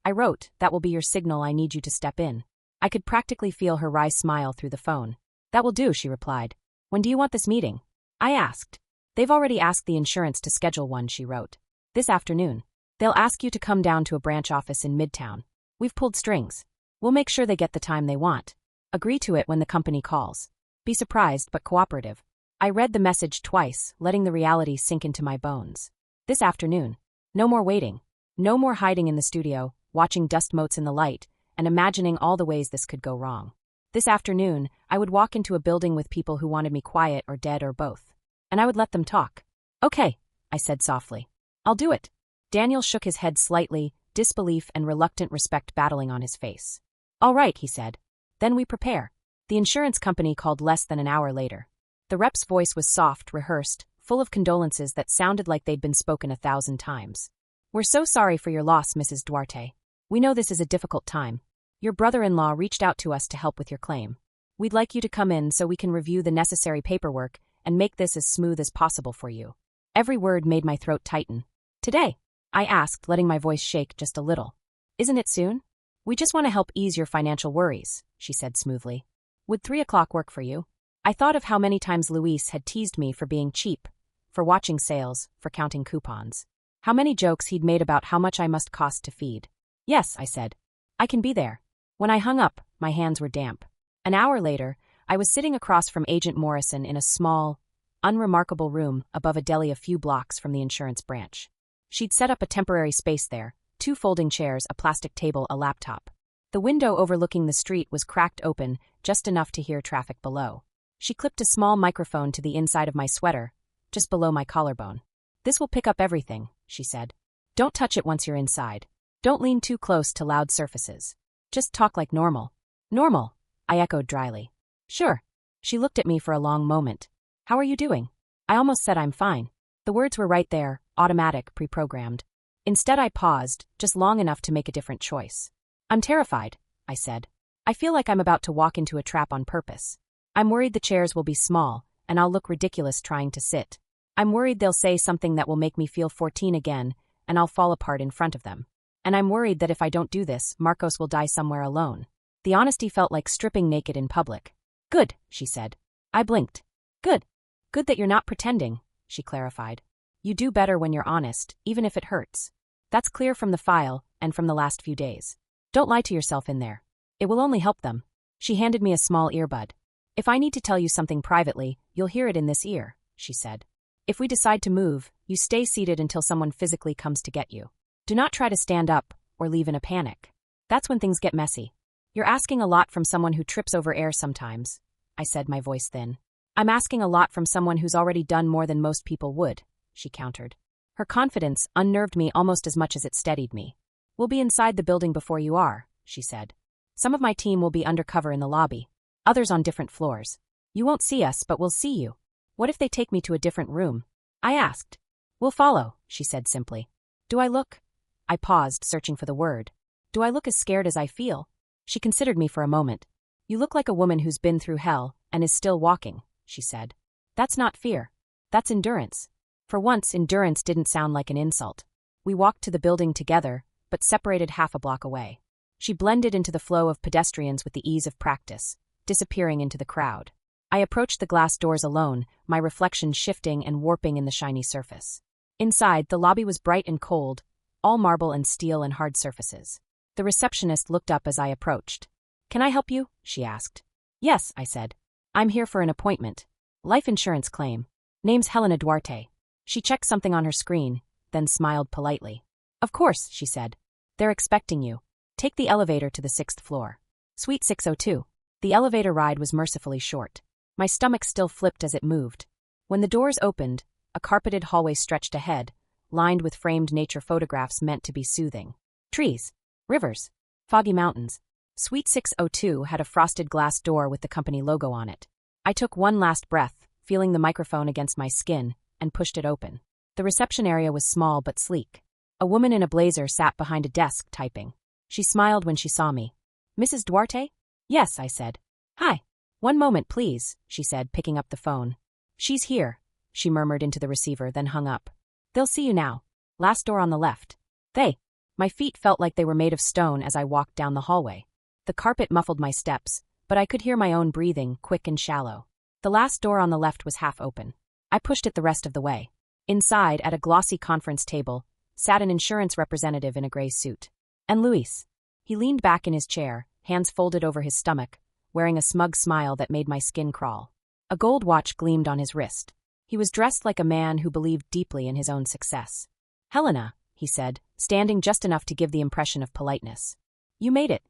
I wrote, that will be your signal I need you to step in. I could practically feel her wry smile through the phone. That will do, she replied. When do you want this meeting? I asked. They've already asked the insurance to schedule one, she wrote. This afternoon. They'll ask you to come down to a branch office in Midtown. We've pulled strings. We'll make sure they get the time they want. Agree to it when the company calls. Be surprised but cooperative. I read the message twice, letting the reality sink into my bones. This afternoon. No more waiting. No more hiding in the studio, watching dust motes in the light, and imagining all the ways this could go wrong. This afternoon, I would walk into a building with people who wanted me quiet or dead or both. And I would let them talk. Okay, I said softly. I'll do it. Daniel shook his head slightly, disbelief and reluctant respect battling on his face. All right, he said. Then we prepare. The insurance company called less than an hour later. The rep's voice was soft, rehearsed, full of condolences that sounded like they'd been spoken 1,000 times. We're so sorry for your loss, Mrs. Duarte. We know this is a difficult time. Your brother-in-law reached out to us to help with your claim. We'd like you to come in so we can review the necessary paperwork and make this as smooth as possible for you. Every word made my throat tighten. Today? I asked, letting my voice shake just a little. Isn't it soon? We just want to help ease your financial worries, she said smoothly. Would 3 o'clock work for you? I thought of how many times Luis had teased me for being cheap, for watching sales, for counting coupons. How many jokes he'd made about how much I must cost to feed. Yes, I said. I can be there. When I hung up, my hands were damp. An hour later, I was sitting across from Agent Morrison in a small, unremarkable room above a deli a few blocks from the insurance branch. She'd set up a temporary space there, 2 folding chairs, a plastic table, a laptop. The window overlooking the street was cracked open, just enough to hear traffic below. She clipped a small microphone to the inside of my sweater, just below my collarbone. This will pick up everything, she said. Don't touch it once you're inside. Don't lean too close to loud surfaces. Just talk like normal. Normal, I echoed dryly. Sure. She looked at me for a long moment. How are you doing? I almost said I'm fine. The words were right there, automatic, pre-programmed. Instead I paused, just long enough to make a different choice. I'm terrified, I said. I feel like I'm about to walk into a trap on purpose. I'm worried the chairs will be small, and I'll look ridiculous trying to sit. I'm worried they'll say something that will make me feel 14 again, and I'll fall apart in front of them. And I'm worried that if I don't do this, Marcos will die somewhere alone. The honesty felt like stripping naked in public. Good, she said. I blinked. Good. Good that you're not pretending, she clarified. You do better when you're honest, even if it hurts. That's clear from the file and from the last few days. Don't lie to yourself in there. It will only help them. She handed me a small earbud. If I need to tell you something privately, you'll hear it in this ear, she said. If we decide to move, you stay seated until someone physically comes to get you. Do not try to stand up or leave in a panic. That's when things get messy. You're asking a lot from someone who trips over air sometimes, I said, my voice thin. I'm asking a lot from someone who's already done more than most people would, she countered. Her confidence unnerved me almost as much as it steadied me. We'll be inside the building before you are, she said. Some of my team will be undercover in the lobby, others on different floors. You won't see us, but we'll see you. What if they take me to a different room? I asked. We'll follow, she said simply. Do I look? I paused, searching for the word. Do I look as scared as I feel? She considered me for a moment. You look like a woman who's been through hell and is still walking, she said. That's not fear. That's endurance. For once, endurance didn't sound like an insult. We walked to the building together, but separated half a block away. She blended into the flow of pedestrians with the ease of practice, disappearing into the crowd. I approached the glass doors alone, my reflection shifting and warping in the shiny surface. Inside, the lobby was bright and cold, all marble and steel and hard surfaces. The receptionist looked up as I approached. Can I help you? She asked. Yes, I said. I'm here for an appointment. Life insurance claim. Name's Helena Duarte. She checked something on her screen, then smiled politely. Of course, she said. They're expecting you. Take the elevator to the 6th floor. Suite 602. The elevator ride was mercifully short. My stomach still flipped as it moved. When the doors opened, a carpeted hallway stretched ahead, lined with framed nature photographs meant to be soothing. Trees, rivers, foggy mountains. Suite 602 had a frosted glass door with the company logo on it. I took one last breath, feeling the microphone against my skin, and pushed it open. The reception area was small but sleek. A woman in a blazer sat behind a desk typing. She smiled when she saw me. Mrs. Duarte? Yes, I said. Hi. One moment, please, she said, picking up the phone. She's here, she murmured into the receiver, then hung up. They'll see you now. Last door on the left. My feet felt like they were made of stone as I walked down the hallway. The carpet muffled my steps, but I could hear my own breathing, quick and shallow. The last door on the left was half open. I pushed it the rest of the way. Inside, at a glossy conference table, sat an insurance representative in a gray suit. And Luis. He leaned back in his chair, hands folded over his stomach, wearing a smug smile that made my skin crawl. A gold watch gleamed on his wrist. He was dressed like a man who believed deeply in his own success. Helena, he said, standing just enough to give the impression of politeness. You made it.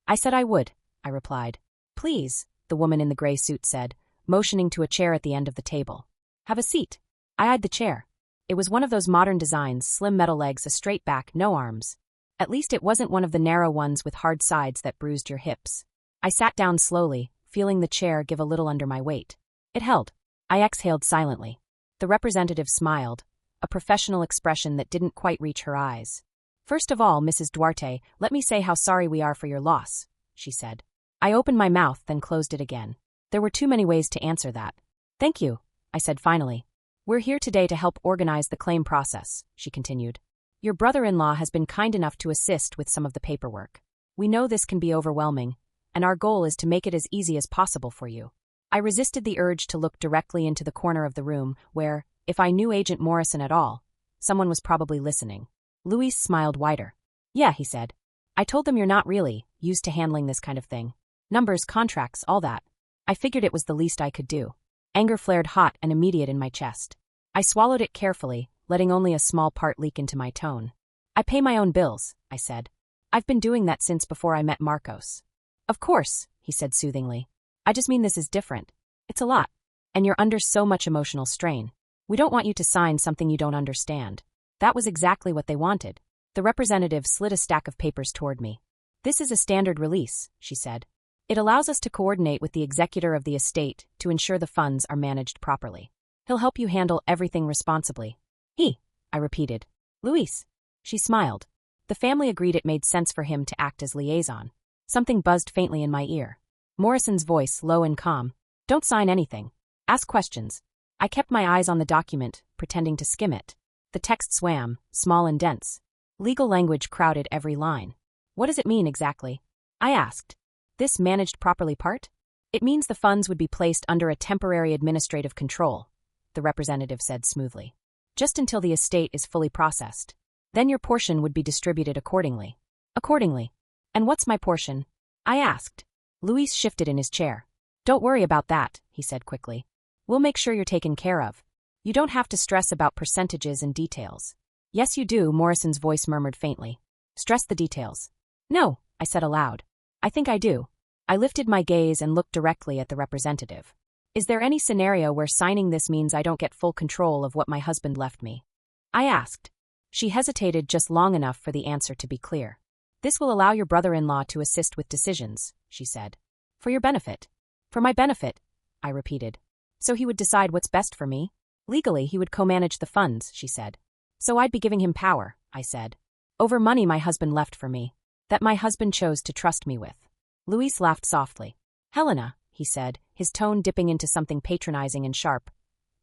I said I would, I replied. Please, the woman in the gray suit said, motioning to a chair at the end of the table. Have a seat. I eyed the chair. It was one of those modern designs, slim metal legs, a straight back, no arms. At least it wasn't one of the narrow ones with hard sides that bruised your hips. I sat down slowly, feeling the chair give a little under my weight. It held. I exhaled silently. The representative smiled, a professional expression that didn't quite reach her eyes. First of all, Mrs. Duarte, let me say how sorry we are for your loss, she said. I opened my mouth, then closed it again. There were too many ways to answer that. Thank you, I said finally. We're here today to help organize the claim process, she continued. Your brother-in-law has been kind enough to assist with some of the paperwork. We know this can be overwhelming, and our goal is to make it as easy as possible for you. I resisted the urge to look directly into the corner of the room where, if I knew Agent Morrison at all, someone was probably listening. Luis smiled wider. Yeah, he said. I told them you're not really used to handling this kind of thing. Numbers, contracts, all that. I figured it was the least I could do. Anger flared hot and immediate in my chest. I swallowed it carefully, letting only a small part leak into my tone. I pay my own bills, I said. I've been doing that since before I met Marcos. Of course, he said soothingly. I just mean this is different. It's a lot. And you're under so much emotional strain. We don't want you to sign something you don't understand. That was exactly what they wanted. The representative slid a stack of papers toward me. This is a standard release, she said. It allows us to coordinate with the executor of the estate to ensure the funds are managed properly. He'll help you handle everything responsibly. He, I repeated. Luis. She smiled. The family agreed it made sense for him to act as liaison. Something buzzed faintly in my ear. Morrison's voice, low and calm. Don't sign anything. Ask questions. I kept my eyes on the document, pretending to skim it. The text swam, small and dense. Legal language crowded every line. What does it mean exactly? I asked. This managed properly part? It means the funds would be placed under a temporary administrative control, the representative said smoothly. Just until the estate is fully processed. Then your portion would be distributed accordingly. Accordingly. And what's my portion? I asked. Luis shifted in his chair. Don't worry about that, he said quickly. We'll make sure you're taken care of. You don't have to stress about percentages and details. Yes, you do, Morrison's voice murmured faintly. Stress the details. No, I said aloud. I think I do. I lifted my gaze and looked directly at the representative. Is there any scenario where signing this means I don't get full control of what my husband left me? I asked. She hesitated just long enough for the answer to be clear. This will allow your brother-in-law to assist with decisions, she said. For your benefit. For my benefit, I repeated. So he would decide what's best for me? Legally, he would co-manage the funds, she said. So I'd be giving him power, I said. Over money my husband left for me. That my husband chose to trust me with. Luis laughed softly. Helena, he said, his tone dipping into something patronizing and sharp.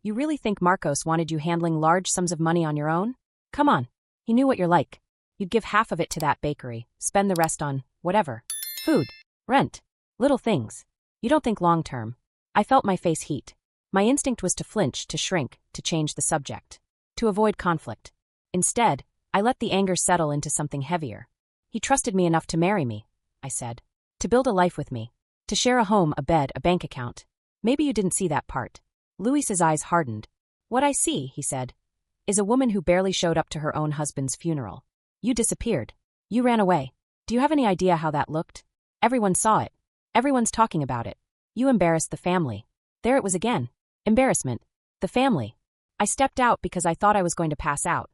You really think Marcos wanted you handling large sums of money on your own? Come on. He knew what you're like. You'd give half of it to that bakery, spend the rest on, whatever. Food. Rent. Little things. You don't think long-term. I felt my face heat. My instinct was to flinch, to shrink, to change the subject. To avoid conflict. Instead, I let the anger settle into something heavier. He trusted me enough to marry me, I said. To build a life with me. To share a home, a bed, a bank account. Maybe you didn't see that part. Luis's eyes hardened. What I see, he said, is a woman who barely showed up to her own husband's funeral. You disappeared. You ran away. Do you have any idea how that looked? Everyone saw it. Everyone's talking about it. You embarrassed the family. There it was again. Embarrassment. The family. I stepped out because I thought I was going to pass out,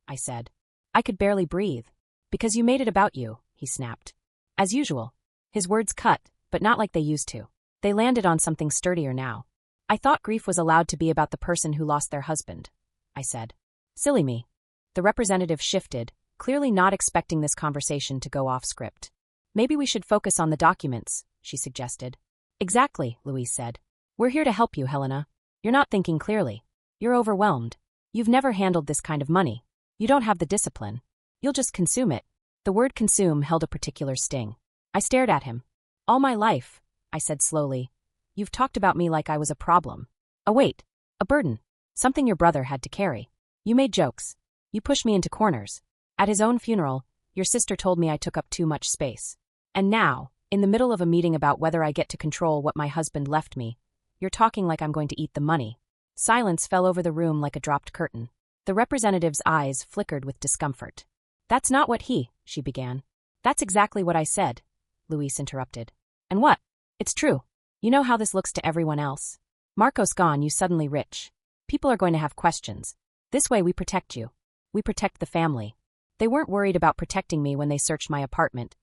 I said. I could barely breathe. Because you made it about you, he snapped. As usual. His words cut, but not like they used to. They landed on something sturdier now. I thought grief was allowed to be about the person who lost their husband, I said. Silly me. The representative shifted, clearly not expecting this conversation to go off script. Maybe we should focus on the documents, she suggested. Exactly, Luis said. We're here to help you, Helena. You're not thinking clearly. You're overwhelmed. You've never handled this kind of money. You don't have the discipline. You'll just consume it. The word consume held a particular sting. I stared at him. All my life, I said slowly, you've talked about me like I was a problem. A weight. A burden. Something your brother had to carry. You made jokes. You pushed me into corners. At his own funeral, your sister told me I took up too much space. And now, in the middle of a meeting about whether I get to control what my husband left me, you're talking like I'm going to eat the money. Silence fell over the room like a dropped curtain. The representative's eyes flickered with discomfort. That's not what she began. That's exactly what I said, Luis interrupted. And what? It's true. You know how this looks to everyone else. Marcos gone, you suddenly rich. People are going to have questions. This way we protect you. We protect the family. They weren't worried about protecting me when they searched my apartment.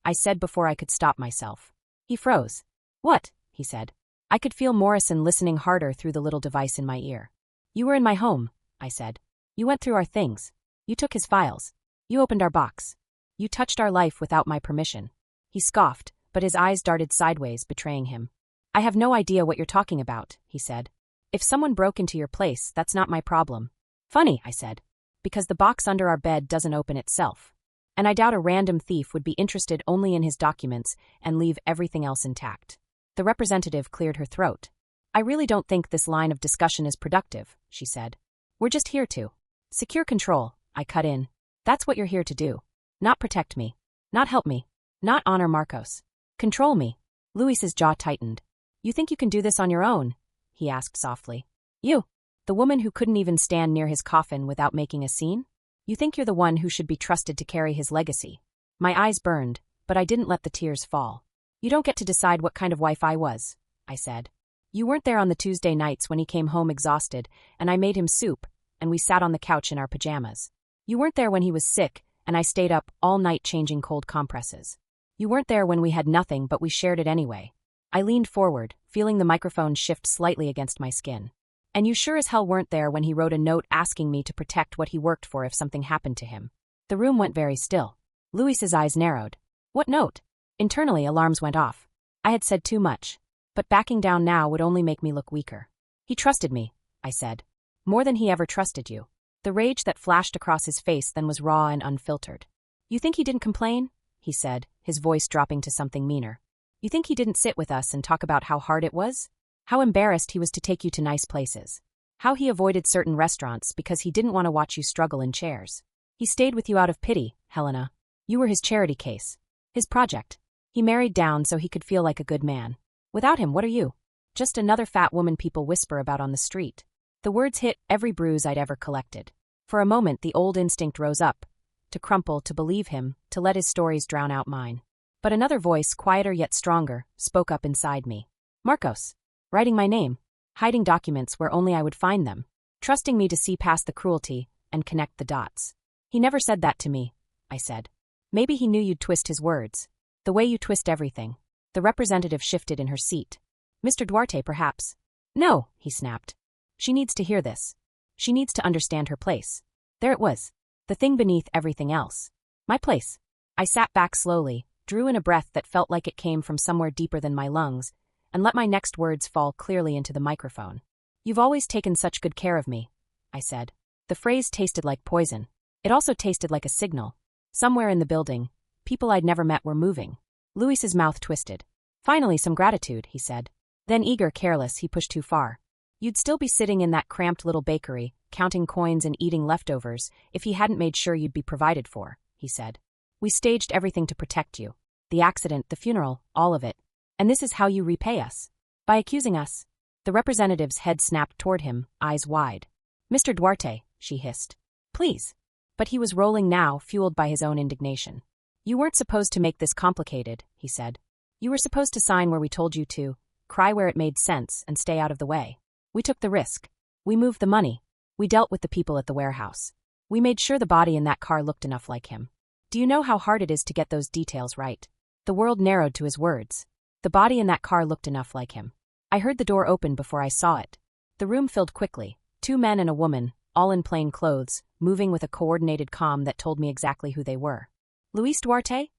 I said before I could stop myself. He froze. What? He said. I could feel Morrison listening harder through the little device in my ear. You were in my home, I said. You went through our things. You took his files. You opened our box. You touched our life without my permission. He scoffed, but his eyes darted sideways, betraying him. I have no idea what you're talking about, he said. If someone broke into your place, that's not my problem. Funny, I said. Because the box under our bed doesn't open itself. And I doubt a random thief would be interested only in his documents and leave everything else intact. The representative cleared her throat. I really don't think this line of discussion is productive, she said. We're just here to secure control, I cut in. That's what you're here to do. Not protect me. Not help me. Not honor Marcos. Control me. Luis's jaw tightened. You think you can do this on your own? He asked softly. You, the woman who couldn't even stand near his coffin without making a scene? You think you're the one who should be trusted to carry his legacy? My eyes burned, but I didn't let the tears fall. You don't get to decide what kind of wife I was, I said. You weren't there on the Tuesday nights when he came home exhausted, and I made him soup, and we sat on the couch in our pajamas. You weren't there when he was sick, and I stayed up all night changing cold compresses. You weren't there when we had nothing, but we shared it anyway. I leaned forward, feeling the microphone shift slightly against my skin. And you sure as hell weren't there when he wrote a note asking me to protect what he worked for if something happened to him. The room went very still. Luis's eyes narrowed. What note? Internally, alarms went off. I had said too much. But backing down now would only make me look weaker. He trusted me, I said. More than he ever trusted you. The rage that flashed across his face then was raw and unfiltered. You think he didn't complain? He said, his voice dropping to something meaner. You think he didn't sit with us and talk about how hard it was? How embarrassed he was to take you to nice places. How he avoided certain restaurants because he didn't want to watch you struggle in chairs. He stayed with you out of pity, Helena. You were his charity case. His project. He married down so he could feel like a good man. Without him, what are you? Just another fat woman people whisper about on the street. The words hit every bruise I'd ever collected. For a moment, the old instinct rose up. To crumple, to believe him, to let his stories drown out mine. But another voice, quieter yet stronger, spoke up inside me. Marcos. Writing my name. hiding documents where only I would find them, trusting me to see past the cruelty and connect the dots. He never said that to me, I said. Maybe he knew you'd twist his words. The way you twist everything. The representative shifted in her seat. Mr. Duarte, perhaps. No, he snapped. She needs to hear this. She needs to understand her place. There it was. The thing beneath everything else. My place. I sat back slowly, drew in a breath that felt like it came from somewhere deeper than my lungs, and let my next words fall clearly into the microphone. You've always taken such good care of me, I said. The phrase tasted like poison. It also tasted like a signal. Somewhere in the building, people I'd never met were moving. Luis's mouth twisted. Finally, some gratitude, he said. Then eager, careless, he pushed too far. You'd still be sitting in that cramped little bakery, counting coins and eating leftovers, if he hadn't made sure you'd be provided for, he said. We staged everything to protect you. The accident, the funeral, all of it. And this is how you repay us. By accusing us. The representative's head snapped toward him, eyes wide. Mr. Duarte, she hissed. Please. But he was rolling now, fueled by his own indignation. You weren't supposed to make this complicated, he said. You were supposed to sign where we told you to, cry where it made sense, and stay out of the way. We took the risk. We moved the money. We dealt with the people at the warehouse. We made sure the body in that car looked enough like him. Do you know how hard it is to get those details right? The world narrowed to his words. The body in that car looked enough like him. I heard the door open before I saw it. The room filled quickly. 2 men and a woman, all in plain clothes, moving with a coordinated calm that told me exactly who they were. Luis Duarte?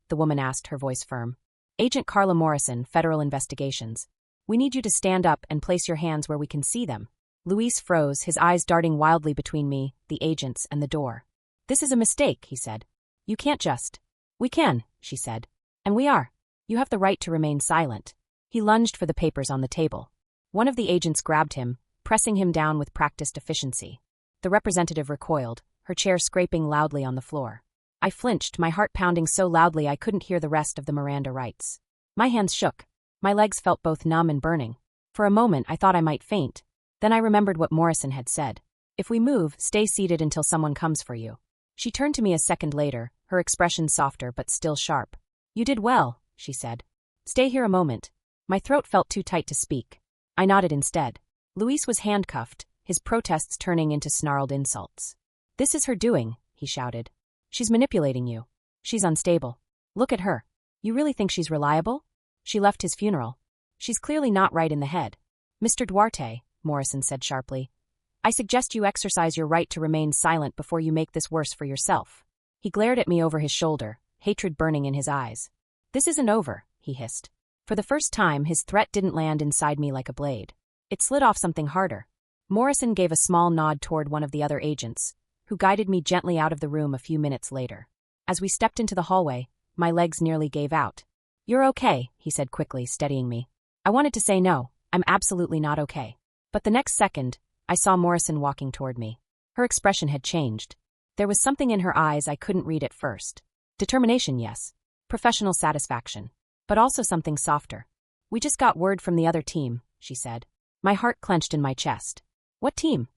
The woman asked, her voice firm. Agent Carla Morrison, Federal Investigations. We need you to stand up and place your hands where we can see them. Luis froze, his eyes darting wildly between me, the agents, and the door. This is a mistake, he said. You can't just. We can, she said. And we are. You have the right to remain silent. He lunged for the papers on the table. One of the agents grabbed him, pressing him down with practiced efficiency. The representative recoiled, her chair scraping loudly on the floor. I flinched, my heart pounding so loudly I couldn't hear the rest of the Miranda rights. My hands shook. My legs felt both numb and burning. For a moment I thought I might faint. Then I remembered what Morrison had said. If we move, stay seated until someone comes for you. She turned to me a second later, her expression softer but still sharp. You did well, she said. Stay here a moment. My throat felt too tight to speak. I nodded instead. Luis was handcuffed, his protests turning into snarled insults. This is her doing, he shouted. She's manipulating you. She's unstable. Look at her. You really think she's reliable? She left his funeral. She's clearly not right in the head. Mr. Duarte, Morrison said sharply, I suggest you exercise your right to remain silent before you make this worse for yourself. He glared at me over his shoulder, hatred burning in his eyes. This isn't over, he hissed. For the first time, his threat didn't land inside me like a blade. It slid off something harder. Morrison gave a small nod toward one of the other agents, who guided me gently out of the room a few minutes later. As we stepped into the hallway, my legs nearly gave out. You're okay, he said quickly, steadying me. I wanted to say no, I'm absolutely not okay. But the next second, I saw Morrison walking toward me. Her expression had changed. There was something in her eyes I couldn't read at first. Determination, yes. Professional satisfaction. But also something softer. We just got word from the other team, she said. My heart clenched in my chest. What team?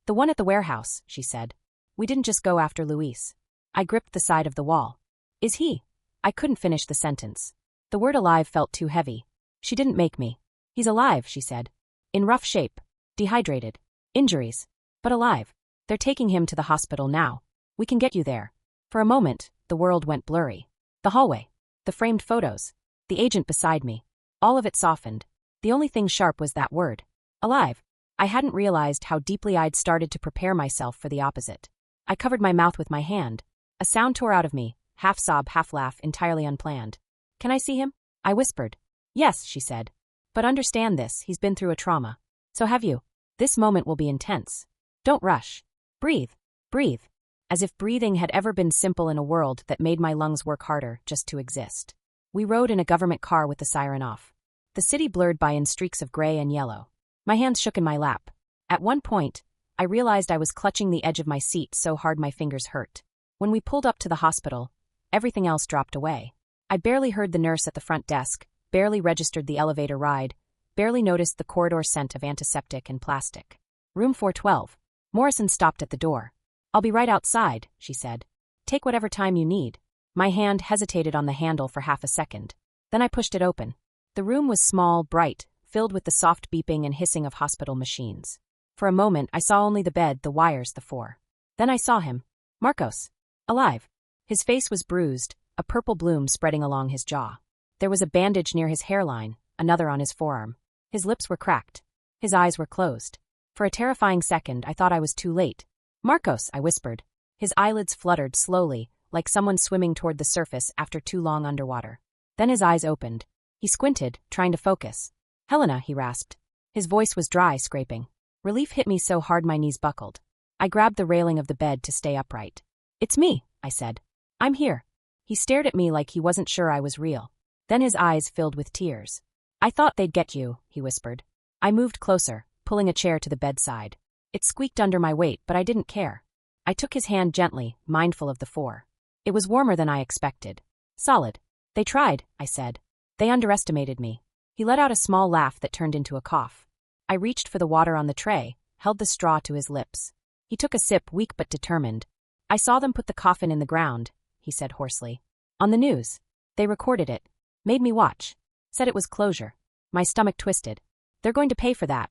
The one at the warehouse, she said. We didn't just go after Luis. I gripped the side of the wall. Is he? I couldn't finish the sentence. The word alive felt too heavy. She didn't make me. He's alive, she said. In rough shape. Dehydrated. Injuries. But alive. They're taking him to the hospital now. We can get you there. For a moment, the world went blurry. The hallway. The framed photos. The agent beside me. All of it softened. The only thing sharp was that word. Alive. I hadn't realized how deeply I'd started to prepare myself for the opposite. I covered my mouth with my hand. A sound tore out of me, half sob, half laugh, entirely unplanned. Can I see him? I whispered. Yes, she said. But understand this, he's been through a trauma. So have you. This moment will be intense. Don't rush. Breathe. Breathe. As if breathing had ever been simple in a world that made my lungs work harder just to exist. We rode in a government car with the siren off. The city blurred by in streaks of gray and yellow. My hands shook in my lap. At one point, I realized I was clutching the edge of my seat so hard my fingers hurt. When we pulled up to the hospital, everything else dropped away. I barely heard the nurse at the front desk, barely registered the elevator ride, barely noticed the corridor scent of antiseptic and plastic. Room 412. Morrison stopped at the door. I'll be right outside, she said. Take whatever time you need. My hand hesitated on the handle for half a second. Then I pushed it open. The room was small, bright, filled with the soft beeping and hissing of hospital machines. For a moment, I saw only the bed, the wires, the four. Then I saw him. Marcos. Alive. His face was bruised, a purple bloom spreading along his jaw. There was a bandage near his hairline, another on his forearm. His lips were cracked. His eyes were closed. For a terrifying second, I thought I was too late. Marcos, I whispered. His eyelids fluttered slowly, like someone swimming toward the surface after too long underwater. Then his eyes opened. He squinted, trying to focus. Helena, he rasped. His voice was dry, scraping. Relief hit me so hard my knees buckled. I grabbed the railing of the bed to stay upright. It's me, I said. I'm here. He stared at me like he wasn't sure I was real. Then his eyes filled with tears. I thought they'd get you, he whispered. I moved closer, pulling a chair to the bedside. It squeaked under my weight, but I didn't care. I took his hand gently, mindful of the four. It was warmer than I expected. Solid. They tried, I said. They underestimated me. He let out a small laugh that turned into a cough. I reached for the water on the tray, held the straw to his lips. He took a sip, weak but determined. I saw them put the coffin in the ground, he said hoarsely. On the news. They recorded it. Made me watch. Said it was closure. My stomach twisted. They're going to pay for that,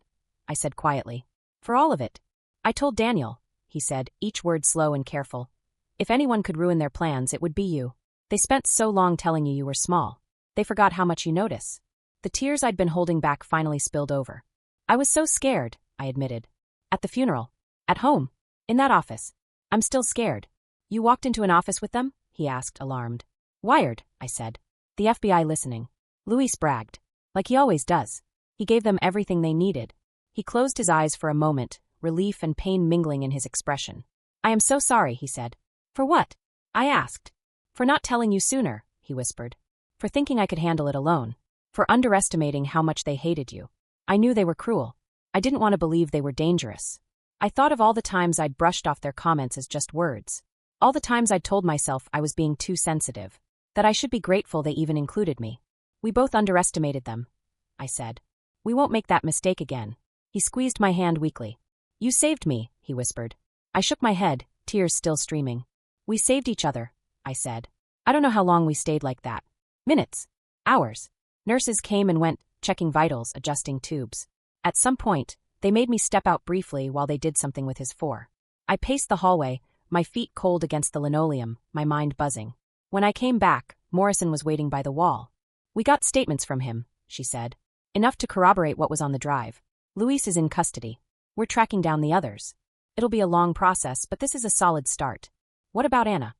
I said quietly. For all of it. I told Daniel, he said, each word slow and careful. If anyone could ruin their plans, it would be you. They spent so long telling you were small. They forgot how much you notice. The tears I'd been holding back finally spilled over. I was so scared, I admitted. At the funeral. At home. In that office. I'm still scared. You walked into an office with them? He asked, alarmed. Wired, I said. The FBI listening. Luis bragged. Like he always does. He gave them everything they needed. He closed his eyes for a moment, relief and pain mingling in his expression. I am so sorry, he said. For what? I asked. For not telling you sooner, he whispered. For thinking I could handle it alone. For underestimating how much they hated you. I knew they were cruel. I didn't want to believe they were dangerous. I thought of all the times I'd brushed off their comments as just words. All the times I'd told myself I was being too sensitive. That I should be grateful they even included me. We both underestimated them, I said. We won't make that mistake again. He squeezed my hand weakly. You saved me, he whispered. I shook my head, tears still streaming. We saved each other, I said. I don't know how long we stayed like that. Minutes. Hours. Nurses came and went, checking vitals, adjusting tubes. At some point, they made me step out briefly while they did something with his four. I paced the hallway, my feet cold against the linoleum, my mind buzzing. When I came back, Morrison was waiting by the wall. We got statements from him, she said. Enough to corroborate what was on the drive. Luis is in custody. We're tracking down the others. It'll be a long process, but this is a solid start. What about Anna?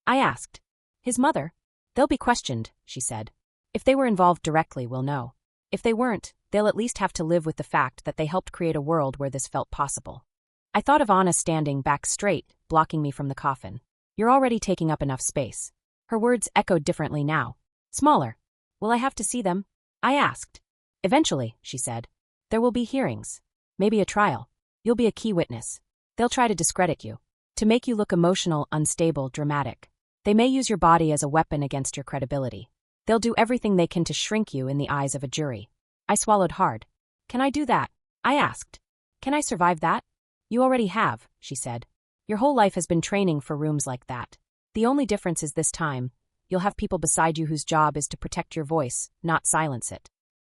I asked. His mother? They'll be questioned, she said. If they were involved directly, we'll know. If they weren't, they'll at least have to live with the fact that they helped create a world where this felt possible. I thought of Anna standing back straight, blocking me from the coffin. You're already taking up enough space. Her words echoed differently now. Smaller. Will I have to see them? I asked. Eventually, she said. There will be hearings. Maybe a trial. You'll be a key witness. They'll try to discredit you. To make you look emotional, unstable, dramatic. They may use your body as a weapon against your credibility. They'll do everything they can to shrink you in the eyes of a jury. I swallowed hard. Can I do that? I asked. Can I survive that? You already have, she said. Your whole life has been training for rooms like that. The only difference is this time, you'll have people beside you whose job is to protect your voice, not silence it.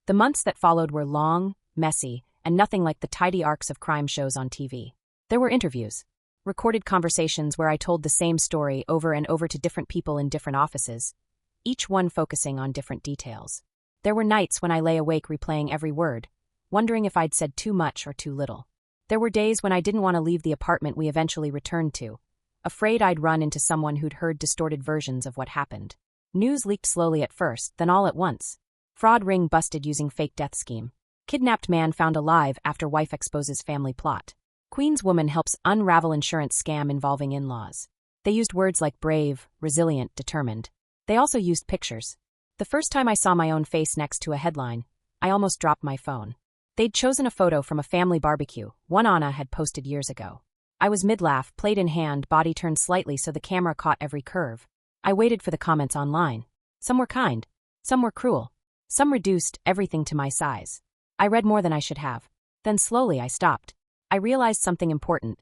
The months that followed were long, messy, and nothing like the tidy arcs of crime shows on TV. There were interviews. Recorded conversations where I told the same story over and over to different people in different offices, each one focusing on different details. There were nights when I lay awake replaying every word, wondering if I'd said too much or too little. There were days when I didn't want to leave the apartment we eventually returned to, afraid I'd run into someone who'd heard distorted versions of what happened. News leaked slowly at first, then all at once. Fraud ring busted using fake death scheme. Kidnapped man found alive after wife exposes family plot. Queens woman helps unravel insurance scam involving in-laws. They used words like brave, resilient, determined. They also used pictures. The first time I saw my own face next to a headline, I almost dropped my phone. They'd chosen a photo from a family barbecue, one Anna had posted years ago. I was mid-laugh, plate in hand, body turned slightly so the camera caught every curve. I waited for the comments online. Some were kind. Some were cruel. Some reduced everything to my size. I read more than I should have. Then slowly I stopped. I realized something important.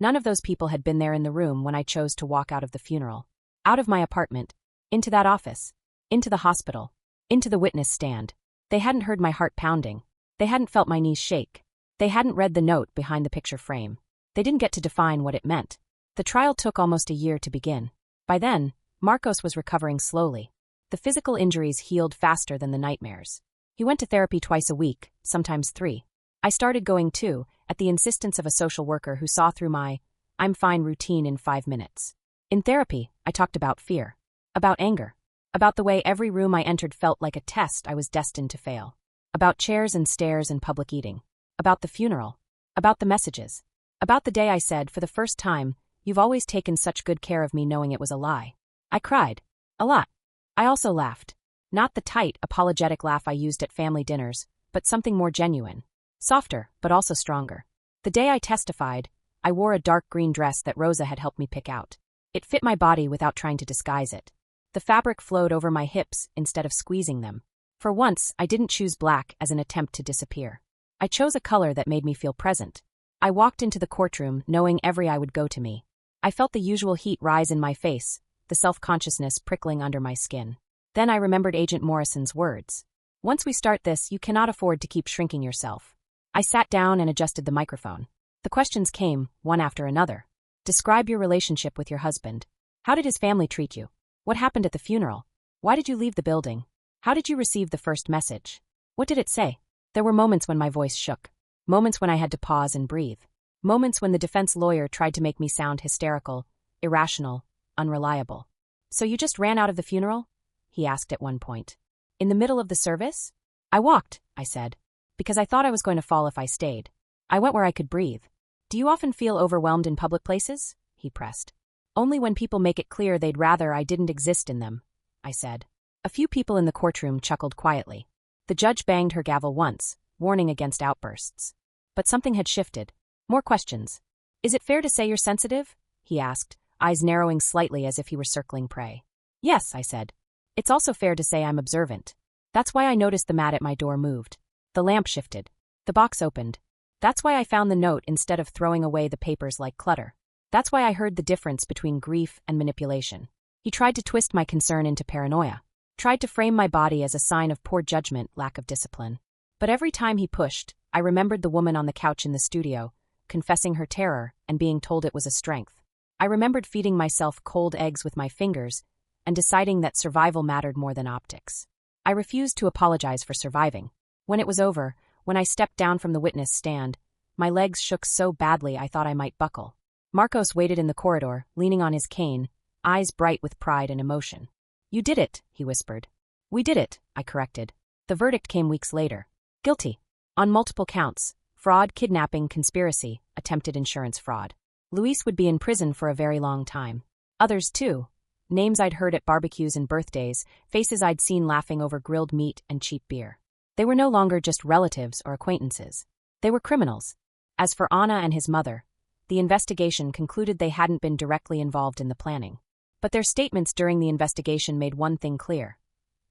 None of those people had been there in the room when I chose to walk out of the funeral. Out of my apartment. Into that office. Into the hospital. Into the witness stand. They hadn't heard my heart pounding. They hadn't felt my knees shake. They hadn't read the note behind the picture frame. They didn't get to define what it meant. The trial took almost a year to begin. By then, Marcos was recovering slowly. The physical injuries healed faster than the nightmares. He went to therapy twice a week, sometimes 3. I started going too, at the insistence of a social worker who saw through my "I'm fine" routine in 5 minutes. In therapy, I talked about fear, about anger, about the way every room I entered felt like a test I was destined to fail, about chairs and stairs and public eating, about the funeral, about the messages, about the day I said, for the first time, "You've always taken such good care of me," knowing it was a lie. I cried. A lot. I also laughed. Not the tight, apologetic laugh I used at family dinners, but something more genuine. Softer, but also stronger. The day I testified, I wore a dark green dress that Rosa had helped me pick out. It fit my body without trying to disguise it. The fabric flowed over my hips instead of squeezing them. For once, I didn't choose black as an attempt to disappear. I chose a color that made me feel present. I walked into the courtroom knowing every eye would go to me. I felt the usual heat rise in my face, the self-consciousness prickling under my skin. Then I remembered Agent Morrison's words. "Once we start this, you cannot afford to keep shrinking yourself." I sat down and adjusted the microphone. The questions came, one after another. Describe your relationship with your husband. How did his family treat you? What happened at the funeral? Why did you leave the building? How did you receive the first message? What did it say? There were moments when my voice shook. Moments when I had to pause and breathe. Moments when the defense lawyer tried to make me sound hysterical, irrational, unreliable. "So you just ran out of the funeral?" he asked at one point. "In the middle of the service?" "I walked," I said, "because I thought I was going to fall if I stayed. I went where I could breathe." "Do you often feel overwhelmed in public places?" he pressed. "Only when people make it clear they'd rather I didn't exist in them," I said. A few people in the courtroom chuckled quietly. The judge banged her gavel once, warning against outbursts. But something had shifted. More questions. "Is it fair to say you're sensitive?" he asked, eyes narrowing slightly as if he were circling prey. "Yes," I said. "It's also fair to say I'm observant. That's why I noticed the mat at my door moved. The lamp shifted. The box opened. That's why I found the note instead of throwing away the papers like clutter. That's why I heard the difference between grief and manipulation." He tried to twist my concern into paranoia. Tried to frame my body as a sign of poor judgment, lack of discipline. But every time he pushed, I remembered the woman on the couch in the studio, confessing her terror and being told it was a strength. I remembered feeding myself cold eggs with my fingers and deciding that survival mattered more than optics. I refused to apologize for surviving. When it was over, when I stepped down from the witness stand, my legs shook so badly I thought I might buckle. Marcos waited in the corridor, leaning on his cane, eyes bright with pride and emotion. "You did it," he whispered. "We did it," I corrected. The verdict came weeks later. Guilty. On multiple counts: fraud, kidnapping, conspiracy, attempted insurance fraud. Luis would be in prison for a very long time. Others, too. Names I'd heard at barbecues and birthdays, faces I'd seen laughing over grilled meat and cheap beer. They were no longer just relatives or acquaintances. They were criminals. As for Anna and his mother, the investigation concluded they hadn't been directly involved in the planning. But their statements during the investigation made one thing clear.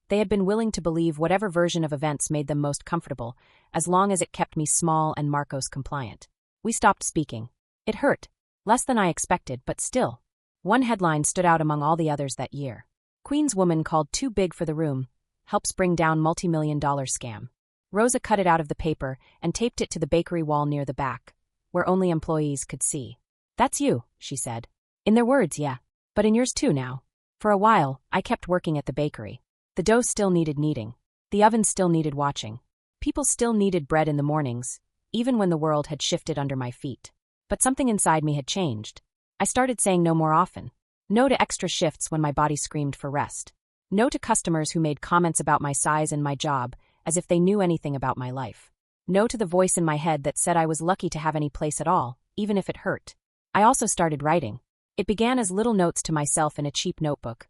They had been willing to believe whatever version of events made them most comfortable, as long as it kept me small and Marcos compliant. We stopped speaking. It hurt. Less than I expected, but still. One headline stood out among all the others that year. "Queen's woman called too big for the room, helps bring down multi-million-dollar scam." Rosa cut it out of the paper and taped it to the bakery wall near the back, where only employees could see. "That's you," she said. "In their words, yeah. But in yours too now." For a while, I kept working at the bakery. The dough still needed kneading. The oven still needed watching. People still needed bread in the mornings, even when the world had shifted under my feet. But something inside me had changed. I started saying no more often. No to extra shifts when my body screamed for rest. No to customers who made comments about my size and my job as if they knew anything about my life. No to the voice in my head that said I was lucky to have any place at all, even if it hurt. I also started writing. It began as little notes to myself in a cheap notebook,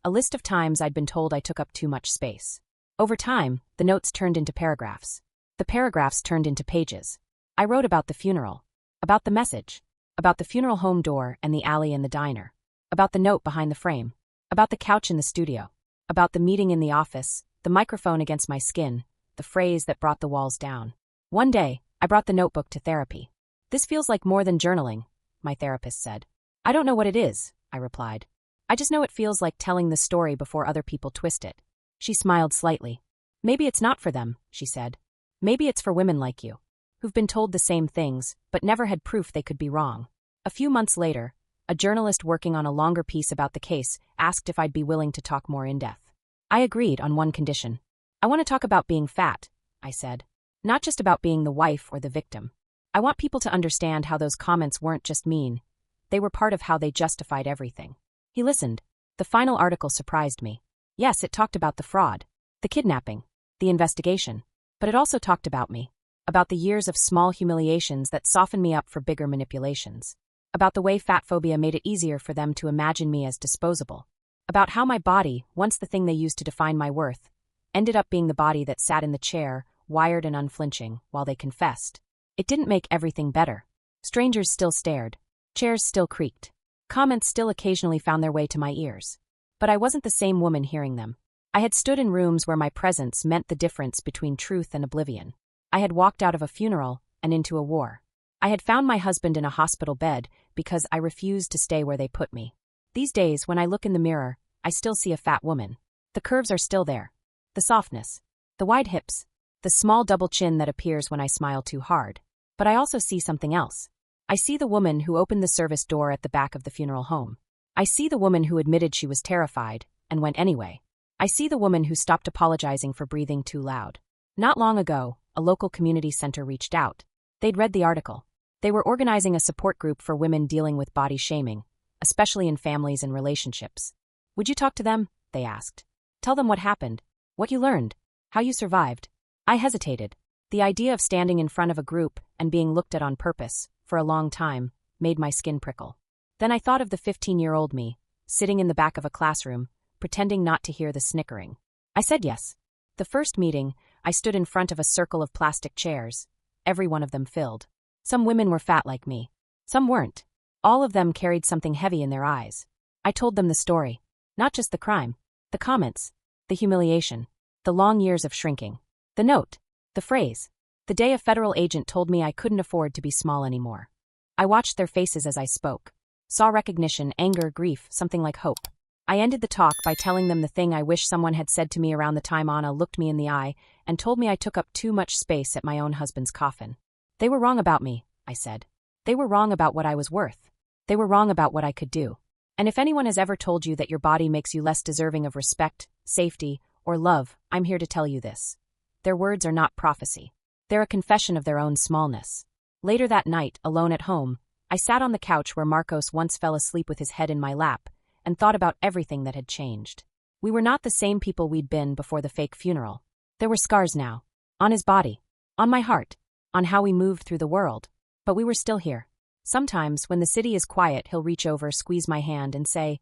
a list of times I'd been told I took up too much space. Over time, the notes turned into paragraphs. The paragraphs turned into pages. I wrote about the funeral, about the message, about the funeral home door and the alley and the diner, about the note behind the frame, about the couch in the studio, about the meeting in the office, the microphone against my skin, the phrase that brought the walls down. One day, I brought the notebook to therapy. "This feels like more than journaling," my therapist said. "I don't know what it is," I replied. "I just know it feels like telling the story before other people twist it." She smiled slightly. "Maybe it's not for them," she said. Maybe it's for women like you, who've been told the same things, but never had proof they could be wrong. A few months later, a journalist working on a longer piece about the case asked if I'd be willing to talk more in depth. I agreed on one condition. I want to talk about being fat, I said. Not just about being the wife or the victim. I want people to understand how those comments weren't just mean. They were part of how they justified everything. He listened. The final article surprised me. Yes, it talked about the fraud, the kidnapping, the investigation. But it also talked about me. About the years of small humiliations that softened me up for bigger manipulations. About the way fat phobia made it easier for them to imagine me as disposable. About how my body, once the thing they used to define my worth, ended up being the body that sat in the chair, wired and unflinching, while they confessed. It didn't make everything better. Strangers still stared. Chairs still creaked. Comments still occasionally found their way to my ears. But I wasn't the same woman hearing them. I had stood in rooms where my presence meant the difference between truth and oblivion. I had walked out of a funeral and into a war. I had found my husband in a hospital bed because I refused to stay where they put me. These days, when I look in the mirror, I still see a fat woman. The curves are still there. The softness. The wide hips. The small double chin that appears when I smile too hard. But I also see something else. I see the woman who opened the service door at the back of the funeral home. I see the woman who admitted she was terrified and went anyway. I see the woman who stopped apologizing for breathing too loud. Not long ago, a local community center reached out. They'd read the article. They were organizing a support group for women dealing with body shaming, especially in families and relationships. Would you talk to them? They asked. Tell them what happened, what you learned, how you survived. I hesitated. The idea of standing in front of a group and being looked at on purpose, for a long time, made my skin prickle. Then I thought of the 15-year-old me, sitting in the back of a classroom, pretending not to hear the snickering. I said yes. The first meeting, I stood in front of a circle of plastic chairs, every one of them filled. Some women were fat like me. Some weren't. All of them carried something heavy in their eyes. I told them the story. Not just the crime. The comments. The humiliation. The long years of shrinking. The note. The phrase. The day a federal agent told me I couldn't afford to be small anymore. I watched their faces as I spoke. Saw recognition, anger, grief, something like hope. I ended the talk by telling them the thing I wish someone had said to me around the time Anna looked me in the eye and told me I took up too much space at my own husband's coffin. They were wrong about me, I said. They were wrong about what I was worth. They were wrong about what I could do. And if anyone has ever told you that your body makes you less deserving of respect, safety, or love, I'm here to tell you this. Their words are not prophecy. They're a confession of their own smallness. Later that night, alone at home, I sat on the couch where Marcos once fell asleep with his head in my lap and thought about everything that had changed. We were not the same people we'd been before the fake funeral. There were scars now. On his body. On my heart. On how we moved through the world. But we were still here. Sometimes, when the city is quiet, he'll reach over, squeeze my hand, and say,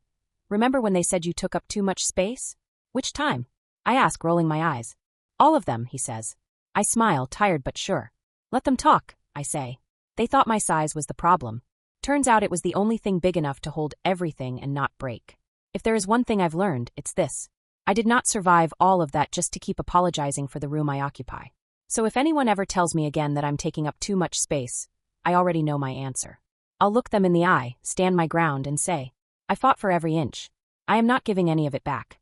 "Remember when they said you took up too much space?" "Which time?" I ask, rolling my eyes. "All of them," he says. I smile, tired but sure. "Let them talk," I say. They thought my size was the problem. Turns out it was the only thing big enough to hold everything and not break. If there is one thing I've learned, it's this. I did not survive all of that just to keep apologizing for the room I occupy. So if anyone ever tells me again that I'm taking up too much space, I already know my answer. I'll look them in the eye, stand my ground, and say, I fought for every inch. I am not giving any of it back.